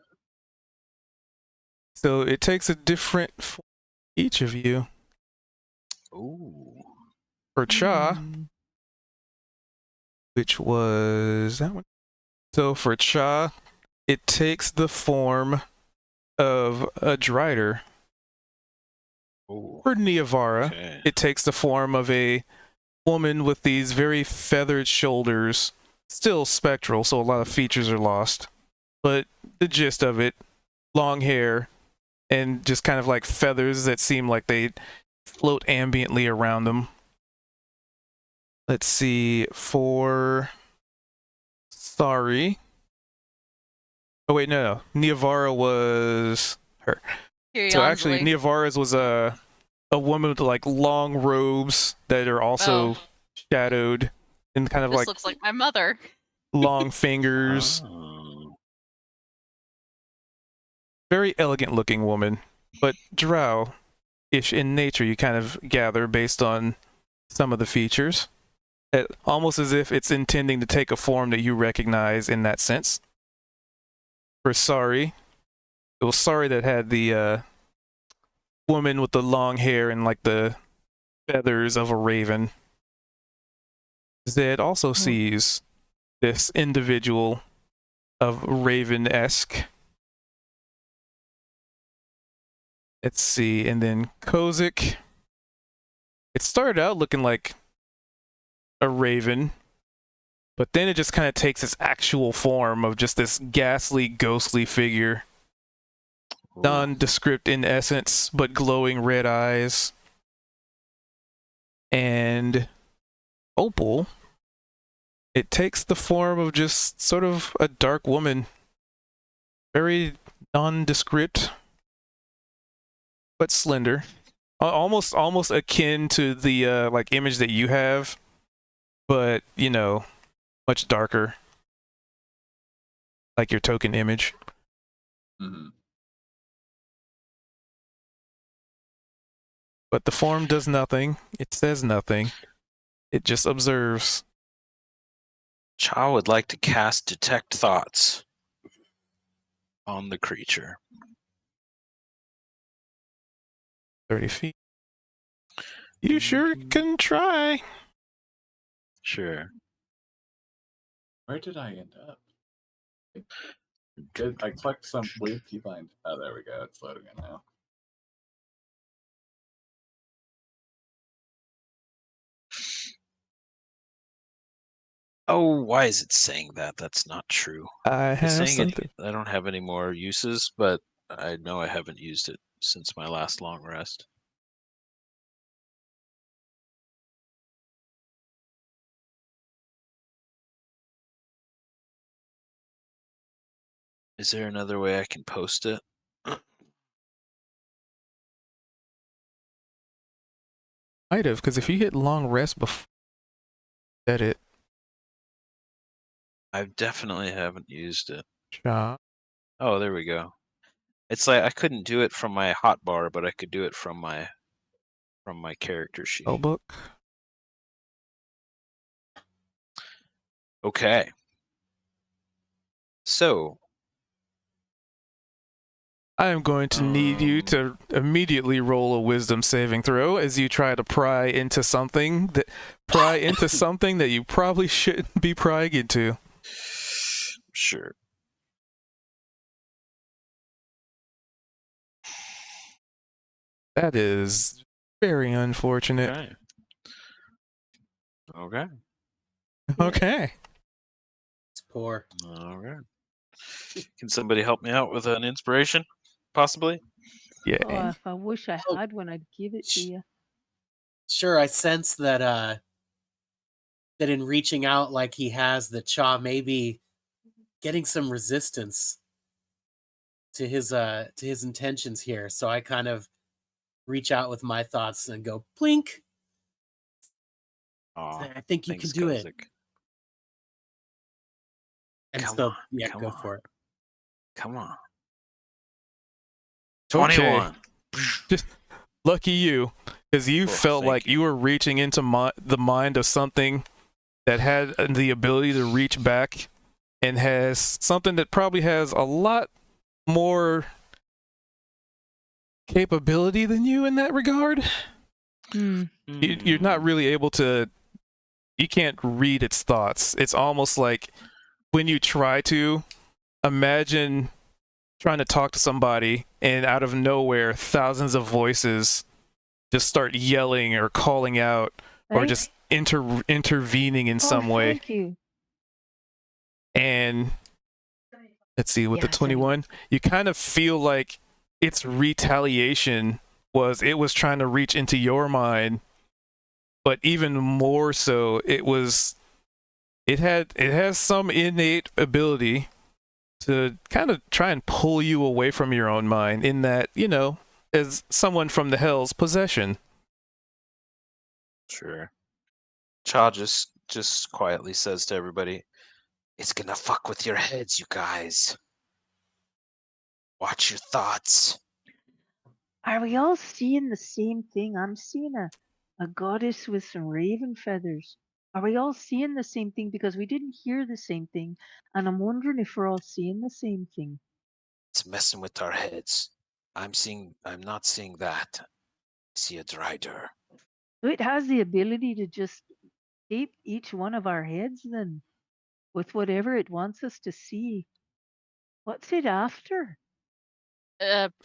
So it takes a different form each of you. Ooh. For Cha, Hmm. which was that one. So for Cha, it takes the form of a Drider. Ooh. For Niavara, Okay. it takes the form of a woman with these very feathered shoulders, still spectral, so a lot of features are lost. But the gist of it, long hair, and just kind of like feathers that seem like they float ambiently around them. Let's see, for Sorry. Oh wait, no. Niavara was her. So actually, Niavara's was a woman with like long robes that are also shadowed and kind of This like looks like my mother. long fingers. Oh. Very elegant looking woman, but drow-ish in nature, you kind of gather based on some of the features. Almost as if it's intending to take a form that you recognize in that sense. For Sorry, it was Sorry that had the woman with the long hair and like the feathers of a raven. Zed also sees this individual of raven-esque. Let's see, and then Kozik. It started out looking like a raven, but then it just kind of takes its actual form of just this ghastly, ghostly figure. Ooh. Nondescript in essence, but glowing red eyes. And Opal, it takes the form of just sort of a dark woman. Very nondescript, but slender. Almost akin to the like image that you have, but you know, much darker. Like your token image. Hmm. But the form does nothing. It says nothing. It just observes. Cha would like to cast Detect Thoughts on the creature. 30 feet. You sure can try. Sure. Where did I end up? I clicked some blue keybind. Oh, there we go. It's loading it now. Oh, why is it saying that? That's not true. I It's have saying something. I don't have any more uses, but I know I haven't used it since my last long rest. Is there another way I can post it? Might have, because if you hit long rest before that it I definitely haven't used it. shot. Oh, there we go. It's like I couldn't do it from my hotbar, but I could do it from my character sheet. Book. Okay. So, I am going to need you to immediately roll a wisdom saving throw as you try to pry into something that you probably shouldn't be prying into. sure. That is very unfortunate. Okay. Okay. Okay. It's poor. Okay. Can somebody help me out with an inspiration, possibly? Yeah. Oh, if I wish I Oh. had one, I'd give it to you. Sure, I sense that that in reaching out like he has, the Cha may be getting some resistance to his intentions here. So I kind of reach out with my thoughts and go plink. Aw, I think you thanks, can do it. Kozik. And Come so on, yeah, come go on. for it. Come on. Okay. 21. Just lucky you, because you Oh, felt thank like you were reaching into the mind of something that had the ability to reach back and has something that probably has a lot more capability than you in that regard. You're not really able to. You can't read its thoughts. It's almost like when you try to imagine trying to talk to somebody and out of nowhere thousands of voices just start yelling or calling out or Thank- just intervening in some way. Thank you. And let's see, with the Yeah, sorry. 21, you kind of feel like its retaliation was it was trying to reach into your mind, but even more so it has some innate ability to kind of try and pull you away from your own mind in that, you know, as someone from the Hell's possession. Sure. Cha just quietly says to everybody, "It's gonna fuck with your heads, you guys. Watch your thoughts." Are we all seeing the same thing? I'm seeing a goddess with some raven feathers. Are we all seeing the same thing? Because we didn't hear the same thing. And I'm wondering if we're all seeing the same thing. It's messing with our heads. I'm not seeing that. I see a Drider. It has the ability to just shape each one of our heads then with whatever it wants us to see. What's it after?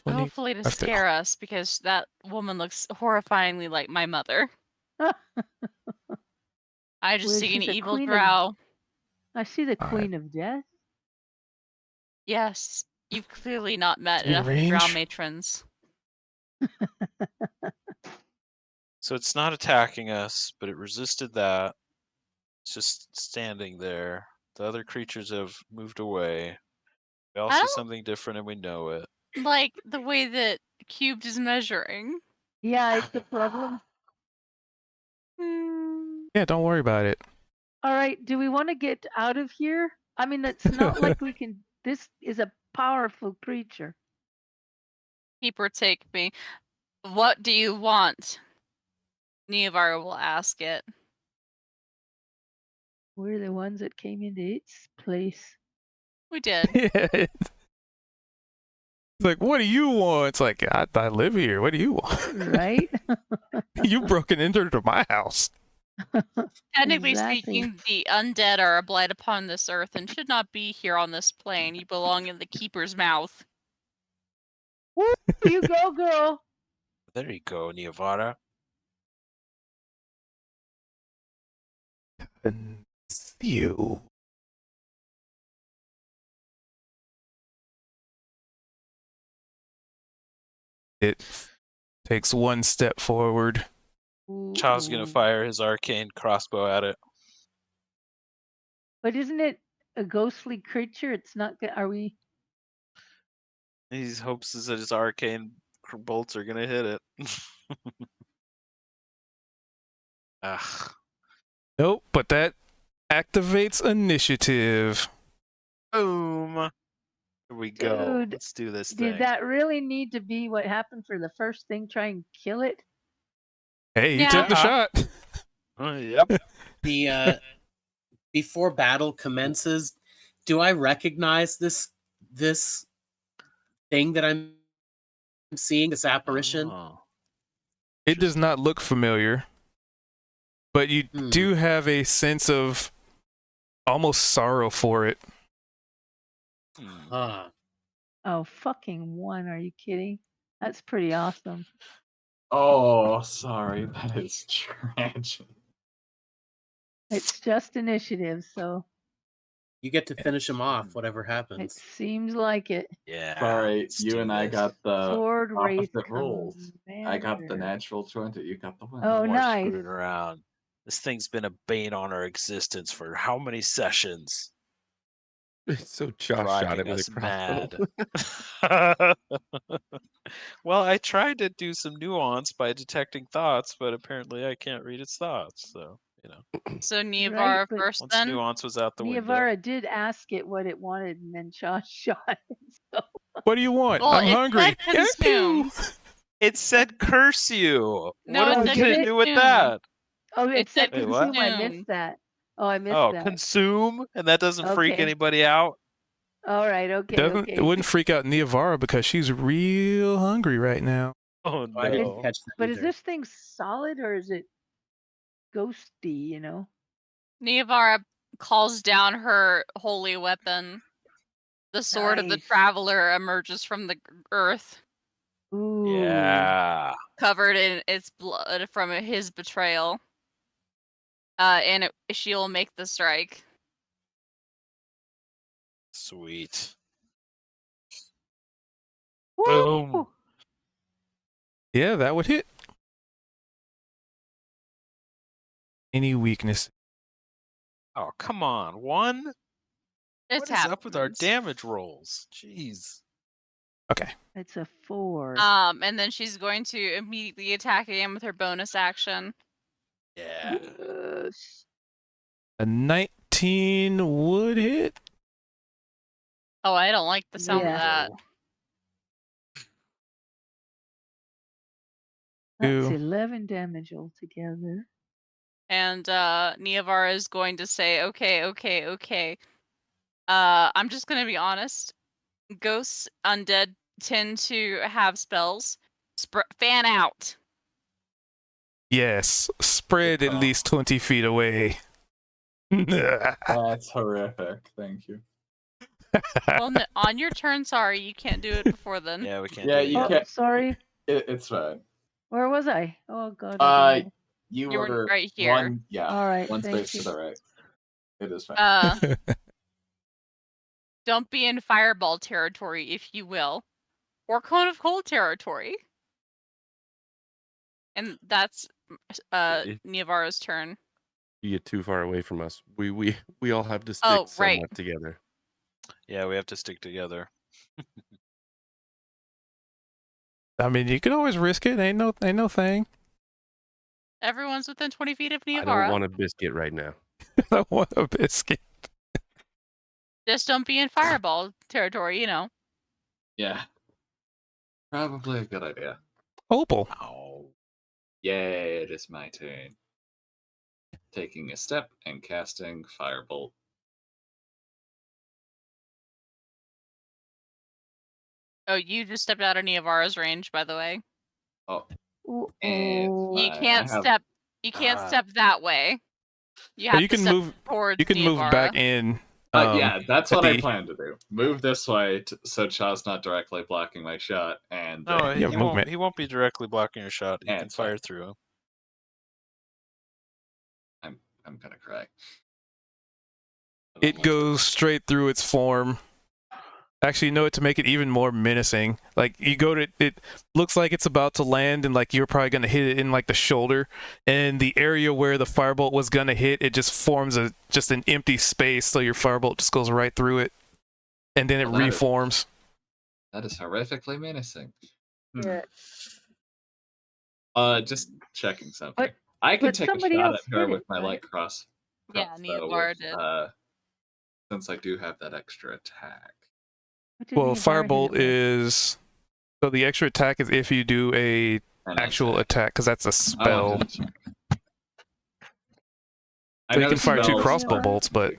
Hopefully to after- scare us, because that woman looks horrifyingly like my mother. I just Well, see an she's a evil queen drow. I see the Alright. Queen of Death. Yes, you've clearly not met In enough of the drow range? matrons. So it's not attacking us, but it resisted that. It's just standing there. The other creatures have moved away. We all I see don't something different and we know it. like the way that Cubed is measuring. Yeah, it's a problem. Hmm. Yeah, don't worry about it. All right, do we want to get out of here? I mean, it's not like we can. This is a powerful creature. Keeper, take me. What do you want? Neovar will ask it. We're the ones that came into its place. We did. Yeah. It's like, what do you want? It's like, I live here. What do you want? Right? You've broken into my house. Technically Exactly. speaking, the undead are a blight upon this earth and should not be here on this plane. You belong in the Keeper's mouth. Woo, you go, girl. There you go, Neovara. And you. It takes one step forward. Child's gonna Ooh. fire his arcane crossbow at it. But isn't it a ghostly creature? It's not. Are we? He hopes that his arcane bolts are gonna hit it. Ugh. Nope, but that activates initiative. Boom. Here we go. Dude, Let's do this Did thing. that really need to be what happened for the first thing? Try and kill it? Hey, you Yeah. took the shot. Yep. The before battle commences, do I recognize this thing that I'm seeing, this apparition? Oh. It does not look familiar, but you Hmm. do have a sense of almost sorrow for it. Hmm. Huh. Oh, fucking one. Are you kidding? That's pretty awesome. Oh, sorry, that is tragic. It's just initiative, so You get to finish him off, whatever it happens. seems like it. Yeah. Sorry, let's you do and I this. got the Sword Wraith opposite rules. I got the Commander. natural 20, you got the win. Oh, No more nice. screwing around. This thing's been a bane on our existence for how many sessions? So Josh shot Driving it with us a crossbow. mad. Well, I tried to do some nuance by detecting thoughts, but apparently I can't read its thoughts. So, So Neovar Right, but first once then? nuance was out the window. Niavara did ask it what it wanted, and then Josh shot it. So What do you want? Well, I'm it hungry. said consume. It said curse you. No, what it are we said gonna consume. do with that? oh, it It said said Wait, what? consume. I consume. missed that. Oh, I missed Oh, that. consume, and that doesn't freak Okay. anybody out. All right. It Okay. doesn't. Okay. It wouldn't freak out Niavara because she's real hungry right now. Oh I didn't no. catch that But is either. this thing solid or is it ghosty? You know. Neovar calls down her holy weapon. The sword of the Nice. traveler emerges from the earth, Ooh. Yeah. covered in its blood from his betrayal. And she'll make the strike. Sweet. Woo! Boom. Yeah, that would hit. Any weakness? Oh, come on. One? It's What is up with our happens. damage rolls? Jeez. Okay. It's a 4. And then she's going to immediately attack again with her bonus action. Yeah. Yes. A 19 would hit. Oh, I don't like the sound Yeah. of that. That's Two. 11 damage altogether. And Neovar is going to say, okay. I'm just gonna be honest. Ghosts, undead tend to have spells, fan out. Yes, spread Good at call. least 20 feet away. That's horrific. Thank you. Well, on your turn, sorry, you can't do it before then. Yeah, we can't Yeah, do it you yet. Oh, can't. sorry. It's fine. Where was I? Oh God. I don't know. You You were were right here. one. Yeah, All right, one thank space you. to the right. It is fine. Don't be in fireball territory, if you will, or cone of cold territory. And that's If Niavara's turn. you get too far away from us, we all have to stick Oh, right. somewhat together. Yeah, we have to stick together. I mean, you can always risk it. Ain't no thing. Everyone's within 20 feet of I don't Niavara. want a biscuit right now. I want a biscuit. Just don't be in fireball territory, you know. Yeah, probably a good idea. Opal. Ow. Yay! It is my turn. Taking a step and casting Firebolt. Oh, you just stepped out of Niavara's range, by the way. Oh, Ooh, and oh. You I can't have- step. You can't Ah. step that way. You Or have you to can step move. towards You can move Niavara. back in. yeah, that's at what I the- plan to do. Move this way so Chaw's not directly blocking my shot, and No, Yeah, he movement. won't be directly blocking your shot. You Yeah, can it's fine. fire through him. I'm gonna cry. It goes straight through its form. Actually, no, to make it even more menacing. Like you go to it looks like it's about to land, and like you're probably gonna hit it in like the shoulder, and the area where the firebolt was gonna hit, it just forms just an empty space, so your firebolt just goes right through it, and then it Well, that is- reforms. That is horrifically menacing. Yeah. Just checking something. But- I can but take a somebody shot else at her hit with it, my right? light cross. Yeah, though, Niavara did. Since I do have that extra attack. What did Well, Niavara hit it firebolt with? is so the extra attack is if you do a An actual attack, because that's a I spell. wanted to check. I So you know can fire two spells crossbow are- bolts, but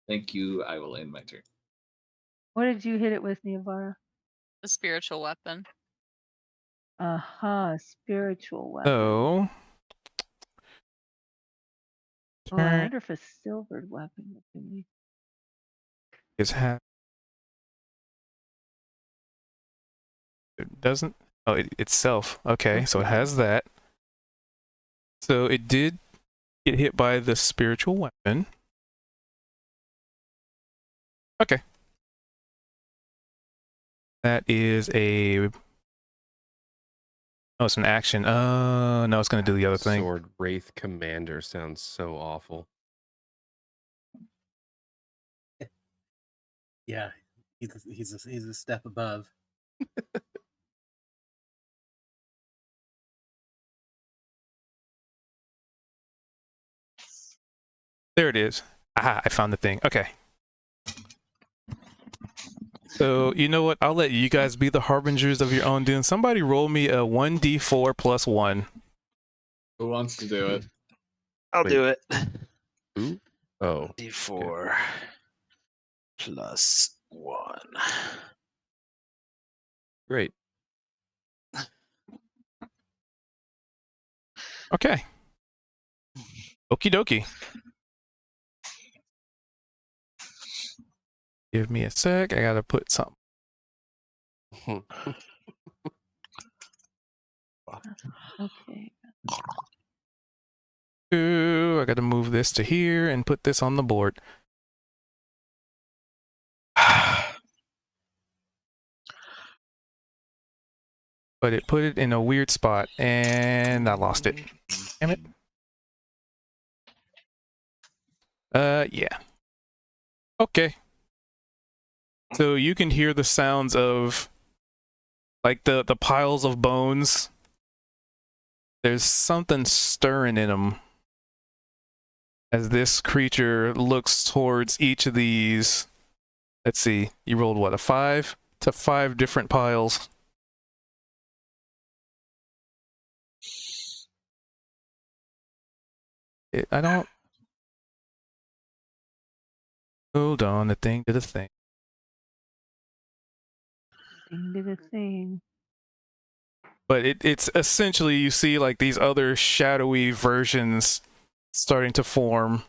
Thank you. I will end my turn. What did you hit it with, Niavara? The spiritual weapon. Spiritual weapon. so I turn wonder if a silvered weapon would be. is half. It doesn't. Oh, itself. Okay, so it has that. So it did get hit by the spiritual weapon. Okay. That is a. Oh, it's an action. No, it's gonna do the other thing. Sword Wraith Commander sounds so awful. Yeah, he's a step above. There it is. Aha, I found the thing. Okay. So, you know what? I'll let you guys be the harbingers of your own doom. Somebody roll me a 1d4 plus 1. Who wants to do it? I'll Wait. do it. Who? Oh, D4 plus 1. great. Okay. Okie dokie. Give me a sec. I gotta put something. Okay. Ooh, I gotta move this to here and put this on the board. But it put it in a weird spot and I lost it. Damn it. Yeah. Okay. So you can hear the sounds of like the piles of bones. There's something stirring in them as this creature looks towards each of these. Let's see. You rolled what, a 5? To 5 different piles. I don't. Hold on, the thing to the thing. Thing to the thing. But it's essentially, you see like these other shadowy versions starting to form.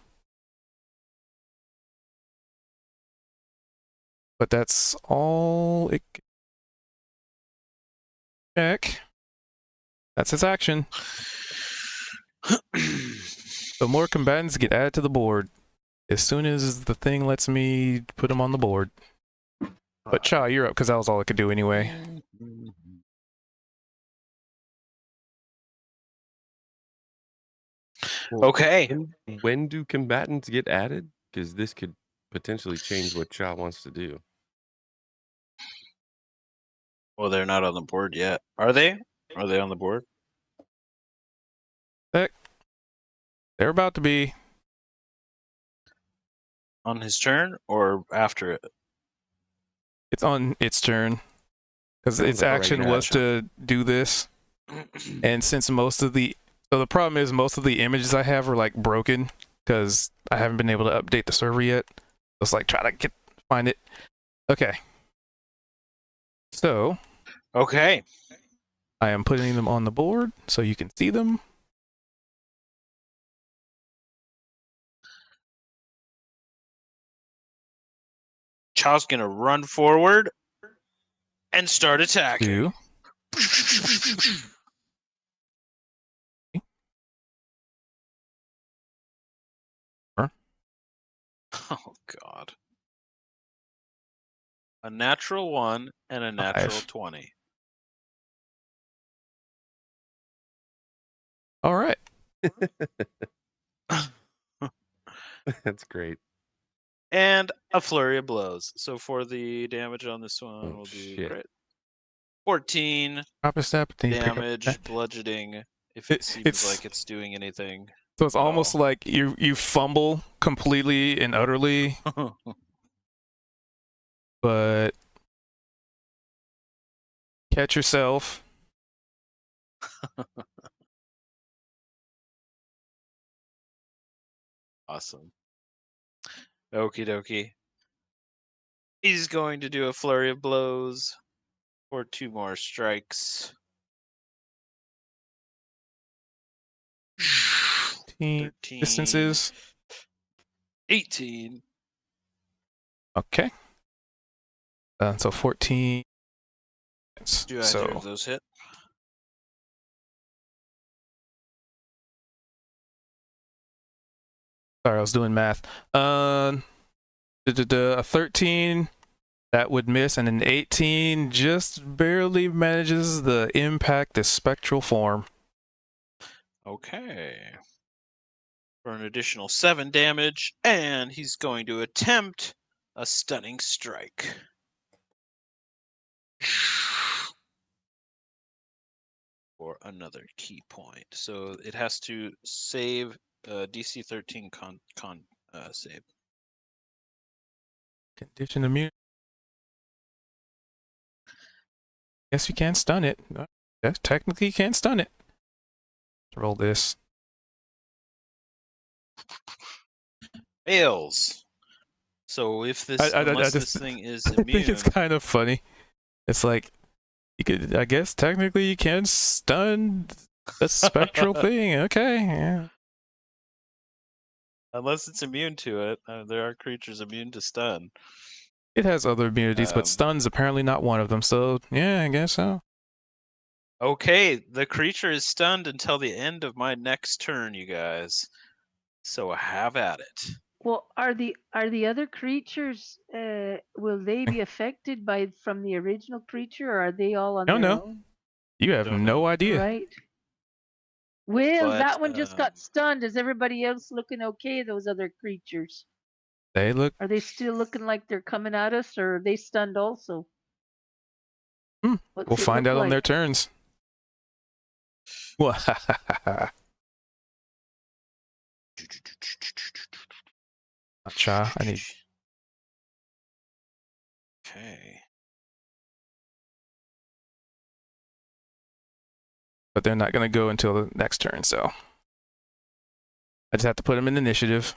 But that's all it can check. That's its action. So more combatants get added to the board as soon as the thing lets me put them on the board. But Cha, you're up because that was all I could do anyway. Well, Okay. When do combatants get added? Because this could potentially change what Cha wants to do. Well, they're not on the board yet. Are they? Are they on the board? Heck, they're about to be. On his turn or after it? It's on its turn because Sounds its like a action regular was to do this. And since most of the problem is most of the images I have are like broken because I haven't been able to update the server yet. It's like try to find it. Okay. So Okay. I am putting them on the board so you can see them. Cha's gonna run forward and start attacking. 2. Oh God. A natural 1 and a natural 5. 20. All right. That's great. And a flurry of blows. So for the damage on this one, Oh, we'll do shit. crit. 14 Drop a step. Then you pick up damage, that. bludgeoning. If it seems It's like it's doing anything. so it's at almost all. like you fumble completely and utterly, but catch yourself. Awesome. Okie dokie. He's going to do a flurry of blows for 2 more strikes. 13, Distances. 18. Okay. So 14. Do either So of those hit? sorry, I was doing math. A 13 that would miss, and an 18 just barely manages the impact the spectral form. Okay. For an additional 7 damage, and he's going to attempt a stunning strike. For another key point. So it has to save DC 13 save. Condition immune. Yes, you can stun it. Yes, technically you can stun it. Let's roll this. Fails. So if this, unless this thing is I immune, think it's kind of funny. It's like you could, I guess, technically you can stun the spectral thing. Okay, yeah. unless it's immune to it, there are creatures immune to stun. It has other immunities, but stun's apparently not one of them. So yeah, I guess so. Okay, the creature is stunned until the end of my next turn, you guys. So have at it. Well, are the other creatures? Will they be affected from the original creature, or are they all on Don't their know. own? You have Don't no know. idea. Right. Will But, that one just got stunned? Is everybody else looking okay? Those other creatures, They look. are they still looking like they're coming at us, or are they stunned also? We'll What's it find look out on their like? turns. Cha, I need. Okay. But they're not going to go until the next turn, so I just have to put them in initiative.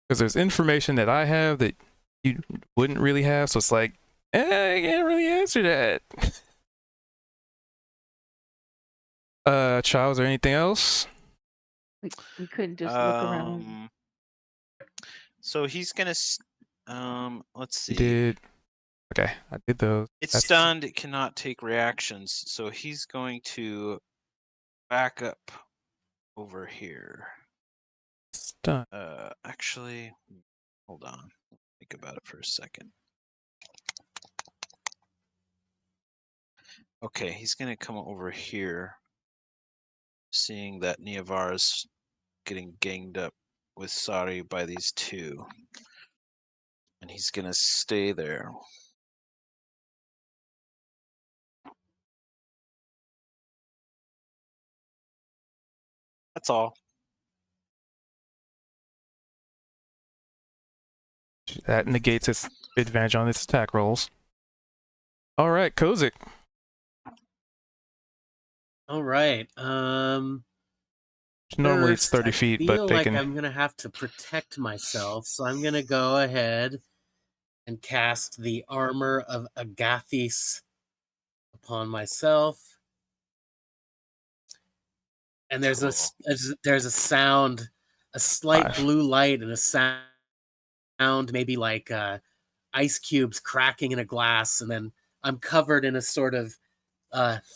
Because there's information that I have that you wouldn't really have, so it's like, I can't really answer that. Child, is there anything else? We couldn't just look around. So he's gonna. Let's see. You did. Okay, I did those. It's That's- stunned. It cannot take reactions, so he's going to back up over here. Stun. Actually, hold on. Think about it for a second. Okay, he's gonna come over here, seeing that Niavara's getting ganged up with Sari by these two, and he's gonna stay there. That's all. That negates its advantage on its attack rolls. All right, Kozik. All right. Normally it's First, 30 I feet, feel but they like can. I'm gonna have to protect myself, so I'm gonna go ahead and cast the Armor of Agathis upon myself. And there's there's a sound, a slight 5. blue light and a sound, maybe like ice cubes cracking in a glass, and then I'm covered in a sort of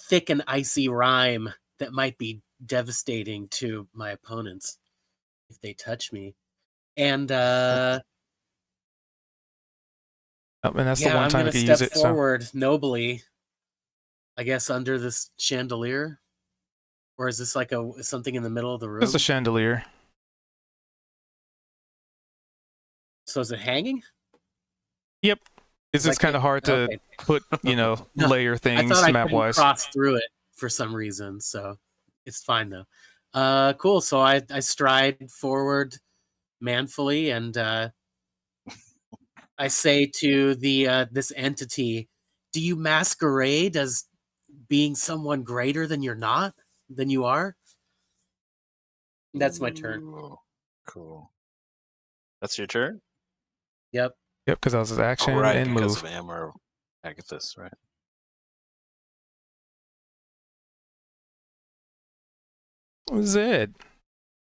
thick and icy rime that might be devastating to my opponents if they touch me. And Oh, and that's the yeah, one I'm time gonna you can use step it. So forward nobly, I guess, under this chandelier. Or is this like something in the middle of the room? it's a chandelier. So is it hanging? Yep. It's just Like kind of hard to okay. put, No, layer I things thought I map couldn't wise. cross through it for some reason, so it's fine though. Cool. So I stride forward manfully, and I say to the this entity, "Do you masquerade as being someone greater than you are?" That's my turn. Ooh, cool. That's your turn? Yep. Yep, because that was his action Oh, right, and because move. of Amber Agathis, right? Zed.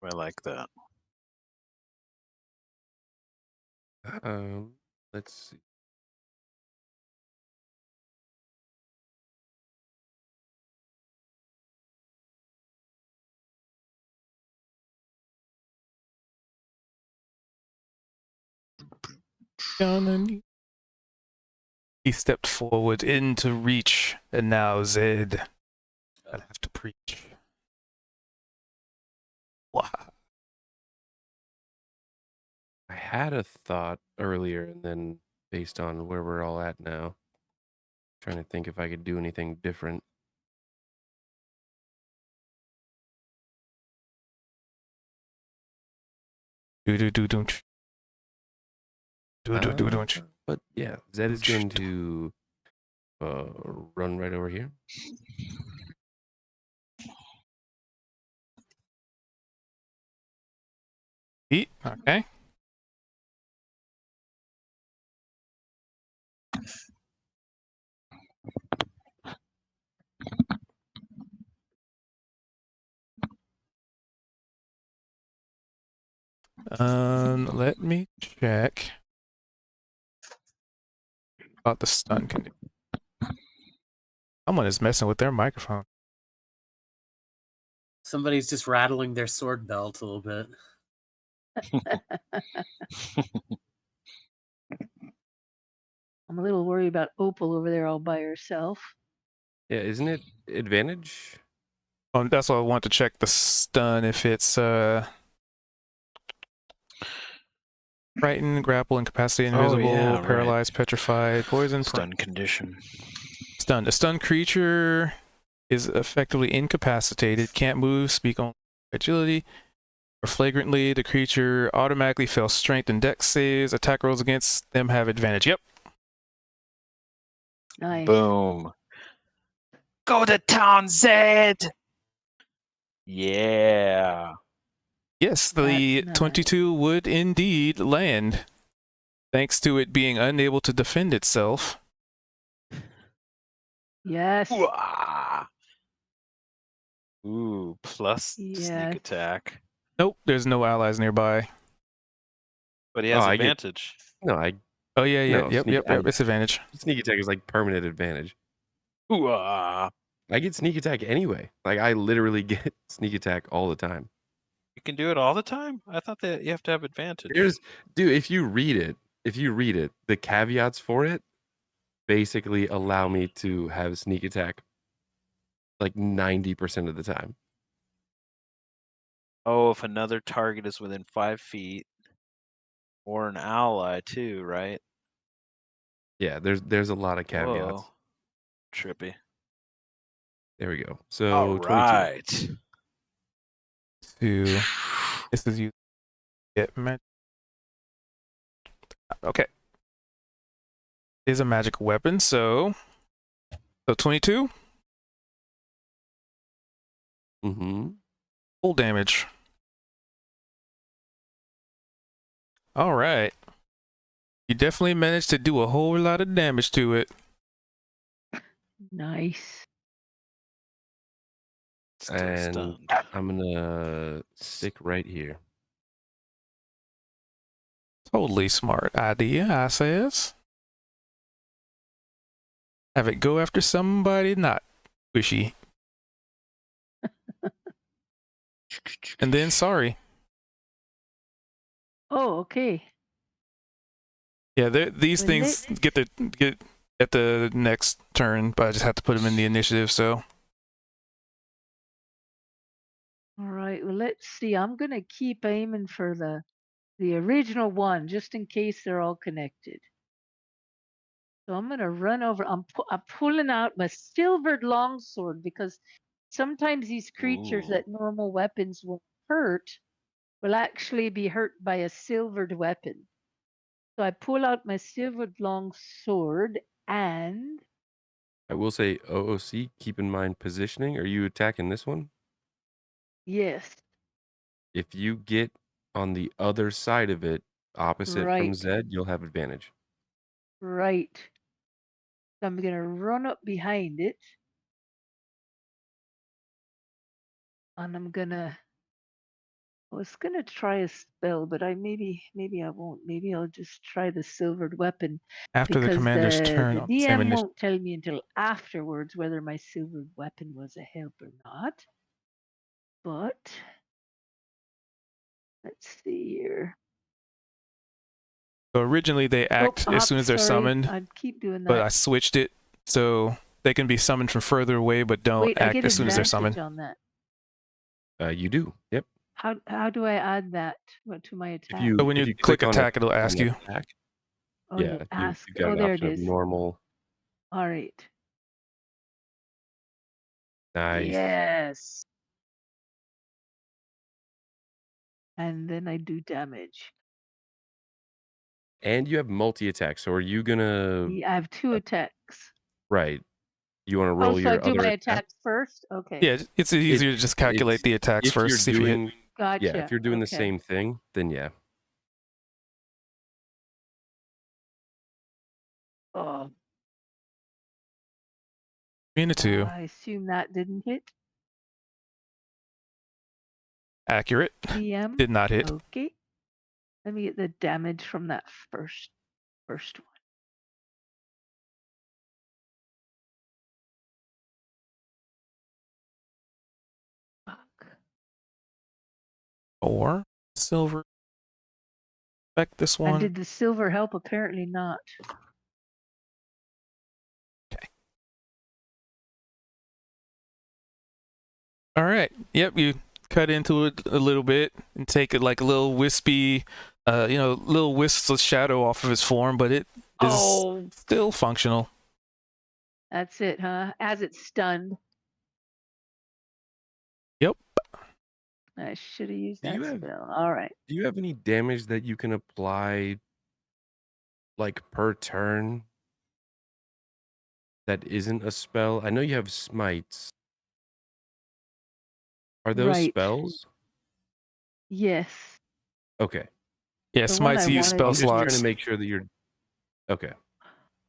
I like that. Let's see. He stepped forward into reach, and now Zed. I'd have to preach. Wow. I had a thought earlier, and then based on where we're all at now, trying to think if I could do anything different. But yeah, Zed is going to run right over here. Okay. Let me check about the stun condition. Someone is messing with their microphone. Somebody's just rattling their sword belt a little bit. I'm a little worried about Opal over there all by herself. Yeah, isn't it advantage? That's why I want to check the stun if it's frightened, grapple, incapacitated, invisible, yeah, right. paralyzed, petrified, poison, Stun condition. stunned. A stunned creature is effectively incapacitated, can't move, speak only agility, or flagrantly. The creature automatically fails strength and dex saves. Attack rolls against them have advantage. Yep. Nice. Boom. Go to town, Zed! Yeah. Yes, the That's 22 would indeed land, thanks to it being unable to defend itself. Yes. Ooh-ah. Ooh, plus sneak Yes. attack. Nope, there's no allies nearby. But he Oh, has I get- advantage. No, I Oh yeah, yeah, No, yep, sneak yep, yep. It's advantage. sneak attack is like permanent advantage. Ooh-ah. I get sneak attack anyway. Like I literally get sneak attack all the time. You can do it all the time? I thought that you have to have advantage. Dude, if you read it, the caveats for it basically allow me to have sneak attack like 90% of the time. Oh, if another target is within 5 feet, or an ally too, right? Yeah, there's a lot of caveats. Whoa. Trippy. There we go. All So 22. right. To this is you get magic. Okay. It is a magic weapon, so 22 Mm-hmm. full damage. All right. You definitely managed to do a whole lot of damage to it. Nice. Still And stunned. I'm gonna stick right here. Totally smart idea, I says. Have it go after somebody not squishy. And then sorry. Oh, okay. Yeah, these Well, things get at the next turn, but I just have to put them in the initiative, so. All right. Well, let's see. I'm gonna keep aiming for the original one, just in case they're all connected. So I'm gonna run over. I'm pulling out my silvered longsword because sometimes these creatures Ooh. that normal weapons will hurt will actually be hurt by a silvered weapon. So I pull out my silvered longsword and I will say OOC, keep in mind positioning. Are you attacking this one? yes, If you get on the other side of it, opposite from right, Zed, you'll have advantage. right. So I'm gonna run up behind it, and I was gonna try a spell, but maybe I won't. Maybe I'll just try the silvered weapon After the because commander's turn the on the same DM initiative. won't tell me until afterwards whether my silvered weapon was a help or not. But let's see here. So originally they act as soon as they're Sorry, summoned, I'd keep doing but I that. switched it so they can be summoned from further away, but don't Wait, I act get as soon as they're advantage summoned. on that. You do. Yep. How do I add that to my attack? If So when you click on attack, it'll ask on you. attack, Oh, yeah, it'll ask. you've got Oh, an there it option of is. normal. All right. Nice. Yes. And then I do damage. And you have multi attack. So are you gonna I have 2 attacks. right? You want to Oh, roll so your I do other my attack? attacks first? Okay. Yeah, it's easier to just calculate It's the attacks if you're first, see if you hit. doing Gotcha. yeah, if you're doing the Okay. same thing, then yeah. Oh, 3 and a 2. I assume that didn't hit. Accurate. DM. Did not hit. Okay. Let me get the damage from that first one. Fuck. 4 silver. Expect this And one. did the silver help? Apparently not. All right. Yep, you cut into it a little bit and take it like a little wispy, little wisps of shadow off of its form, but it is Oh, still functional. that's it, huh? As it's stunned. Yep. I should have used Do that you have spell. All right. do you have any damage that you can apply like per turn that isn't a spell? I know you have smites. Are those Right. spells? Yes. Okay. Yeah, The one smites I use wanted spell I'm just trying slots. to make sure that you're okay.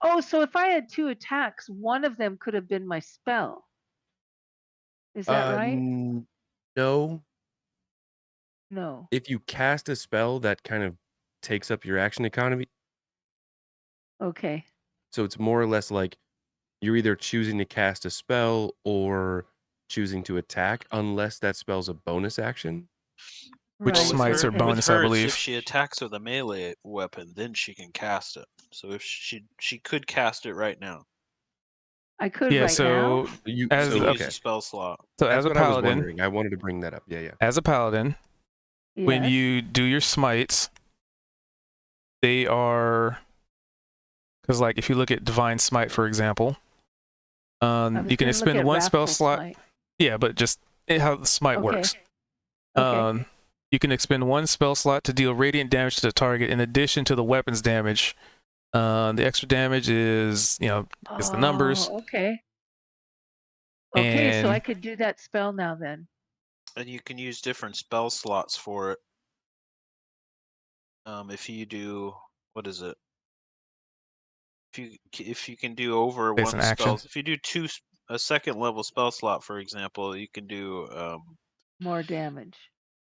Oh, so if I had 2 attacks, one of them could have been my spell. Is that right? No. No. If you cast a spell, that kind of takes up your action economy. Okay. So it's more or less like you're either choosing to cast a spell or choosing to attack, unless that spell's a bonus action. Which Right. smites are Okay. bonus, with I hers, believe. if she attacks with a melee weapon, then she can cast it. So if she could cast it right now. I could Yeah, right now. so You As- You so can use okay. a spell slot. so that's as a what I was paladin, wondering. I wanted to bring that up. Yeah. as a paladin, when Yes. you do your smites, they are because like if you look at divine smite, for example, I was you can gonna look expend at one spell Wrathful slot. Smite. Yeah, but just how the smite Okay. works. Okay. You can expend one spell slot to deal radiant damage to the target in addition to the weapon's damage. The extra damage is, is the numbers. Oh, okay. Okay, so I And could do that spell now then. And you can use different spell slots for it. If you do, what is it? If you can do over It's one an action. spell, if you do a second level spell slot, for example, you can do More damage.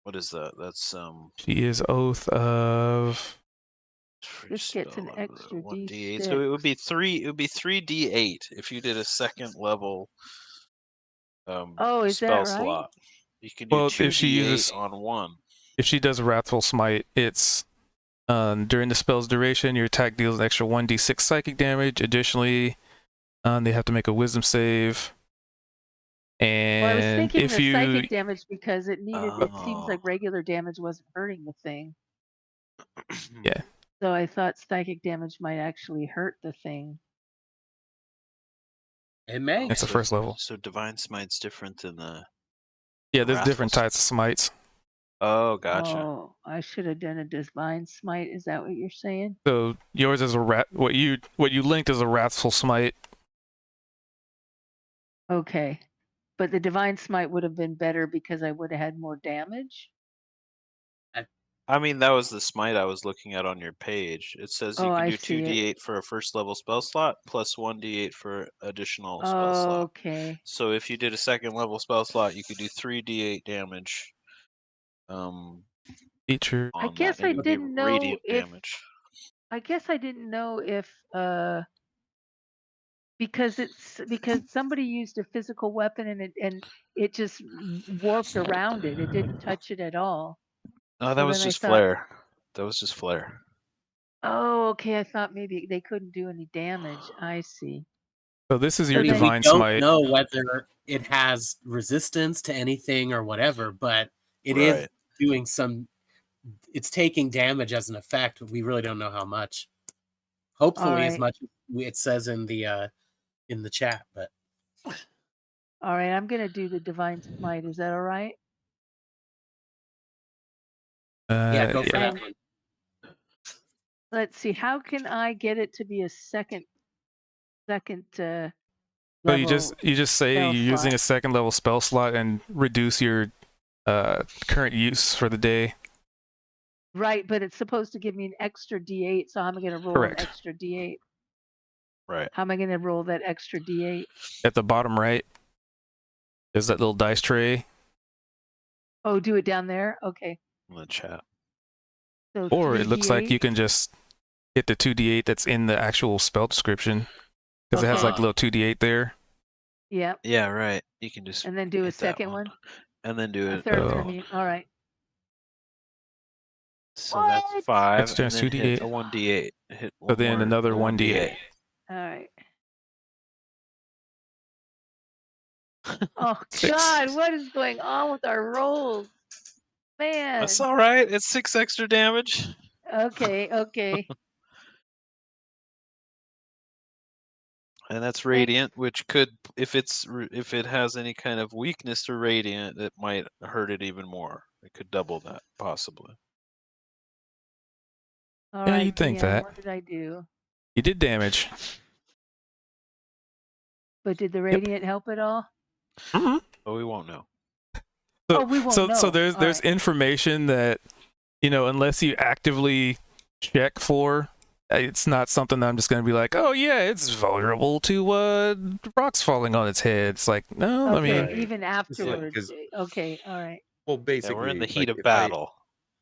what is that? That's she is Oath of. This gets an extra 1d8. D6. So it would be 3d8 if you did a second level Oh, is that spell right? slot. You can do Well, 2d8 if she uses, on one. if she does Wrathful Smite, it's during the spell's duration, your attack deals an extra 1d6 psychic damage. Additionally, they have to make a Wisdom save. Well, I was And thinking if the you, psychic damage because it seems Oh. like regular damage wasn't hurting the thing. yeah, So I thought psychic damage might actually hurt the thing. It may. it's the first level. So divine smite's different than the. Yeah, The there's different Wrathful types of smites. Oh, gotcha. Oh, I should have done a divine smite. Is that what you're saying? So yours is what you linked is a Wrathful Smite. Okay. But the divine smite would have been better because I would have had more damage. I mean, that was the smite I was looking at on your page. It says you Oh, can I do see it. 2d8 for a first level spell slot plus 1d8 for additional spell slot. Okay. So if you did a second level spell slot, you could do 3d8 damage. Feature. I On guess that, and I it would be didn't know radiant if damage. because somebody used a physical weapon and it just warped around it. It didn't touch it at all. No, that So was then I just thought- flare. That was just flare. Oh, okay. I thought maybe they couldn't do any damage. I see. So this is So your then- divine We don't smite. know whether it has resistance to anything or whatever, but it is Right. doing some. It's taking damage as an effect. We really don't know how much. Hopefully, as Alright. much as it says in the chat. But All right, I'm gonna do the divine smite. Is that all right? yeah, go for Yeah. that one. Let's see. How can I get it to be a second So level? you just say spell you're using slot? a second level spell slot and reduce your current use for the day. Right, but it's supposed to give me an extra D8, so I'm gonna roll Correct. an extra D8. Right. How am I gonna roll that extra D8? At the bottom right, there's that little dice tray. Oh, do it down there? Okay. In the chat. So Or it looks like 3d8. you can just hit the 2d8 that's in the actual spell description. Because it has like a Okay. little 2d8 there. Yep. Yeah, right. You can just And then do a hit that second one. and then do A it. third Oh. one, I mean. All right. So that's 5, Extra and then hit 2d8. a 1d8. Hit So one then more, another a 1d8. All right. Oh 6. God, what is going on with our rolls? Man. That's all right. It's 6 extra damage. Okay, okay. And that's radiant, which could, if it has any kind of weakness to radiant, it might hurt it even more. It could double that, possibly. All Yeah, right, you'd think DM, that. what did I do? You did damage. But did the radiant help at all? Mhm. But we won't know. Oh, we won't know. So there's All there's right. information that, unless you actively check for, it's not something that I'm just gonna be like, oh yeah, it's vulnerable to rocks falling on its head. It's like, no, I Okay, mean, Right. even like, afterwards. 'cause- Okay, all right. Well, Yeah, we're in the basically, heat like of battle.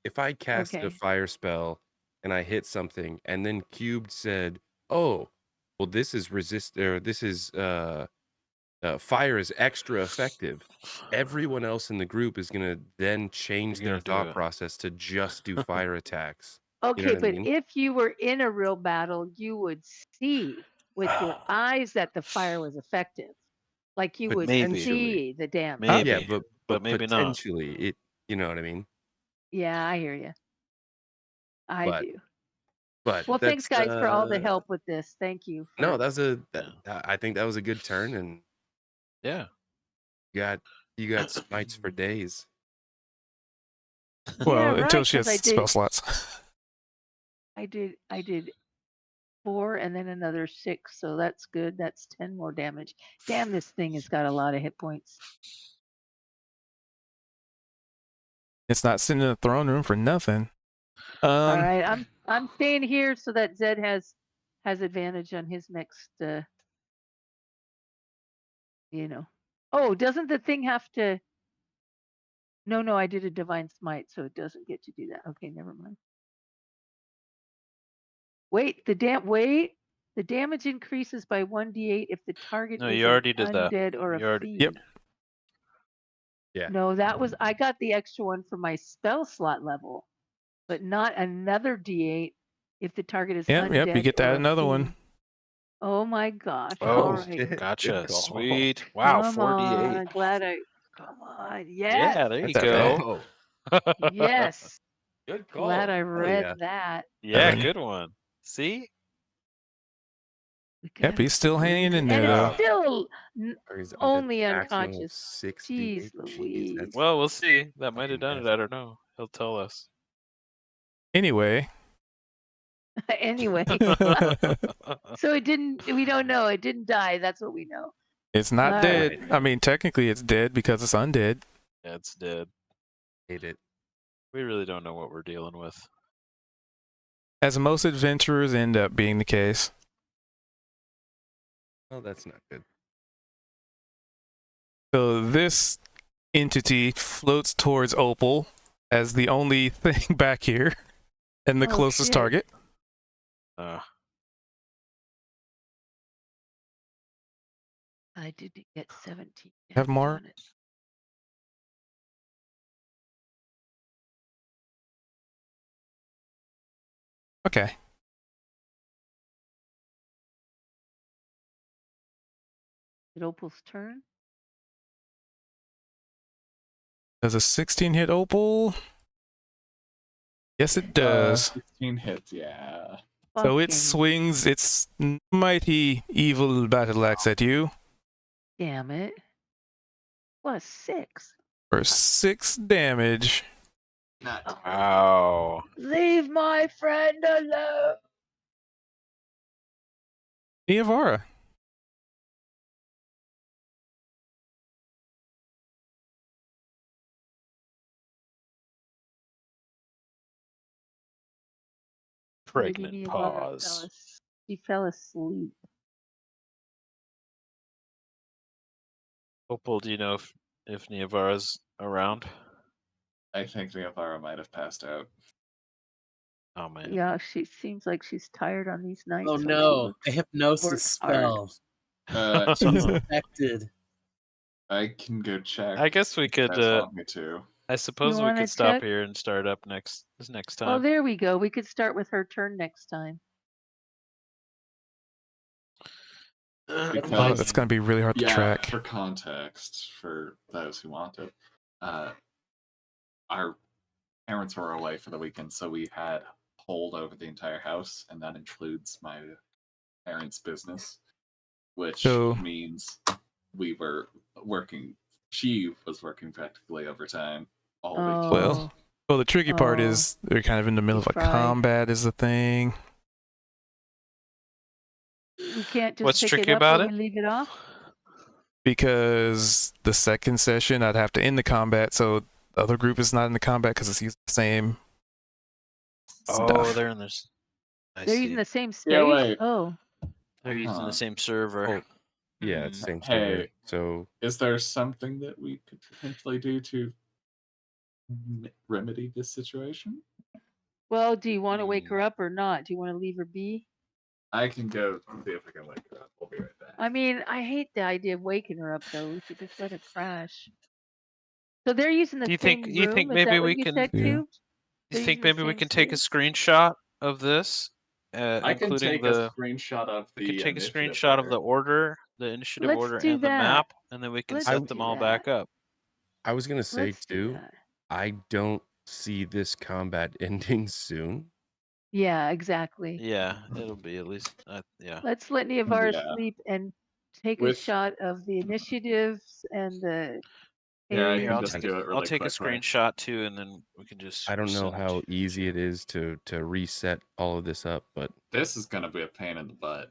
if I cast a Okay. fire spell and I hit something, and then Cubed said, "Oh, well, this is fire is extra effective." Everyone else in the group is gonna then change You're their gonna do thought it. process to just do fire attacks. Okay, what I but mean? if you were in a real battle, you would see with your eyes that the fire was effective. Like you would Maybe. see the damage. Maybe. Yeah, but but maybe not. potentially it. You know what I mean? Yeah, I hear you. I But do. but Well, thanks that's guys for all the help with this. Thank you. no, for- I think that was a good turn, and Yeah. you got smites for days. well, Yeah, until right, she 'cause has I did- spell slots. I did 4 and then another 6, so that's good. That's 10 more damage. Damn, this thing has got a lot of hit points. It's not sitting in the throne room for nothing. All right, I'm staying here so that Zed has advantage on his next. Oh, doesn't the thing have to? No, I did a divine smite, so it doesn't get to do that. Okay, never mind. Wait, the damage increases by 1d8 if the target No, is you an already did that. undead or You a already- fiend. Yep. Yeah. No, I got the extra one for my spell slot level, but not another d8 if the target is undead. Yep, you get to or add a another one. fiend. Oh my gosh! Oh, All right. shit. Gotcha. Good call. Sweet. Wow, Come 48. on, glad I. Come on, yes. Yeah, there you That's okay. go. Yes. Good call. Glad I Hell read yeah. that. Yeah, Seven. good one. See? We Yep, got he's still hanging in and there, though. it's still Or he's undead only maximum of unconscious. 60. Jeez Louise. That's Well, we'll see. That might have fucking done it. I don't know. He'll tell us. Anyway. Anyway, so it didn't. We don't know. It didn't die. That's what we know. It's not All dead. right. I mean, technically it's dead because it's undead. Yeah, it's dead. hate it. We really don't know what we're dealing with. As most adventurers end up being the case. Well, that's not good. So this entity floats towards Opal as the only thing back here and the Oh, closest shit. target. I did get 17. Have damage more? on it. Okay. Is it Opal's turn? Does a 16 hit Opal? Yes, it does. 16 hits, yeah. So it Fucking swings its mighty evil battle axe at you Damn it. What, 6? for 6 damage. Not Wow. Leave my friend alone. Niavara. Pregnant Maybe Niavara pause. She fell asleep. Opal, do you know if Niavara's around? I think Niavara might have passed out. Oh man. Yeah, she seems like she's tired on these nights. Oh so she no, works- a hypnosis works hard. spell. She's infected. I can go check. I guess we could. That's want me to. I suppose we wanna could stop check? here and start up next Oh, time. there we go. We could start with her turn next time. Because- Oh, that's going to be really hard to Yeah, track. for context, for those who want it, our parents were away for the weekend, so we had hold over the entire house, and that includes my parents' business, which So- means we were working. She was working practically overtime all weekend. Well, Well, the tricky part Oh. is they're kind of in the middle of a Fried. combat is the thing. we can't just What's pick tricky it up about where it? we leave it off. because the second session I'd have to end the combat, so the other group is not in the combat because it's using the same Oh, stuff. they're in this. I They're see. using the same stage. Yeah, wait. Oh, They're using Huh. the same server. Oh, yeah, it's the same server. Hey. So Is there something that we could potentially do to remedy this situation? well, do you want to wake Hmm. her up or not? Do you want to leave her be? I can go see if I can wake her up. I'll be right back. I mean, I hate the idea of waking her up though. We should just let her crash. So they're using the Do you same think? room. You think Is maybe that what we you can? said, Yeah. Cubed? You They're think using the maybe we same can take a stage? screenshot of this, I can including take the. a screenshot of We the could take a initiative screenshot of the order. initiative Let's order, do and the that. map, and then we can Let's set them do all that. back up. I was gonna say Let's do too, that. I don't see this combat ending soon. Yeah, exactly. Yeah, it'll be at least. Yeah. Let's let Niavara Yeah. sleep and take a With- shot of the initiatives and the. Yeah, I aliens can I'll just take do a, it really I'll take a quickly. screenshot too, and then we can just. I don't know send it how to easy you. it is to reset all of this up, but This is gonna be a pain in the butt.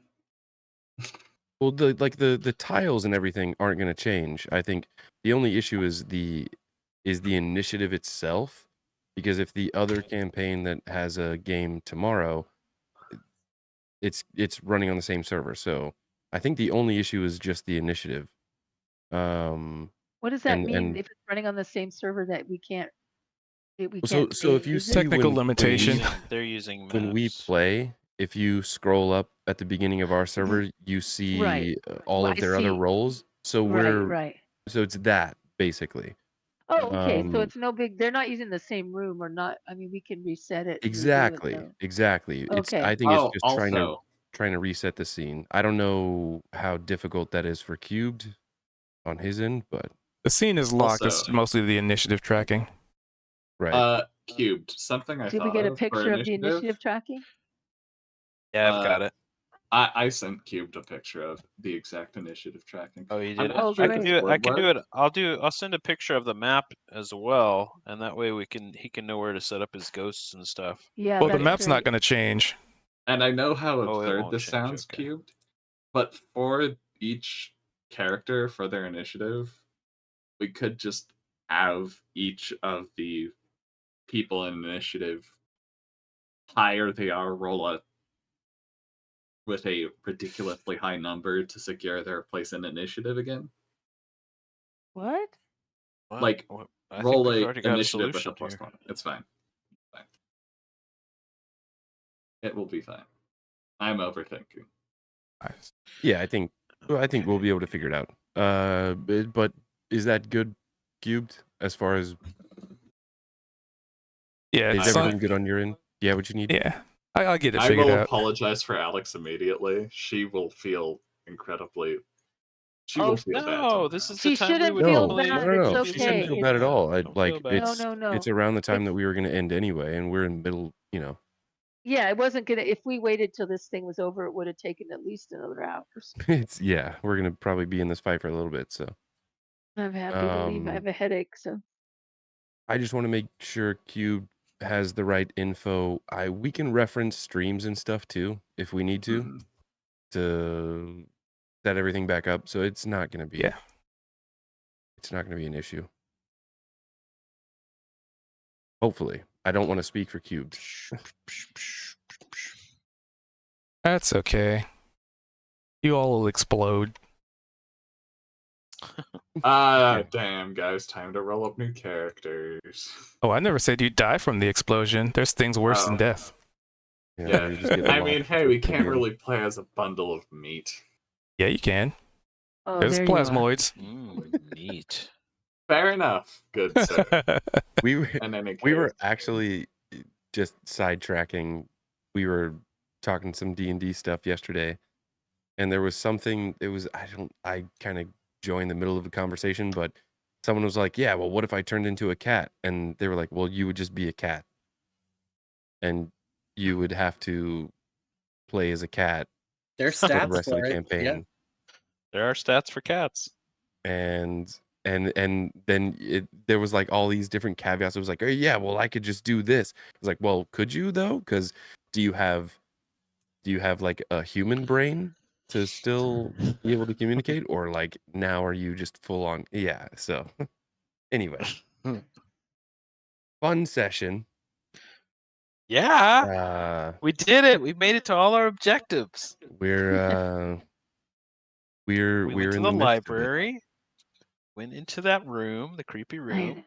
well, the tiles and everything aren't going to change. I think the only issue is the initiative itself, because if the other campaign that has a game tomorrow, it's running on the same server. So I think the only issue is just the initiative. What does that and- mean and- if it's running on the same server that we can't? That we So- can't so if save, you is it? see Technical when limitation. They're using when we maps. play, if you scroll up at the beginning of our server, you see Right. all Well, of I their other see. roles. So Right. so it's that basically. Oh, okay. So Um, it's no big. They're not using the same room or not. I mean, we can reset it. And redo it, Exactly. though. Exactly. Okay. I think it's Oh, just trying also, to reset the scene. I don't know how difficult that is for Cubed on his end, but The scene is locked. It's Also- mostly the initiative tracking. right. Cubed. Something I Did we thought get a of for picture of the initiative tracking? Yeah, I've got it. I sent Cubed a picture of the exact initiative tracking. Oh, you I'm did it. not Oh, sure I if can great. do it. I would can do work. it. I'll send a picture of the map as well, and that way he can know where to set up his ghosts and stuff. Yeah. Well, the that's map's not great. going to change. And I know how Oh, it absurd won't this change, sounds, okay. Cubed, but for each character for their initiative, we could just have each of the people in initiative higher they are roll a with a ridiculously high number to secure their place in initiative again. What? What? Like, I think Roll we've a already got a initiative with a solution plus here. one. It's fine. It will be fine. I'm overthinking. Nice. Yeah, I think we'll be able to figure it out. But is that good, Cubed? As far as Yeah, is it's everything good on your end? Yeah, what you need? Yeah, I'll get it I figured will out. apologize for Alex immediately. She will feel incredibly. She Oh, will feel bad. No, this is the She time we shouldn't would feel normally. bad. No, It's she shouldn't okay. feel bad at all. Don't feel bad. No. It's around the time It's- that we were going to end anyway, and we're in the middle. Yeah, it wasn't gonna. If we waited till this thing was over, it would have taken at least another hour. It's we're going to probably be in this fight for a little bit. So I'm happy to leave. I Um, have a headache, so. I just want to make sure Cube has the right info. We can reference streams and stuff too if we need to Mhm. to set everything back up. So it's not going to be Yeah. it's not going to be an issue. Hopefully, I don't want to speak for Cubed. That's okay. You all will explode. Damn, guys, time to roll up new characters. Oh, I never said you'd die from the explosion. There's things worse than Oh. death. Yeah, you just get I locked mean, hey, we into can't the- really play as a bundle of meat. Yeah, you can. Oh, There's there you are. plasmoids. Neat. Fair enough, good sir. We were In any case, we were actually just sidetracking. We were talking some D&D stuff yesterday, and there was something. It was I kind of joined the middle of the conversation, but someone was like, "Yeah, well, what if I turned into a cat?" And they were like, "Well, you would just be a cat, and you would have to play as a cat There's for the stats rest of for the it. campaign." Yeah. There are stats for cats. and then there was like all these different caveats. It was like, oh yeah, well I could just do this. It's like, well, could you though? Because do you have like a human brain to still be able to communicate, or like now are you just full on? Yeah. So anyway, fun session. Yeah, we did it. We made it to all our objectives. We're We we're went to in the the midst of it. library, went into that room, the creepy I room. know.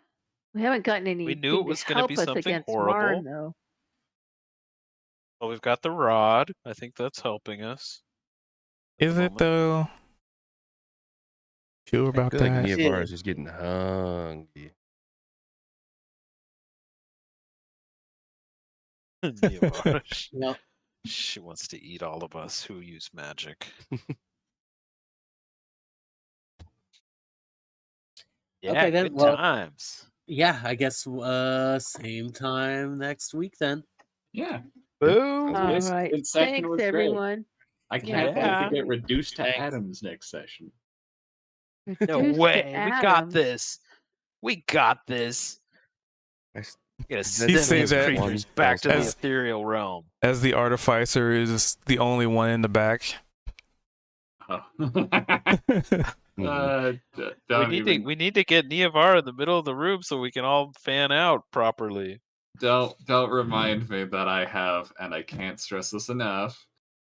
We haven't gotten We anything knew it to was going to help be us something against horrible. Marn, though. Well, we've got the rod. I think that's helping us. at Is the it moment. though? Sure I about feel like that? Niavar is just getting hungry. Niavar. Well, She wants to eat all of us who use magic. Yeah, Okay, then, good well- times. yeah, I guess same time next week then. Yeah. Boom. Sounds All good. This right. session Thanks, was great. everyone. I can't wait Yeah. to get reduced to Thanks. atoms next session. No Reduced to way. We got atoms. this. We got this. I s- We gotta That's send saying these that creatures one back to the as- ethereal realm. As the artificer is the only one in the back. Oh. Mhm. We need to get Niavar in the middle of the room so we can all fan out properly. Don't remind me that I have, and I can't stress this enough,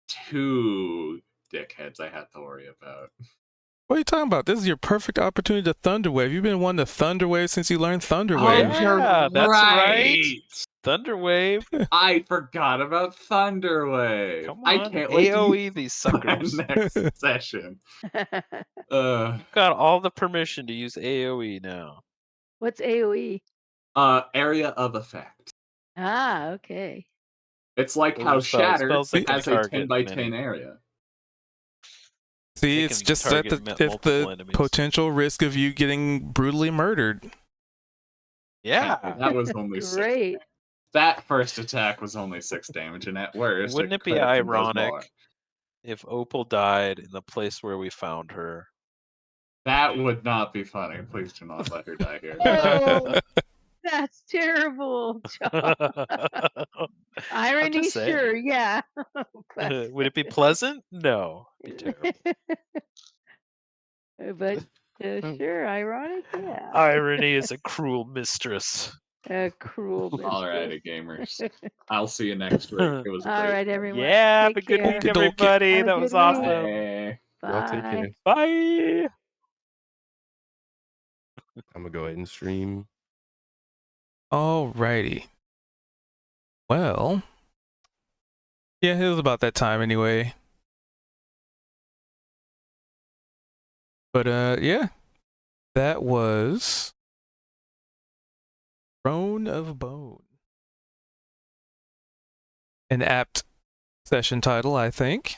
2 dickheads I had to worry about. What are you talking about? This is your perfect opportunity to Thunderwave. You've been wanting to Thunderwave since you learned Thunderwave. yeah, you're that's right. right. Thunderwave. I forgot about Thunderwave. Come I on. can't wait to use AoE these that suckers. next session. You've got all the permission to use AoE now. What's AoE? Area of effect. Ah, okay. It's like Those how are Shatter spells that can has a 10 target by many. 10 area. See, They it's can just at target the multiple enemies. potential risk of you getting brutally murdered. Yeah. That was only 6. Great. That first attack was only 6 damage, and at worst, Wouldn't it be could have been those ironic more. if Opal died in the place where we found her? That would not be funny. Please do not let her die here. Oh, that's terrible. Irony, saying. sure, yeah. But- Would it be pleasant? No. It'd be terrible. but sure, ironic, yeah. Irony is a cruel mistress. A cruel mistress. Alrighty, gamers. I'll see you next week. It was All great. right, everyone. Yeah, have a Take good care. week, Okey-dokey. everybody. Have a That was good week. awesome. Bye. Y'all take care. Bye. I'm gonna go ahead and stream. Alrighty. Well, yeah, it was about that time anyway. But yeah, that was Throne of Bone. An apt session title, I think.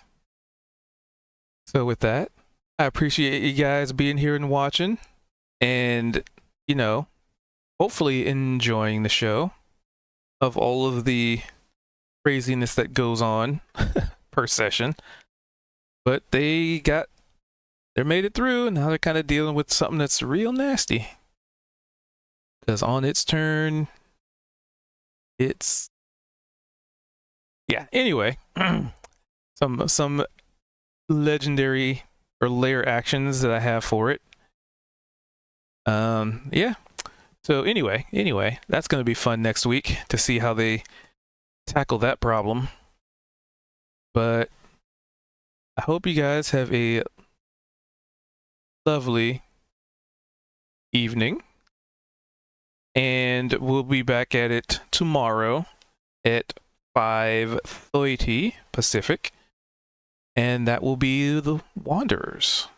So with that, I appreciate you guys being here and watching, and hopefully enjoying the show of all of the craziness that goes on per session. But they made it through, and now they're kind of dealing with something that's real nasty. Because on its turn, anyway, some legendary or layer actions that I have for it. Yeah. So anyway, that's going to be fun next week to see how they tackle that problem. But I hope you guys have a lovely evening, and we'll be back at it tomorrow at 5:30 Pacific, and that will be the Wanderers,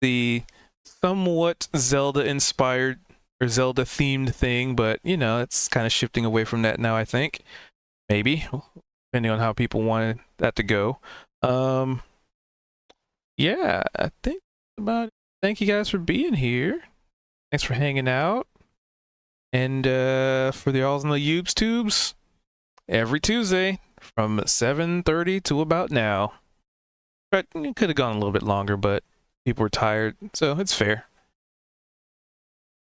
the somewhat Zelda-inspired or Zelda-themed thing, but it's kind of shifting away from that now, I think. Maybe, depending on how people wanted that to go. Yeah, I think about it. Thank you guys for being here. Thanks for hanging out. And for the alls and the Youbes tubes, every Tuesday from 7:30 to about now. But it could have gone a little bit longer, but people were tired, so it's fair.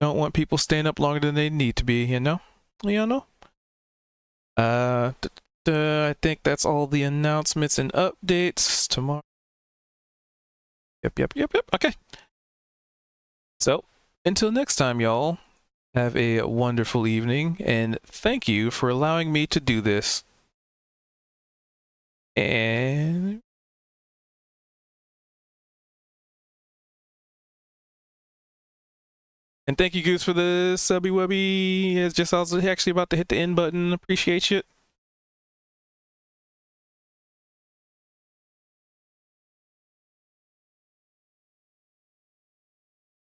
Don't want people staying up longer than they need to be, I think that's all the announcements and updates. Tomorrow Yep. Okay. So, until next time, y'all, have a wonderful evening, and thank you for allowing me to do this. And thank you, Goose, for the subby wubby. It's just also actually about to hit the end button. Appreciate you.